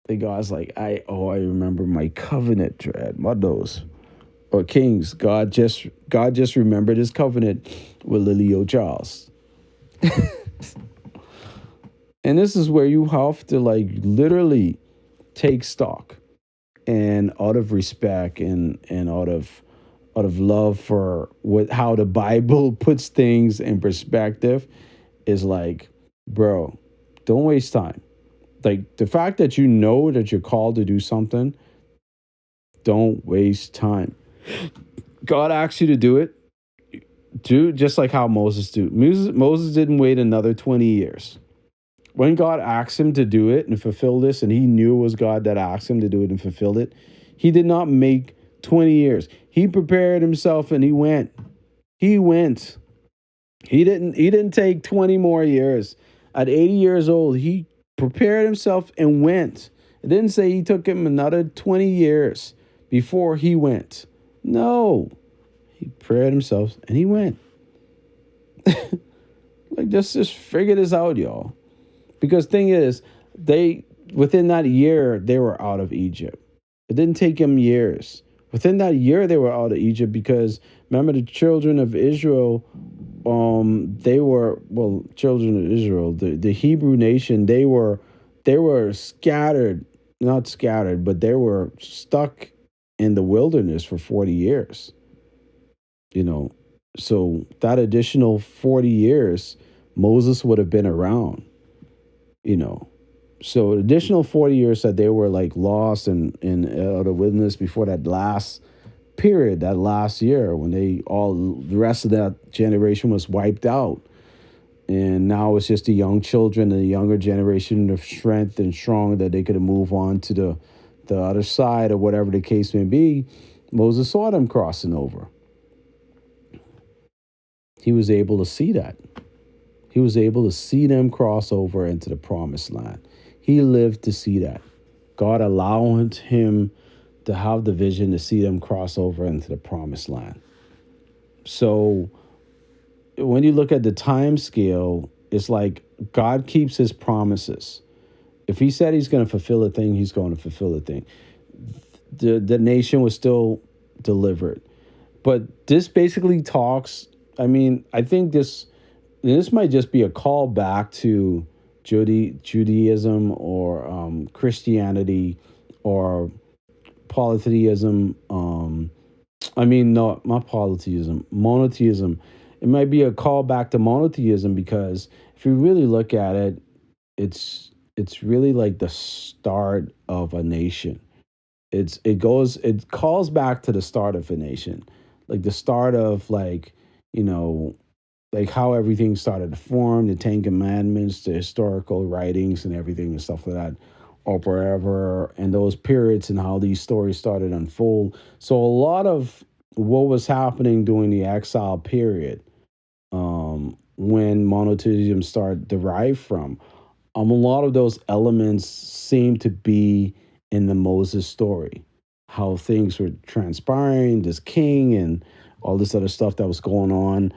The God's like, I remember my covenant, dread, my nose. Or Kings, God just remembered his covenant with Lily Charles. And this is where you have to like literally take stock, and out of respect and out of love for how the Bible puts things in perspective, is like, bro, don't waste time. Like the fact that you know that you're called to do something, don't waste time. God asks you to do it. Do just like how Moses do. Moses didn't wait another 20 years. When God asked him to do it and fulfill this, and he knew it was God that asked him to do it and fulfill it, he did not make 20 years. He prepared himself and he went. He went. He didn't take 20 more years. At 80 years old, he prepared himself and went. It didn't say he took him another 20 years before he went. No. He prepared himself and he went. Like just figure this out, y'all. Because thing is, they within that year they were out of Egypt. It didn't take them years. Within that year they were out of Egypt because remember the children of Israel, they were children of Israel, the Hebrew nation, they were scattered, not scattered, but they were stuck in the wilderness for 40 years. You know, so that additional 40 years, Moses would have been around, you know. So additional 40 years that they were like lost in the wilderness before that last period, that last year when the rest of that generation was wiped out. And now it's just the young children and the younger generation of strength and strong that they could move on to the other side or whatever the case may be. Moses saw them crossing over. He was able to see that. He was able to see them cross over into the promised land. He lived to see that. God allowed him to have the vision to see them cross over into the promised land. So when you look at the time scale, it's like God keeps his promises. If he said he's going to fulfill a thing, he's going to fulfill a thing. The nation was still delivered. But this basically talks, I mean, I think this might just be a call back to Judaism or Christianity or polytheism. No, not polytheism, monotheism. It might be a call back to monotheism because if you really look at it, it's really like the start of a nation. It calls back to the start of a nation, like the start of like how everything started to form, the Ten Commandments, the historical writings and everything and stuff like that, or wherever, and those periods and how these stories started to unfold. So a lot of what was happening during the exile period, when monotheism started derived from, a lot of those elements seem to be in the Moses story, how things were transpiring, this king and all this other stuff that was going on.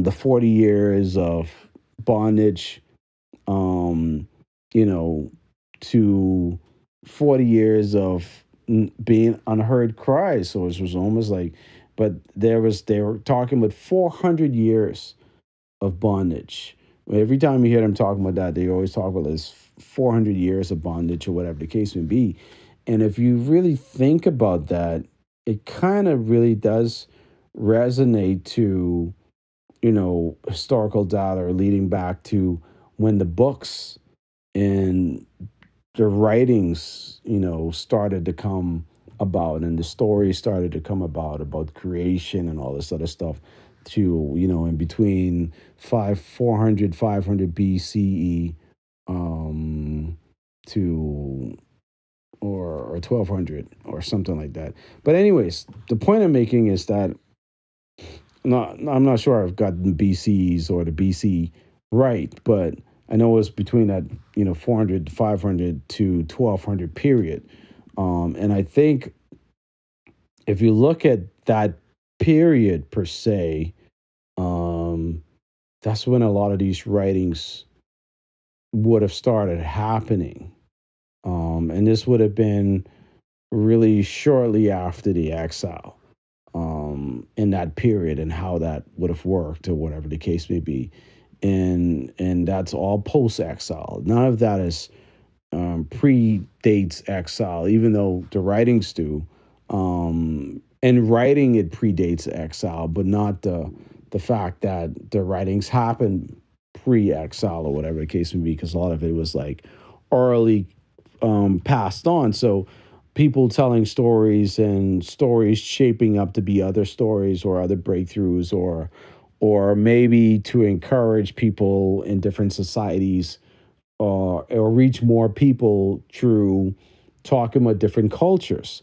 The 40 years of bondage, to 40 years of being unheard cries. So it was almost like, but they were talking about 400 years of bondage. Every time you hear them talking about that, they always talk about this 400 years of bondage or whatever the case may be. And if you really think about that, it kind of really does resonate to, historical data leading back to when the books and the writings, started to come about and the stories started to come about creation and all this other stuff to, in between 400, 500 BCE to or 1200 or something like that. But anyways, the point I'm making is that I'm not sure I've got the BCs or the BC right, but I know it's between that 400, 500 to 1200 period, and I think if you look at that period per se, that's when a lot of these writings would have started happening, and this would have been really shortly after the exile. In that period and how that would have worked or whatever the case may be. And that's all post-exile. None of that is predates exile, even though the writings do. And writing it predates exile, but not the fact that the writings happened pre-exile or whatever the case may be, because a lot of it was like orally passed on. So people telling stories and stories shaping up to be other stories or other breakthroughs or maybe to encourage people in different societies or reach more people through talking about different cultures.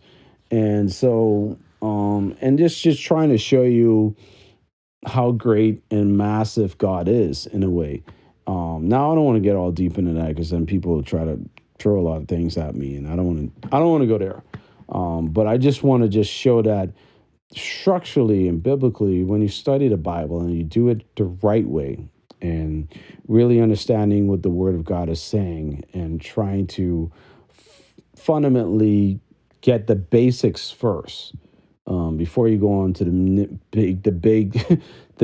And so And just trying to show you how great and massive God is in a way. Now I don't want to get all deep into that because then people try to throw a lot of things at me, and I don't want to go there. But I just want to just show that structurally and biblically, when you study the Bible and you do it the right way, and really understanding what the Word of God is saying, and trying to fundamentally get the basics first before you go on to the big, the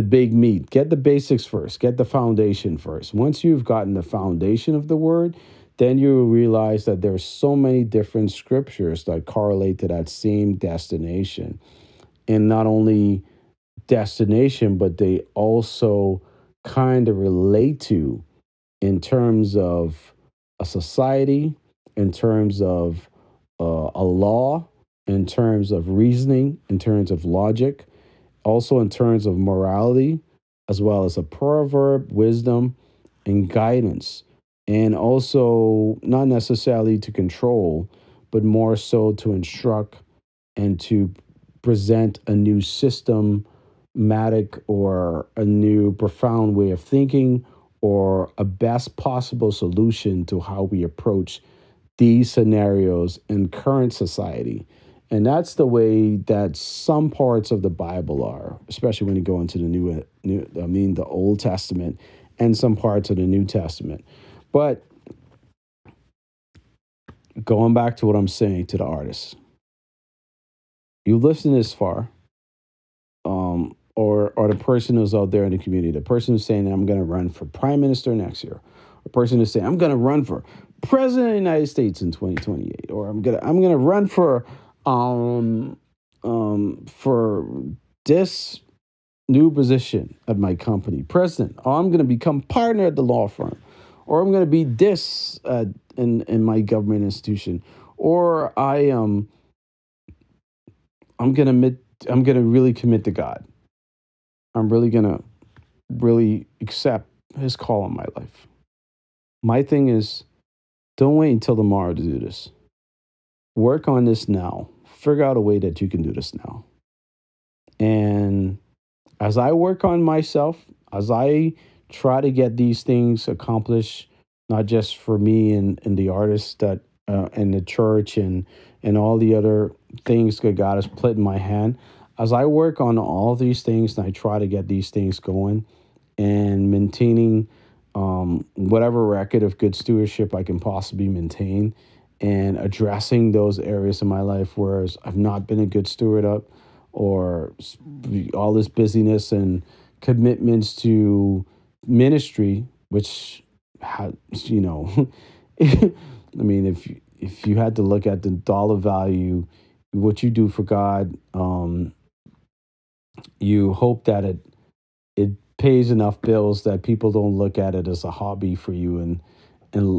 big meat. Get the basics first. Get the foundation first. Once you've gotten the foundation of the Word, then you will realize that there's so many different scriptures that correlate to that same destination, and not only destination, but they also kind of relate to in terms of a society, in terms of a law, in terms of reasoning, in terms of logic, also in terms of morality, as well as a proverb, wisdom, and guidance. And also, not necessarily to control, but more so to instruct and to present a new systematic or a new profound way of thinking, or a best possible solution to how we approach these scenarios in current society. And that's the way that some parts of the Bible are, especially when you go into the the Old Testament, and some parts of the New Testament. But going back to what I'm saying to the artists, you listen this far, or the person who's out there in the community, the person who's saying, I'm going to run for prime minister next year, a person who's saying, I'm going to run for president of the United States in 2028, or I'm gonna run for this new position at my company, president, or I'm going to become partner at the law firm, or I'm going to be this in my government institution, or I'm going to really commit to God. I'm really going to really accept his call on my life. My thing is, don't wait until tomorrow to do this. Work on this now. Figure out a way that you can do this now. And as I work on myself, as I try to get these things accomplished, not just for me and the artists that and the church and all the other things that God has put in my hand, as I work on all these things and I try to get these things going and maintaining whatever record of good stewardship I can possibly maintain, and addressing those areas in my life where I've not been a good steward of, or all this busyness and commitments to ministry, which had, I mean, if you had to look at the dollar value, what you do for God, you hope that it pays enough bills that people don't look at it as a hobby for you, and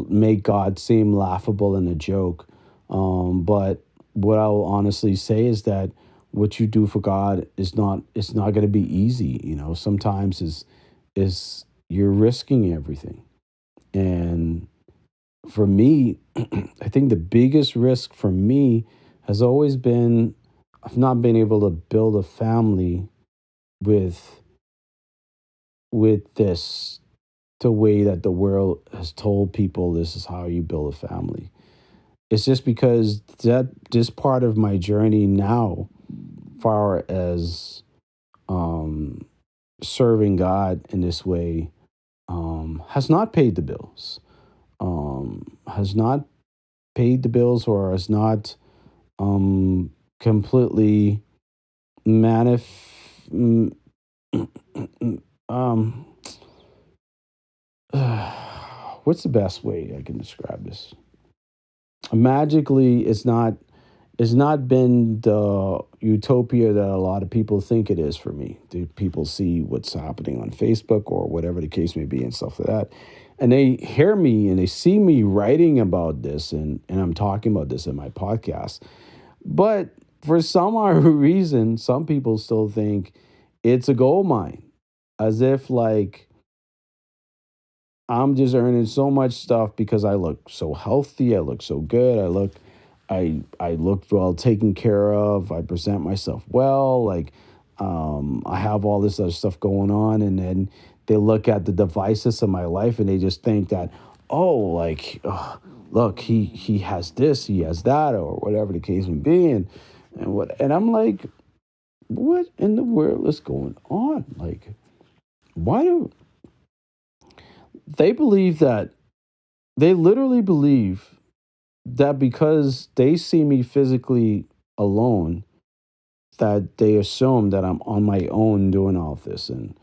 make God seem laughable and a joke. But what I will honestly say is that what you do for God is not, it's not going to be easy. Sometimes is you're risking everything. And for me, I think the biggest risk for me has always been I've not been able to build a family with this, the way that the world has told people this is how you build a family. It's just because that this part of my journey now, far as um, serving God in this way, has not paid the bills. Has not paid the bills, or has not completely manif. mm, um, what's the best way I can describe this? Magically, it's not been the utopia that a lot of people think it is for me. Do people see what's happening on Facebook or whatever the case may be and stuff like that? And they hear me and they see me writing about this, and I'm talking about this in my podcast. But for some odd reason, some people still think it's a gold mine, as if like I'm just earning so much stuff because I look so healthy, I look so good, I look I look well taken care of. I present myself well. Like, I have all this other stuff going on, and then they look at the devices of my life, and they just think that, oh, like, look, he has this, he has that, or whatever the case may be, and I'm like, what in the world is going on? Like, why do they believe that? They literally believe that because they see me physically alone, that they assume that I'm on my own doing all of this, and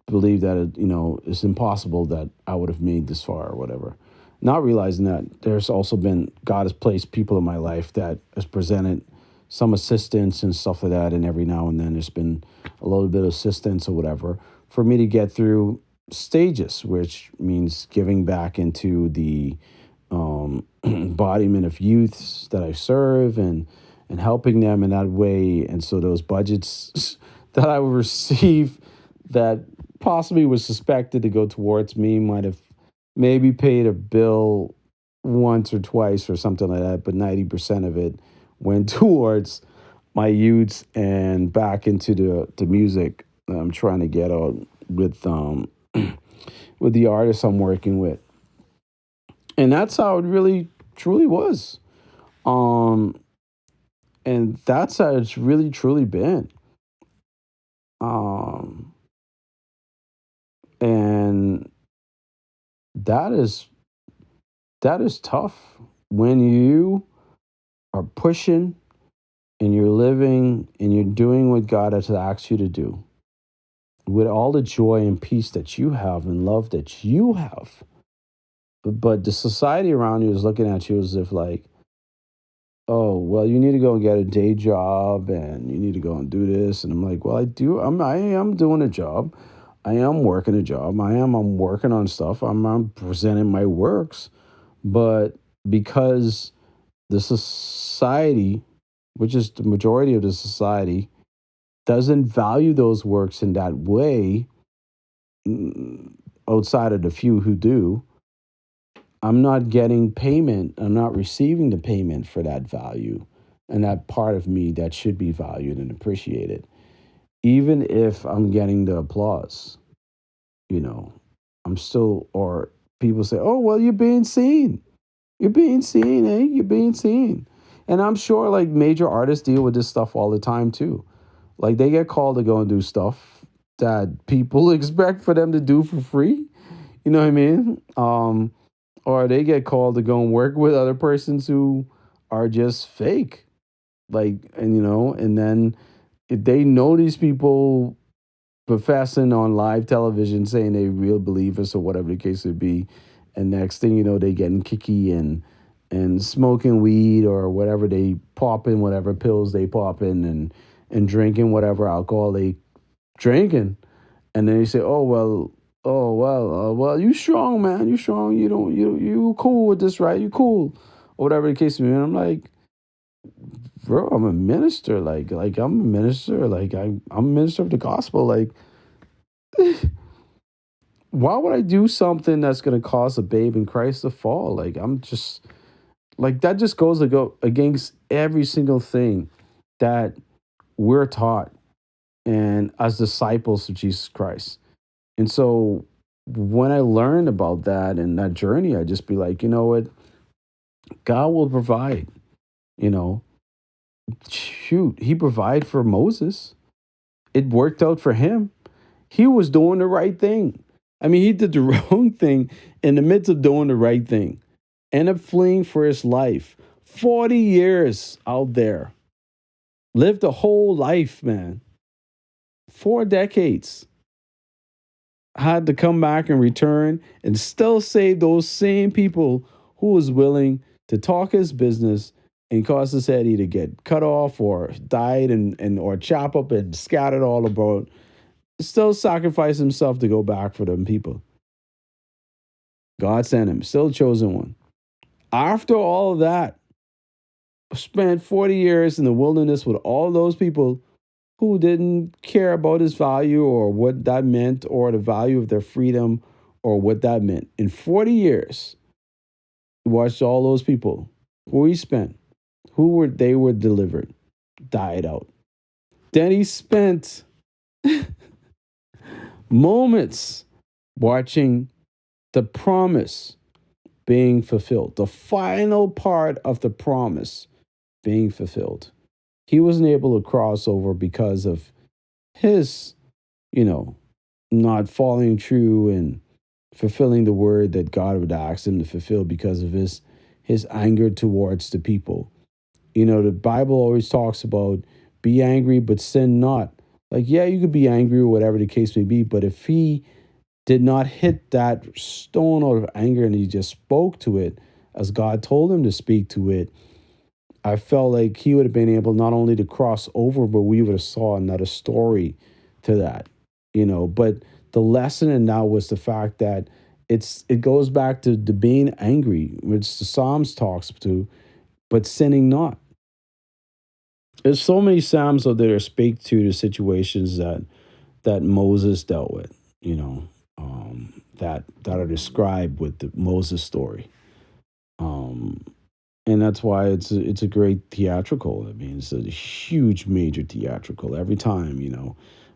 believe that it's impossible that I would have made this far or whatever. Not realizing that there's also been God has placed people in my life that has presented some assistance and stuff like that, and every now and then there's been a little bit of assistance or whatever for me to get through stages, which means giving back into the embodiment of youths that I serve, and helping them in that way. And so those budgets that I would receive that possibly was suspected to go towards me might have maybe paid a bill once or twice or something like that, but 90% of it went towards my youths and back into the music that I'm trying to get out with with the artists I'm working with. And that's how it really truly was. Um and that's how it's really truly been. Um and that is that is tough when you are pushing and you're living and you're doing what God has asked you to do with all the joy and peace that you have and love that you have. But the society around you is looking at you as if like, oh, well, you need to go and get a day job and you need to go and do this. And I'm like, well, I am doing a job. I am working a job. I'm working on stuff. I'm presenting my works. But because the society, which is the majority of the society, doesn't value those works in that way, mm, outside of the few who do, I'm not getting payment. I'm not receiving the payment for that value and that part of me that should be valued and appreciated. Even if I'm getting the applause, you know, I'm still, or people say, oh, well, you're being seen. You're being seen, eh? You're being seen. And I'm sure like major artists deal with this stuff all the time too. Like they get called to go and do stuff that people expect for them to do for free. You know what I mean? Or they get called to go and work with other persons who are just fake. Like, and and then if they know these people professing on live television saying they real believers or whatever the case would be, and next thing you know, they getting kicky and smoking weed or whatever they pop in, whatever pills they pop in, and drinking whatever alcohol they drinking, and then you say, well, you strong, man, you strong, you cool with this, right? You cool, or whatever the case may be. And I'm like, bro, I'm a minister, like I'm a minister, like I'm a minister of the gospel, like. Why would I do something that's going to cause a babe in Christ to fall? Like, I'm just like that just goes to go against every single thing that we're taught and as disciples of Jesus Christ. And so when I learned about that and that journey, I just be like, you know what? God will provide, you know. Shoot, he provided for Moses. It worked out for him. He was doing the right thing. I mean, he did the wrong thing in the midst of doing the right thing. Ended up fleeing for his life. 40 years out there. Lived a whole life, man. 4 decades. Had to come back and return and still save those same people who was willing to talk his business and cause his head either get cut off or died and or chop up and scattered all about. Still sacrifice himself to go back for them people. God sent him, still chosen one. After all of that, spent 40 years in the wilderness with all those people who didn't care about his value or what that meant or the value of their freedom or what that meant. In 40 years, Watched all those people who he spent, who were they were delivered, died out. Then he spent moments watching the promise being fulfilled, the final part of the promise being fulfilled. He wasn't able to cross over because of his, you know, not following true and fulfilling the word that God would ask him to fulfill because of his anger towards the people. The Bible always talks about be angry but sin not. Like, yeah, you could be angry or whatever the case may be, but if he did not hit that stone out of anger and he just spoke to it as God told him to speak to it, I felt like he would have been able not only to cross over, but we would have saw another story to that. But the lesson in that was the fact that it goes back to the being angry, which the Psalms talks to, but sinning not. There's so many Psalms out there that speak to the situations that Moses dealt with, that are described with the Moses story. Um, and that's why it's a great theatrical. I mean, it's a huge major theatrical every time.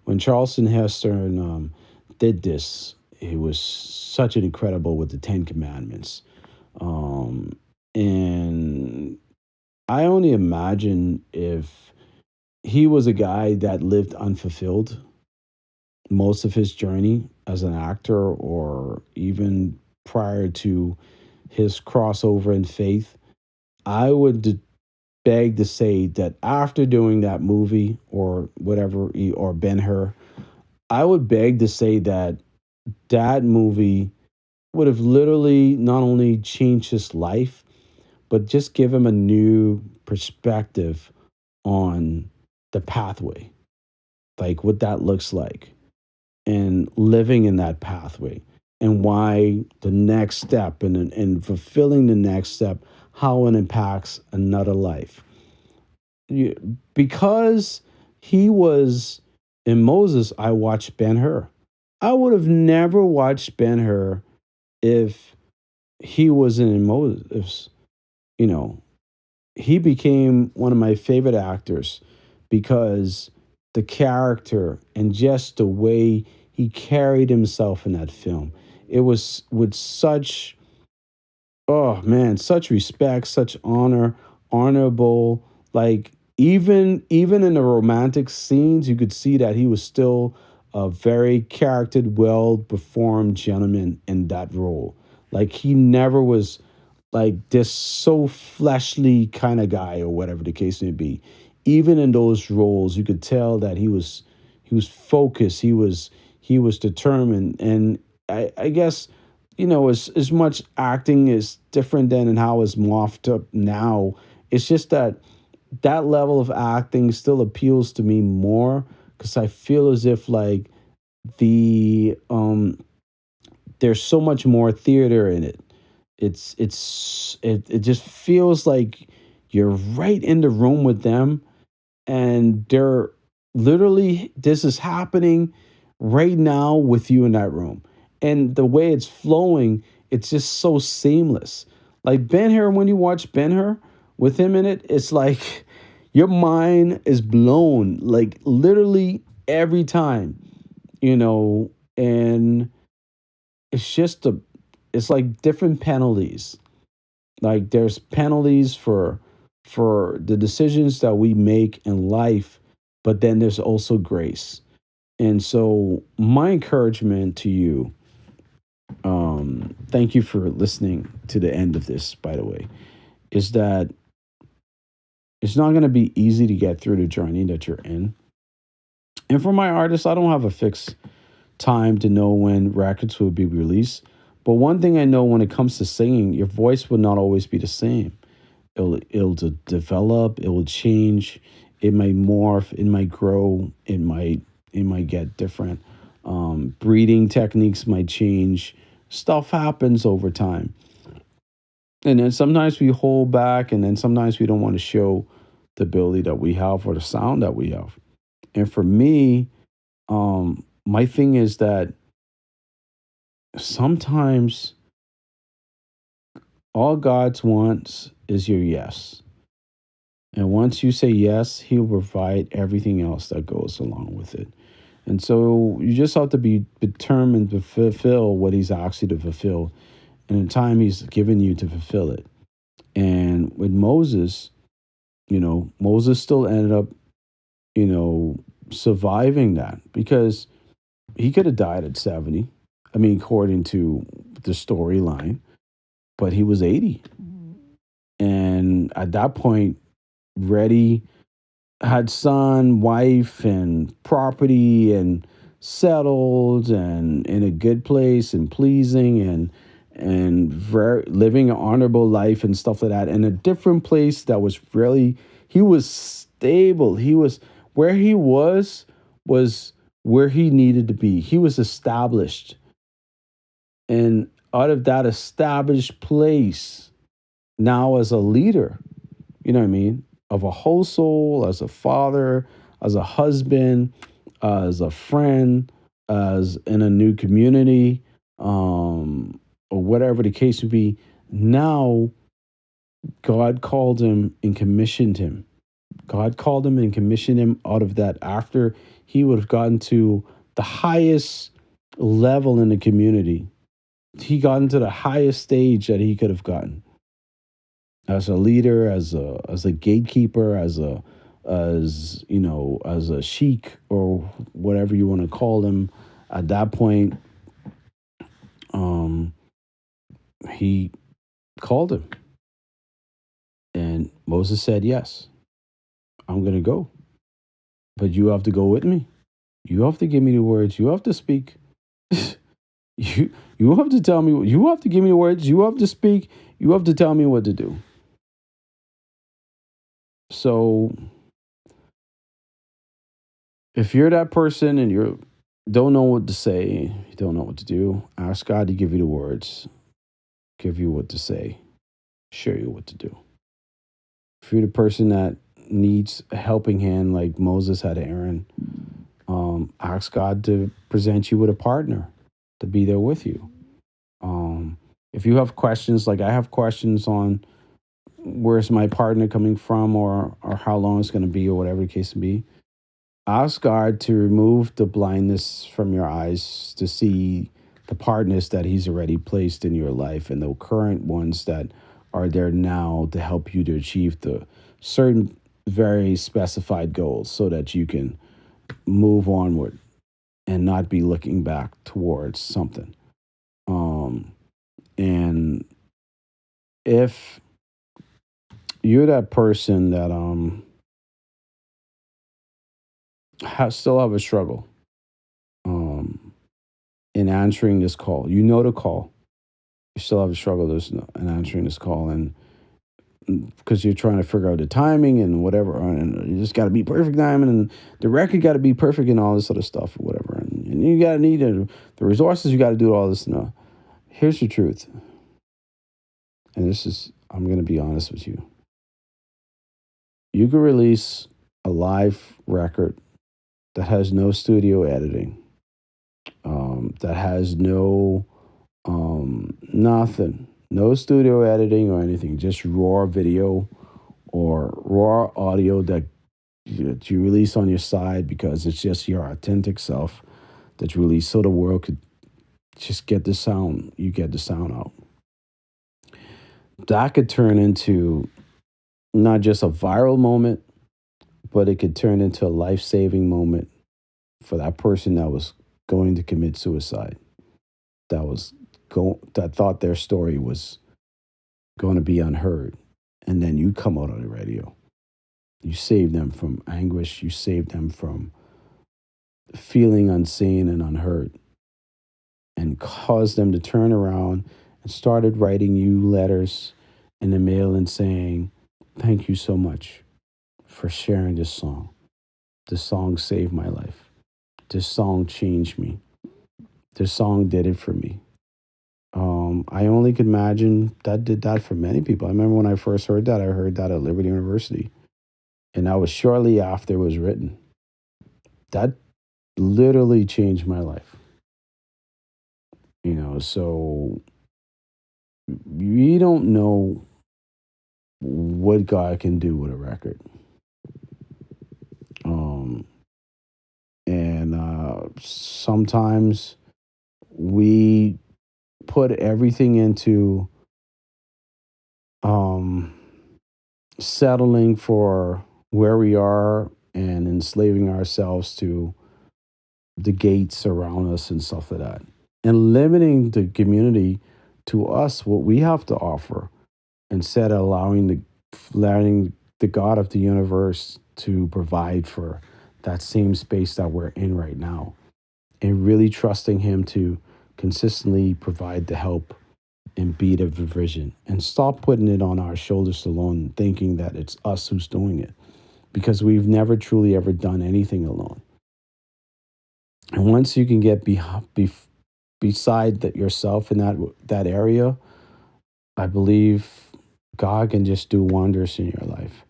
When Charleston Heston did this, it was such an incredible with the Ten Commandments, and I only imagine if he was a guy that lived unfulfilled most of his journey as an actor, or even prior to his crossover in faith. I would beg to say that after doing that movie or whatever, or Ben Hur, I would beg to say that that movie would have literally not only changed his life, but just give him a new perspective on the pathway, like what that looks like, and living in that pathway, and why the next step and fulfilling the next step, how it impacts another life. Because he was in Moses, I watched Ben Hur. I would have never watched Ben Hur if he wasn't in Moses. You know, he became one of my favorite actors because the character and just the way he carried himself in that film. It was with such, oh man, such respect, such honor, honorable. Like, even in the romantic scenes, you could see that he was still a very charactered, well performed gentleman in that role. Like, he never was like this so fleshly kind of guy or whatever the case may be. Even in those roles, you could tell that he was focused, he was determined. And I guess, as much acting is different than and how it's morphed up now. It's just that level of acting still appeals to me more because I feel as if like the there's so much more theater in it. It just feels like you're right in the room with them, and they're literally, this is happening right now with you in that room. And the way it's flowing, it's just so seamless. Like Ben Hur, when you watch Ben Hur with him in it, it's like your mind is blown, like literally every time, you know, and it's just it's like different penalties. Like there's penalties for the decisions that we make in life, but then there's also grace. And so my encouragement to you, thank you for listening to the end of this, by the way, is that it's not going to be easy to get through the journey that you're in. And for my artists, I don't have a fixed time to know when records will be released. But one thing I know when it comes to singing, your voice will not always be the same. It'll develop, it will change, it might morph, it might grow, it might get different. Breathing techniques might change. Stuff happens over time. And then sometimes we hold back, and then sometimes we don't want to show the ability that we have or the sound that we have. And for me, my thing is that sometimes All God wants is your yes. And once you say yes, He'll provide everything else that goes along with it. And so you just have to be determined to fulfill what He's asked you to fulfill in the time He's given you to fulfill it. And with Moses, Moses still ended up, surviving that because he could have died at 70. I mean, according to the storyline, but he was 80. And at that point, ready, had son, wife, and property, and settled, and in a good place, and pleasing, and very living an honorable life and stuff like that. In a different place that was really, he was stable. He was where he was where he needed to be. He was established, and out of that established place, now as a leader, you know what I mean? Of a whole soul, as a father, as a husband, as a friend, as in a new community, or whatever the case would be. Now, God called him and commissioned him. God called him and commissioned him out of that after he would have gotten to the highest level in the community. He got into the highest stage that he could have gotten as a leader, as a gatekeeper, as a sheik or whatever you want to call him. At that point, um, he called him, and Moses said, "Yes, I'm going to go, but you have to go with me. You have to give me the words. You have to speak. you have to tell me. You have to give me the words. You have to speak. You have to tell me what to do." So if you're that person and you don't know what to say, you don't know what to do, ask God to give you the words, give you what to say, show you what to do. If you're the person that needs a helping hand like Moses had Aaron, ask God to present you with a partner to be there with you. If you have questions, like I have questions on where's my partner coming from or how long it's going to be or whatever the case may be, ask God to remove the blindness from your eyes to see the partners that He's already placed in your life and the current ones that are there now to help you to achieve the certain very specified goals so that you can move onward and not be looking back towards something. And if you're that person that still have a struggle um, in answering this call, the call, you still have a struggle in answering this call, and because you're trying to figure out the timing and whatever, and you just got to be perfect timing, and the record got to be perfect, and all this other stuff, or whatever, and you got to need the resources, you got to do all this. No, here's the truth, and I'm going to be honest with you. You can release a live record that has no studio editing, that has no nothing, no studio editing or anything, just raw video or raw audio that you release on your side because it's just your authentic self that you release so the world could just get the sound, you get the sound out. That could turn into not just a viral moment, but it could turn into a life-saving moment for that person that was going to commit suicide, that thought their story was going to be unheard, and then you come out on the radio. You save them from anguish. You save them from feeling unseen and unheard, and cause them to turn around and started writing you letters in the mail and saying, "Thank you so much for sharing this song. This song saved my life. This song changed me. This song did it for me." I only could imagine that did that for many people. I remember when I first heard that, I heard that at Liberty University. And that was shortly after it was written. That literally changed my life. So We don't know what God can do with a record. Um, and sometimes we put everything into um, settling for where we are and enslaving ourselves to the gates around us and stuff like that, and limiting the community to us what we have to offer instead of allowing the God of the universe to provide for that same space that we're in right now, and really trusting Him to consistently provide the help and be the vision, and stop putting it on our shoulders alone, thinking that it's us who's doing it, because we've never truly ever done anything alone. And once you can get beside that yourself in that area, I believe God can just do wonders in your life.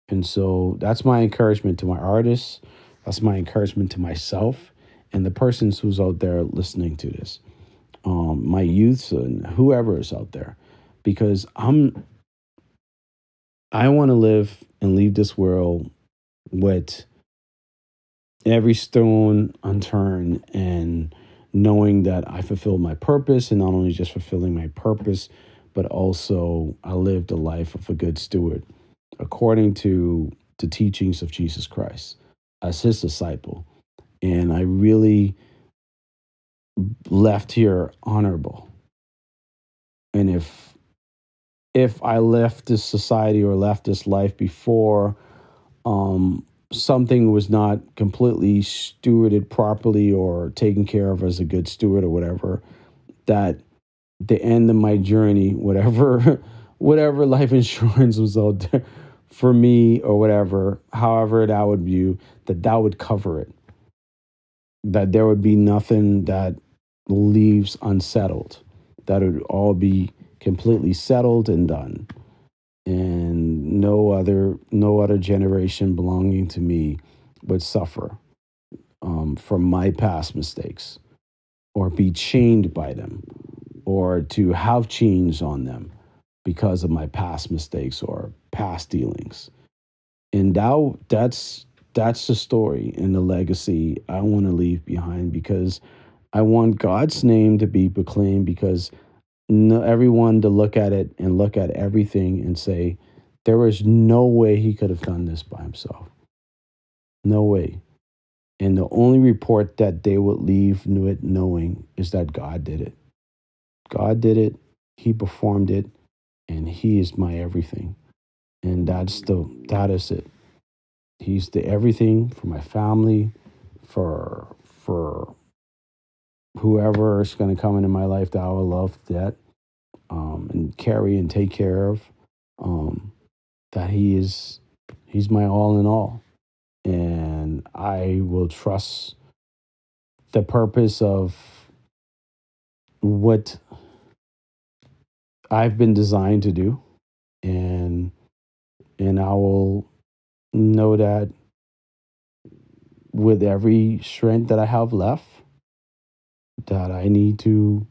And so that's my encouragement to my artists. That's my encouragement to myself and the persons who's out there listening to this, my youths and whoever is out there, because I want to live and leave this world with every stone unturned, and knowing that I fulfilled my purpose, and not only just fulfilling my purpose, but also I lived a life of a good steward according to the teachings of Jesus Christ as his disciple. And I really left here honorable. And if I left this society or left this life before um, something was not completely stewarded properly or taken care of as a good steward or whatever, that the end of my journey, whatever whatever life insurance was out there for me or whatever, however that would view, that would cover it. That there would be nothing that leaves unsettled. That it would all be completely settled and done. And no other generation belonging to me would suffer from my past mistakes, or be chained by them, or to have chains on them because of my past mistakes or past dealings. And that's the story and the legacy I want to leave behind, because I want God's name to be proclaimed, because no, everyone to look at it and look at everything and say, there was no way he could have done this by himself. No way. And the only report that they would leave it knowing is that God did it. God did it. He performed it, and He is my everything. And that is it. He's the everything for my family, for whoever is going to come into my life that I will love that, and carry and take care of. Um, that He's my all in all, and I will trust the purpose of what I've been designed to do, and I will know that with every strength that I have left, that I need to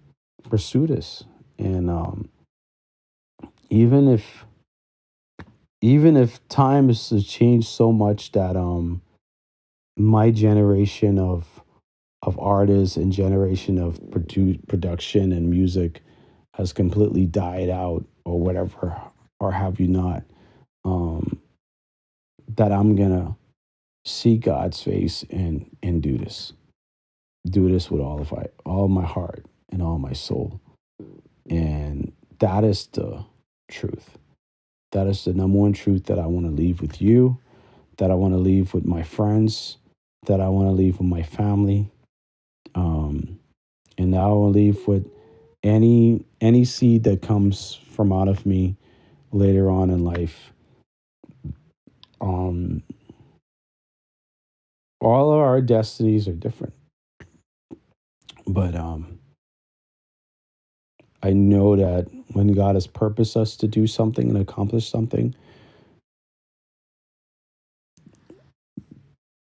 pursue this. And even if time has changed so much that my generation of artists and generation of production and music has completely died out or whatever, or have you not, um, that I'm gonna see God's face and do this with all my heart and all my soul. And that is the truth. That is the number one truth that I want to leave with you, that I want to leave with my friends, that I want to leave with my family, um, and I will leave with any seed that comes from out of me later on in life. Um, all of our destinies are different, but I know that when God has purposed us to do something and accomplish something,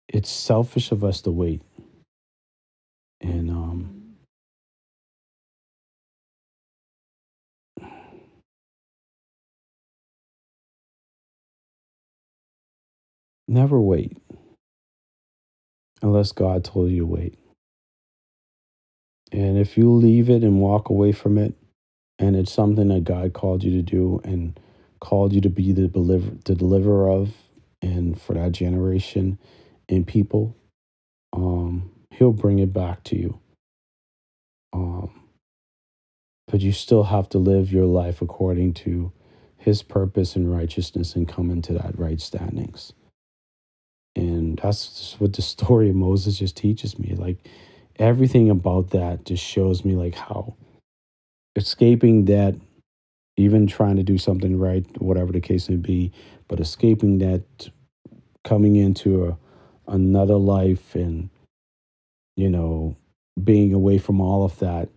it's selfish of us to wait. And Never wait unless God told you to wait. And if you leave it and walk away from it, and it's something that God called you to do and called you to be the deliverer of, and for that generation and people, He'll bring it back to you. Um, but you still have to live your life according to His purpose and righteousness and come into that right standings. And that's just what the story of Moses just teaches me. Like everything about that just shows me like how escaping that, even trying to do something right, whatever the case may be, but escaping that, coming into another life and, you know, being away from all of that,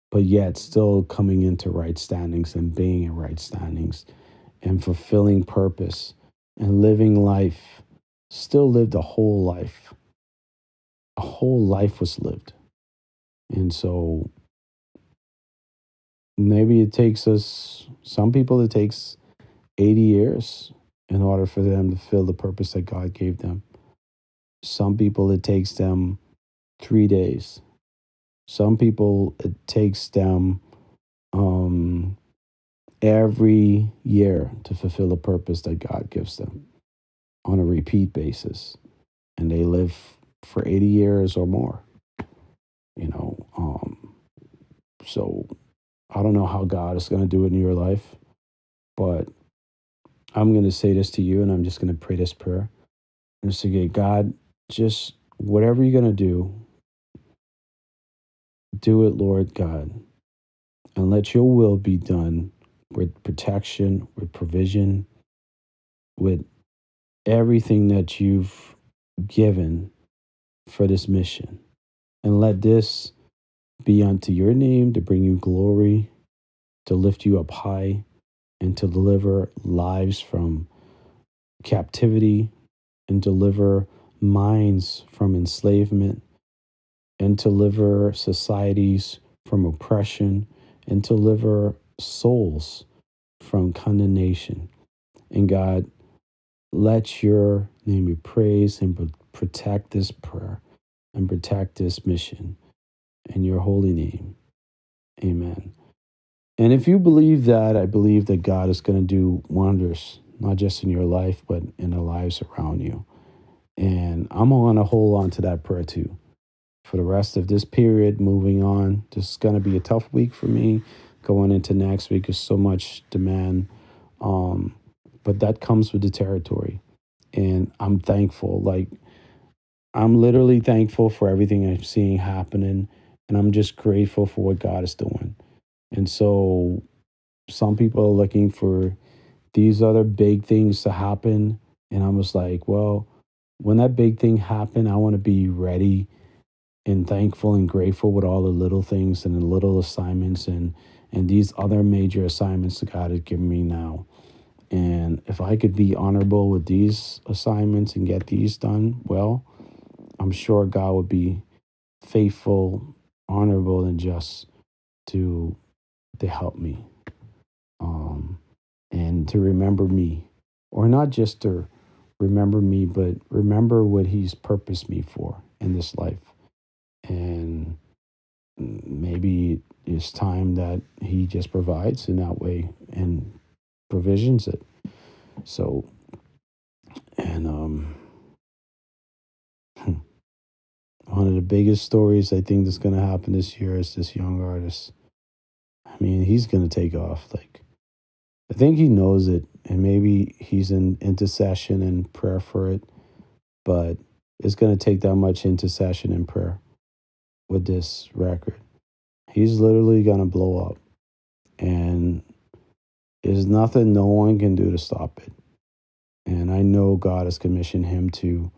but yet still coming into right standings and being in right standings and fulfilling purpose and living life, still lived a whole life. A whole life was lived. And so maybe it takes us, some people, it takes 80 years in order for them to fulfill the purpose that God gave them. Some people, it takes them 3 days. Some people, it takes them um, every year to fulfill the purpose that God gives them on a repeat basis. And they live for 80 years or more, you know. So I don't know how God is going to do it in your life, but I'm going to say this to you and I'm just going to pray this prayer. And say, God, just whatever you're going to do it, Lord God, and let your will be done with protection, with provision, with everything that you've given for this mission. And let this be unto your name to bring you glory, to lift you up high, and to deliver lives from captivity and deliver minds from enslavement and to deliver societies from oppression and to deliver souls from condemnation. And God, let your name be praised and protect this prayer and protect this mission in your holy name. Amen. And if you believe that, I believe that God is going to do wonders, not just in your life, but in the lives around you. And I'm going to hold on to that prayer too. For the rest of this period, moving on, this is going to be a tough week for me. Going into next week is so much demand. Um, but that comes with the territory. And I'm thankful. Like, I'm literally thankful for everything I'm seeing happening. And I'm just grateful for what God is doing. And so some people are looking for these other big things to happen. And I'm just like, well, when that big thing happen, I want to be ready and thankful and grateful with all the little things and the little assignments and these other major assignments that God has given me now. And if I could be honorable with these assignments and get these done, well, I'm sure God would be faithful, honorable, and just to help me, um, and to remember me, or not just to remember me, but remember what He's purposed me for in this life. And maybe it's time that He just provides in that way and provisions it. So, and one of the biggest stories I think that's going to happen this year is this young artist. I mean, he's going to take off. Like, I think he knows it, and maybe he's in intercession and prayer for it, but it's going to take that much intercession and prayer with this record. He's literally going to blow up, and there's nothing no one can do to stop it. And I know God has commissioned him to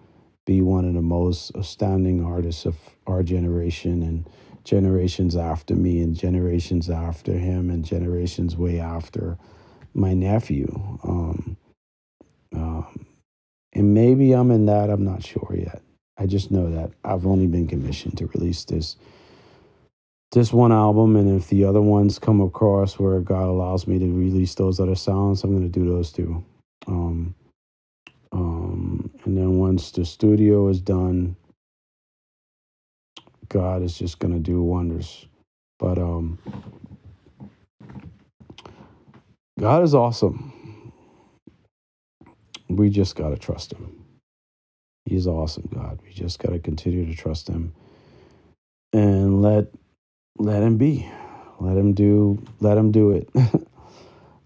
be one of the most astounding artists of our generation and generations after me and generations after him and generations way after my nephew. Um, and maybe I'm in that. I'm not sure yet. I just know that I've only been commissioned to release this one album, and if the other ones come across where God allows me to release those other sounds, I'm going to do those too. Um, And then once the studio is done, God is just going to do wonders. But God is awesome. We just got to trust him. He's awesome, God. We just got to continue to trust him and let him be. Let him do it. Let him do it.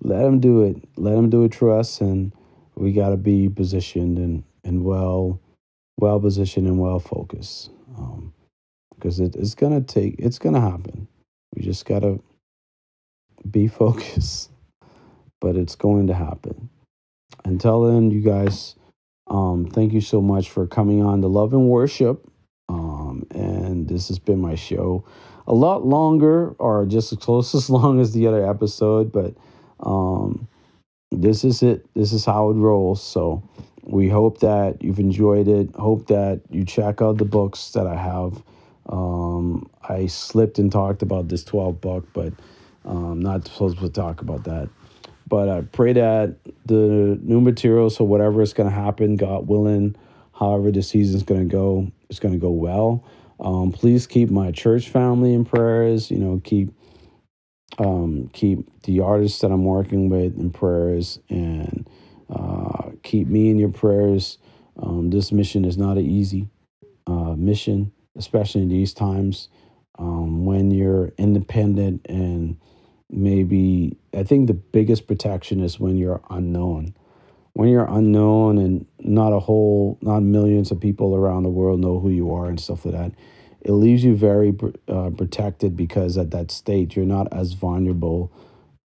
Let him do it through us, and we got to be positioned and well positioned and well focused. Because it's gonna happen. We just gotta be focused, but it's going to happen. Until then, you guys, thank you so much for coming on to Love and Worship. And this has been my show. A lot longer, or just as close as long as the other episode, but um, this is it. This is how it rolls. So we hope that you've enjoyed it. Hope that you check out the books that I have. I slipped and talked about this 12 book, but not supposed to talk about that. But I pray that the new material, so whatever is going to happen, God willing, however the season's going to go, it's going to go well. Please keep my church family in prayers. Keep the artists that I'm working with in prayers, and keep me in your prayers. This mission is not an easy mission, especially in these times when you're independent, and maybe I think the biggest protection is when you're unknown. When you're unknown and not millions of people around the world know who you are and stuff like that, it leaves you very protected, because at that state you're not as vulnerable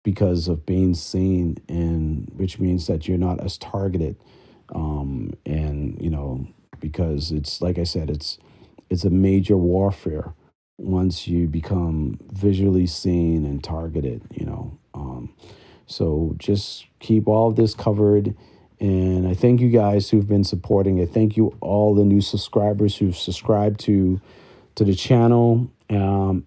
because of being seen, and which means that you're not as targeted. And because it's like I said, it's a major warfare once you become visually seen and targeted. So just keep all of this covered. And I thank you guys who've been supporting it. Thank you all the new subscribers who've subscribed to the channel.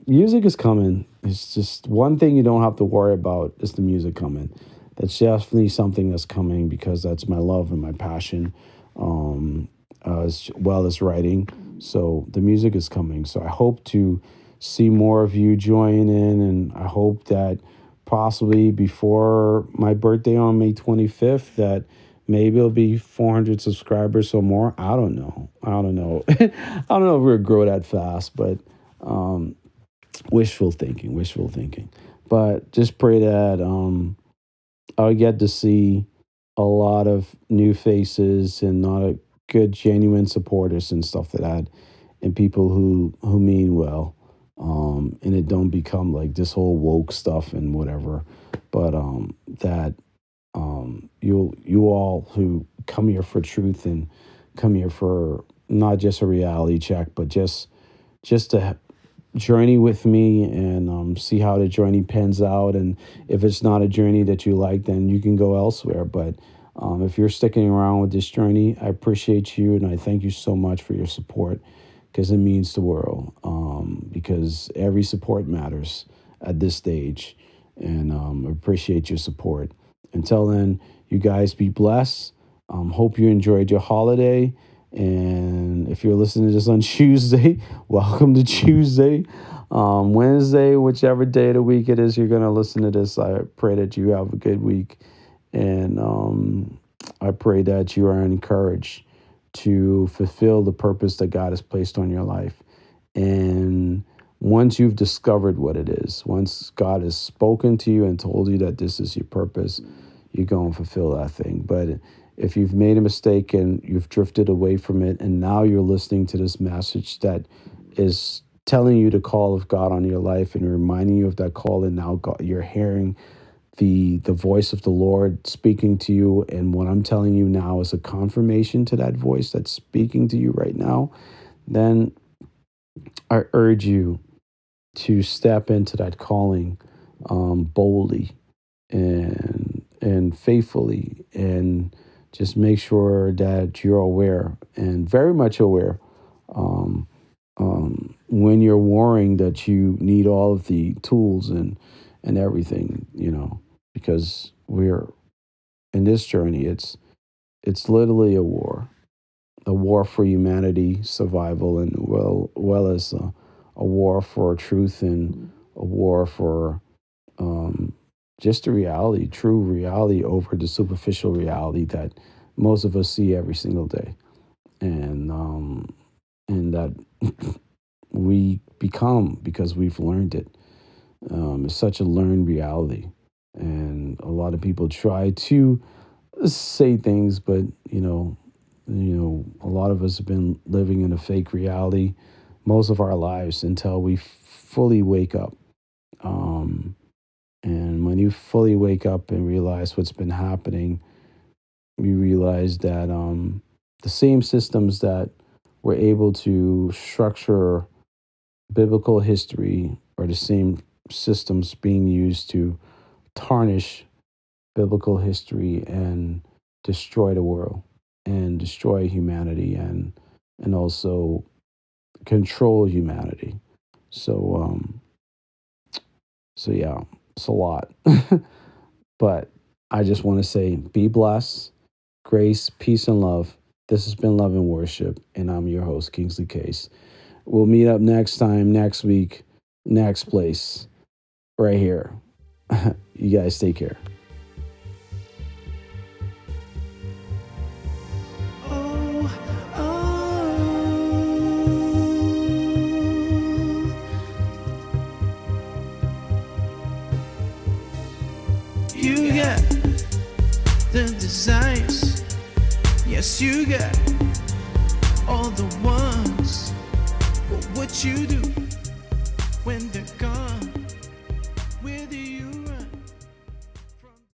Music is coming. It's just one thing you don't have to worry about is the music coming. That's definitely something that's coming, because that's my love and my passion, as well as writing. So the music is coming. So I hope to see more of you join in, and I hope that possibly before my birthday on May 25th, that maybe it'll be 400 subscribers or more. I don't know. I don't know. I don't know if we'll grow that fast, but wishful thinking, wishful thinking. But just pray that I'll get to see a lot of new faces and not a good, genuine supporters and stuff like that, and people who mean well. And it don't become like this whole woke stuff and whatever, but that you all who come here for truth and come here for not just a reality check, but just to journey with me, and see how the journey pans out. And if it's not a journey that you like, then you can go elsewhere. But if you're sticking around with this journey, I appreciate you, and I thank you so much for your support, because it means the world. Because every support matters at this stage, and I appreciate your support. Until then, you guys be blessed. Hope you enjoyed your holiday. And if you're listening to this on Tuesday, welcome to Tuesday. Wednesday, whichever day of the week it is you're going to listen to this, I pray that you have a good week. And I pray that you are encouraged to fulfill the purpose that God has placed on your life. And once you've discovered what it is, once God has spoken to you and told you that this is your purpose, you go and fulfill that thing. But if you've made a mistake and you've drifted away from it, and now you're listening to this message that is telling you the call of God on your life and reminding you of that call, and now you're hearing the voice of the Lord speaking to you, and what I'm telling you now is a confirmation to that voice that's speaking to you right now, then I urge you to step into that calling boldly and faithfully, and just make sure that you're aware, and very much aware, when you're warring, that you need all of the tools and everything, because we're in this journey. It's literally a war. a war for humanity, survival, and well as a war for truth and a war for um, just the reality, true reality over the superficial reality that most of us see every single day, and that we become because we've learned it. It's such a learned reality, and a lot of people try to say things, but a lot of us have been living in a fake reality most of our lives until we fully wake up. Um, and when you fully wake up and realize what's been happening, you realize that the same systems that were able to structure biblical history are the same systems being used to tarnish biblical history and destroy the world and destroy humanity and also control humanity. So so yeah, it's a lot. But I just want to say be blessed, grace, peace, and love. This has been Love and Worship, and I'm your host, Kingsley Case. We'll meet up next time, next week, next place, right here. You guys take care. Oh, oh, you got the desires. Yes, you got all the ones. But what you do when they're gone?